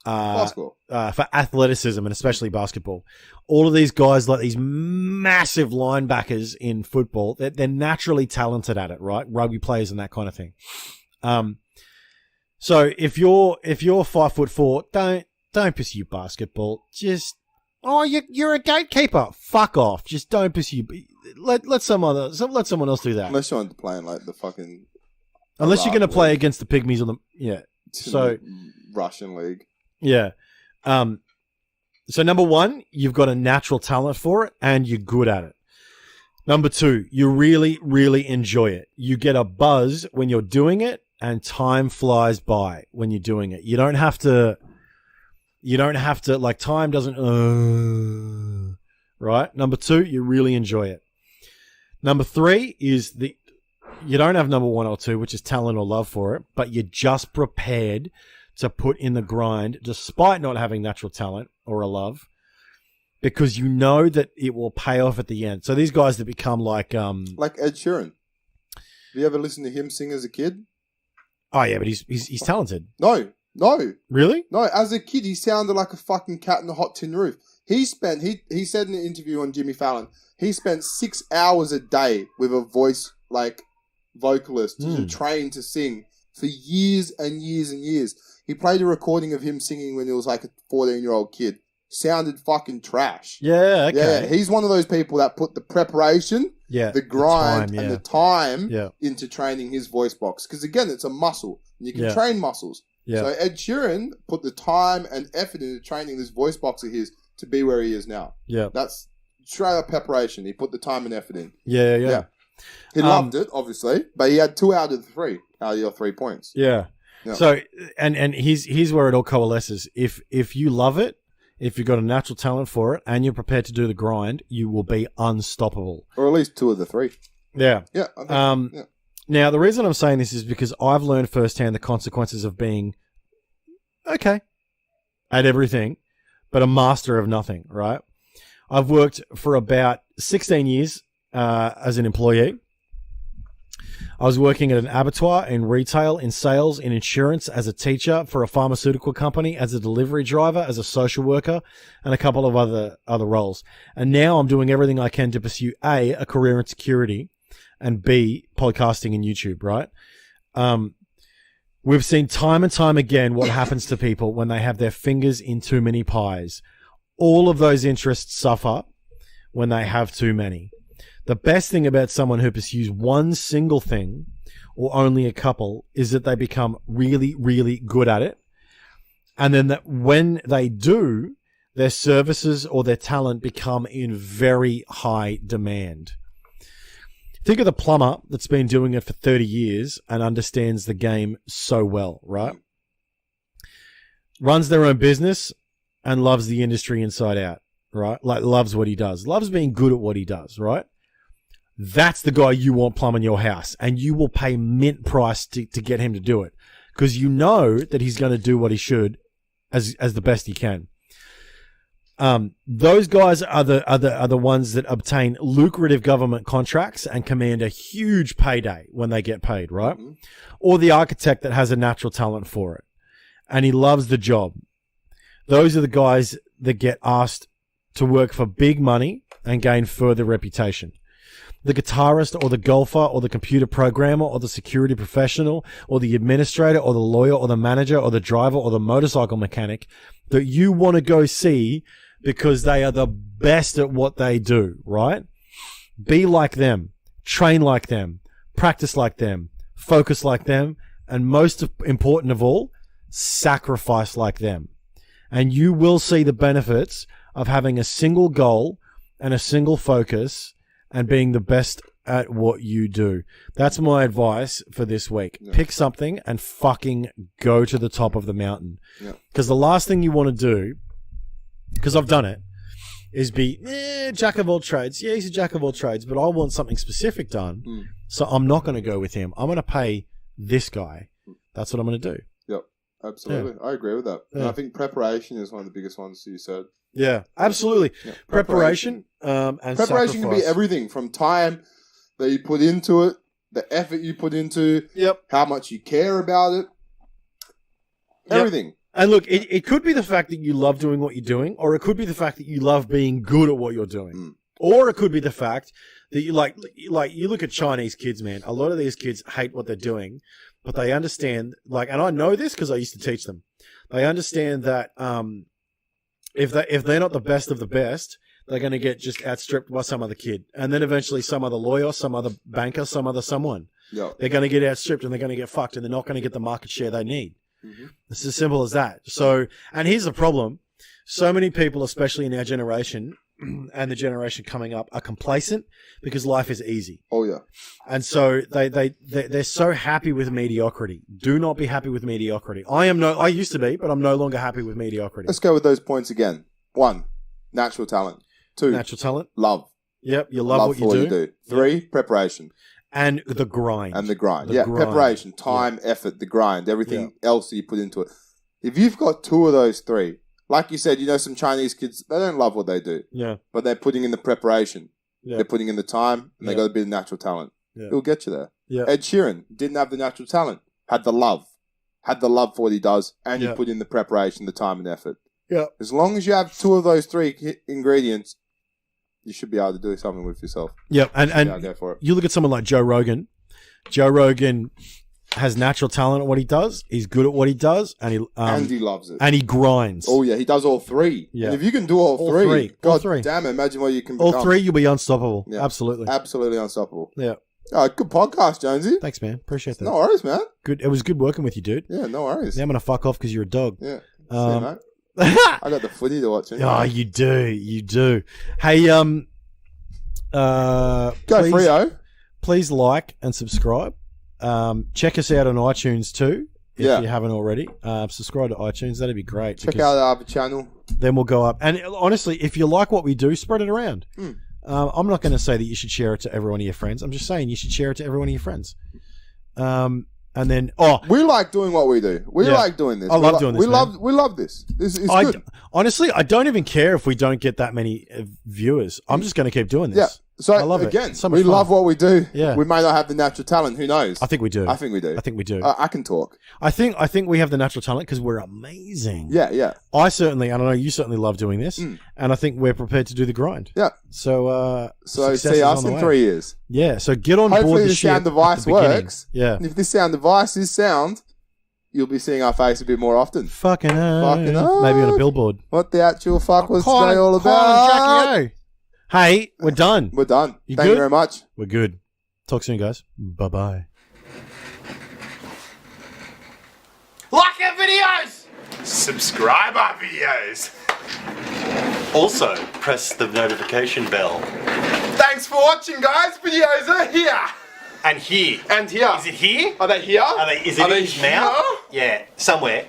basketball. For athleticism and especially basketball. All of these guys, like these massive linebackers in football, they're naturally talented at it, right? Rugby players and that kind of thing. So if you're 5'4", don't pursue basketball. Just you're a gatekeeper. Fuck off. Just don't pursue. Let someone else do that. Unless you're playing like the fucking. Unless you're going to play against the pygmies on the So Russian league. Yeah. So number 1, you've got a natural talent for it and you're good at it. Number 2, you really, really enjoy it. You get a buzz when you're doing it and time flies by when you're doing it. You don't have to, like, time doesn't, right? Number 2, you really enjoy it. Number 3 is you don't have number 1 or 2, which is talent or love for it, but you're just prepared to put in the grind despite not having natural talent or a love, because you know that it will pay off at the end. So these guys that become like Ed Sheeran. Have you ever listened to him sing as a kid? Oh yeah, but he's talented. No. Really? No, as a kid he sounded like a fucking cat in a hot tin roof. He said in an interview on Jimmy Fallon, he spent 6 hours a day with a voice like vocalist to train to sing for years and years and years. He played a recording of him singing when he was like a 14-year-old kid. Sounded fucking trash. Yeah, okay. Yeah, he's one of those people that put the preparation, the grind, and the time into training his voice box. Because again, it's a muscle. And you can train muscles. Yeah. So Ed Sheeran put the time and effort into training this voice box of his to be where he is now. Yeah. That's straight up preparation. He put the time and effort in. Yeah. He loved it, obviously, but he had 2 out of your 3 points. Yeah. So, and here's where it all coalesces. If you love it, if you've got a natural talent for it, and you're prepared to do the grind, you will be unstoppable. Or at least 2 of the 3. Yeah. Yeah. I think, Now, the reason I'm saying this is because I've learned firsthand the consequences of being okay at everything, but a master of nothing, right? I've worked for about 16 years as an employee. I was working at an abattoir, in retail, in sales, in insurance, as a teacher for a pharmaceutical company, as a delivery driver, as a social worker, and a couple of other roles. And now I'm doing everything I can to pursue a career in security, and B, podcasting and YouTube, right? We've seen time and time again what happens to people when they have their fingers in too many pies. All of those interests suffer when they have too many. The best thing about someone who pursues one single thing, or only a couple, is that they become really, really good at it. And then that when they do, their services or their talent become in very high demand. Think of the plumber that's been doing it for 30 years and understands the game so well, right? Runs their own business and loves the industry inside out, right? Like, loves what he does. Loves being good at what he does, right? That's the guy you want plumbing your house, and you will pay mint price to get him to do it, because you know that he's going to do what he should as the best he can. Those guys are the ones that obtain lucrative government contracts and command a huge payday when they get paid, right? Mm-hmm. Or the architect that has a natural talent for it, and he loves the job. Those are the guys that get asked to work for big money and gain further reputation. The guitarist or the golfer or the computer programmer or the security professional or the administrator or the lawyer or the manager or the driver or the motorcycle mechanic that you want to go see because they are the best at what they do, right? Be like them, train like them, practice like them, focus like them, and most important of all, sacrifice like them. And you will see the benefits of having a single goal and a single focus and being the best at what you do. That's my advice for this week. Yeah. Pick something and fucking go to the top of the mountain. Because the last thing you want to do, because I've done it, is be jack of all trades. Yeah, he's a jack of all trades, but I want something specific done. So I'm not going to go with him. I'm going to pay this guy. That's what I'm going to do. Yep, absolutely. Yeah. I agree with that. Yeah. And I think preparation is one of the biggest ones you said. Yeah, absolutely. Yeah. Preparation and preparation sacrifice. Can be everything from time that you put into it, the effort you put into, how much you care about it, everything. And look, it could be the fact that you love doing what you're doing, or it could be the fact that you love being good at what you're doing, or it could be the fact that you like you look at Chinese kids, man. A lot of these kids hate what they're doing, but they understand, and I know this because I used to teach them. They understand that if they're not the best of the best, they're going to get just outstripped by some other kid, and then eventually some other lawyer, some other banker, some other someone. Yeah. They're going to get outstripped and they're going to get fucked, and they're not going to get the market share they need. It's as simple as that. So, and here's the problem: so many people, especially in our generation and the generation coming up, are complacent because life is easy. Oh yeah, and so they're so happy with mediocrity. Do not be happy with mediocrity. I used to be, but I'm no longer happy with mediocrity. Let's go with those points again. 1, natural talent. 2, natural talent. Love. Yep, you love what you do. 3, preparation. And the grind. Grind. Preparation, time, effort, the grind, everything else that you put into it. If you've got 2 of those 3, like you said, some Chinese kids, they don't love what they do. Yeah. But they're putting in the preparation. Yeah. They're putting in the time, and they got a bit of natural talent. Yeah. It'll get you there. Yeah. Ed Sheeran didn't have the natural talent, had the love for what he does, and he put in the preparation, the time and effort. Yeah. As long as you have 2 of those 3 ingredients, you should be able to do something with yourself. Yeah, and go for it. You look at someone like Joe Rogan. Joe Rogan has natural talent at what he does. He's good at what he does, and he loves it. And he grinds. Oh yeah, he does all 3. Yeah. And if you can do all three, God damn it, imagine what you can become. All 3, you'll be unstoppable. Yeah. Absolutely unstoppable. Yeah. Good podcast, Jonesy. Thanks, man. Appreciate that. No worries, man. Good. It was good working with you, dude. Yeah, no worries. Now I'm gonna fuck off because you're a dog. Yeah. See, mate. I got the footy to watch. Oh, you do. Hey, go Freo. Please like and subscribe. Check us out on iTunes too if you haven't already. Subscribe to iTunes. That'd be great. Check out our other channel. Then we'll go up. And honestly, if you like what we do, spread it around. I'm not going to say that you should share it to every one of your friends. I'm just saying you should share it to every one of your friends. And then, we like doing what we do. We like doing this. I love doing this. We love this. This is good. Honestly, I don't even care if we don't get that many viewers. I'm just going to keep doing this. Yeah. So I love again, it. So we love what we do. Yeah. We may not have the natural talent. Who knows? I think we do. I think we do. I can talk. I think we have the natural talent because we're amazing. Yeah. I certainly, and I know you certainly love doing this, and I think we're prepared to do the grind. Yeah. So see us in 3 years. Yeah. So get on board. Hopefully the the sound device works. Yeah. And if this sound device is sound, you'll be seeing our face a bit more often. Fucking Maybe on a billboard. What the actual fuck was today all about? Hey, we're done. We're done. Thank you very much. We're good. Talk soon, guys. Bye-bye. Like our videos! Subscribe our videos! Also, press the notification bell. Thanks for watching, guys. Videos are here. And here. And here. Is it here? Are they here? Is it in his mouth? Yeah, somewhere.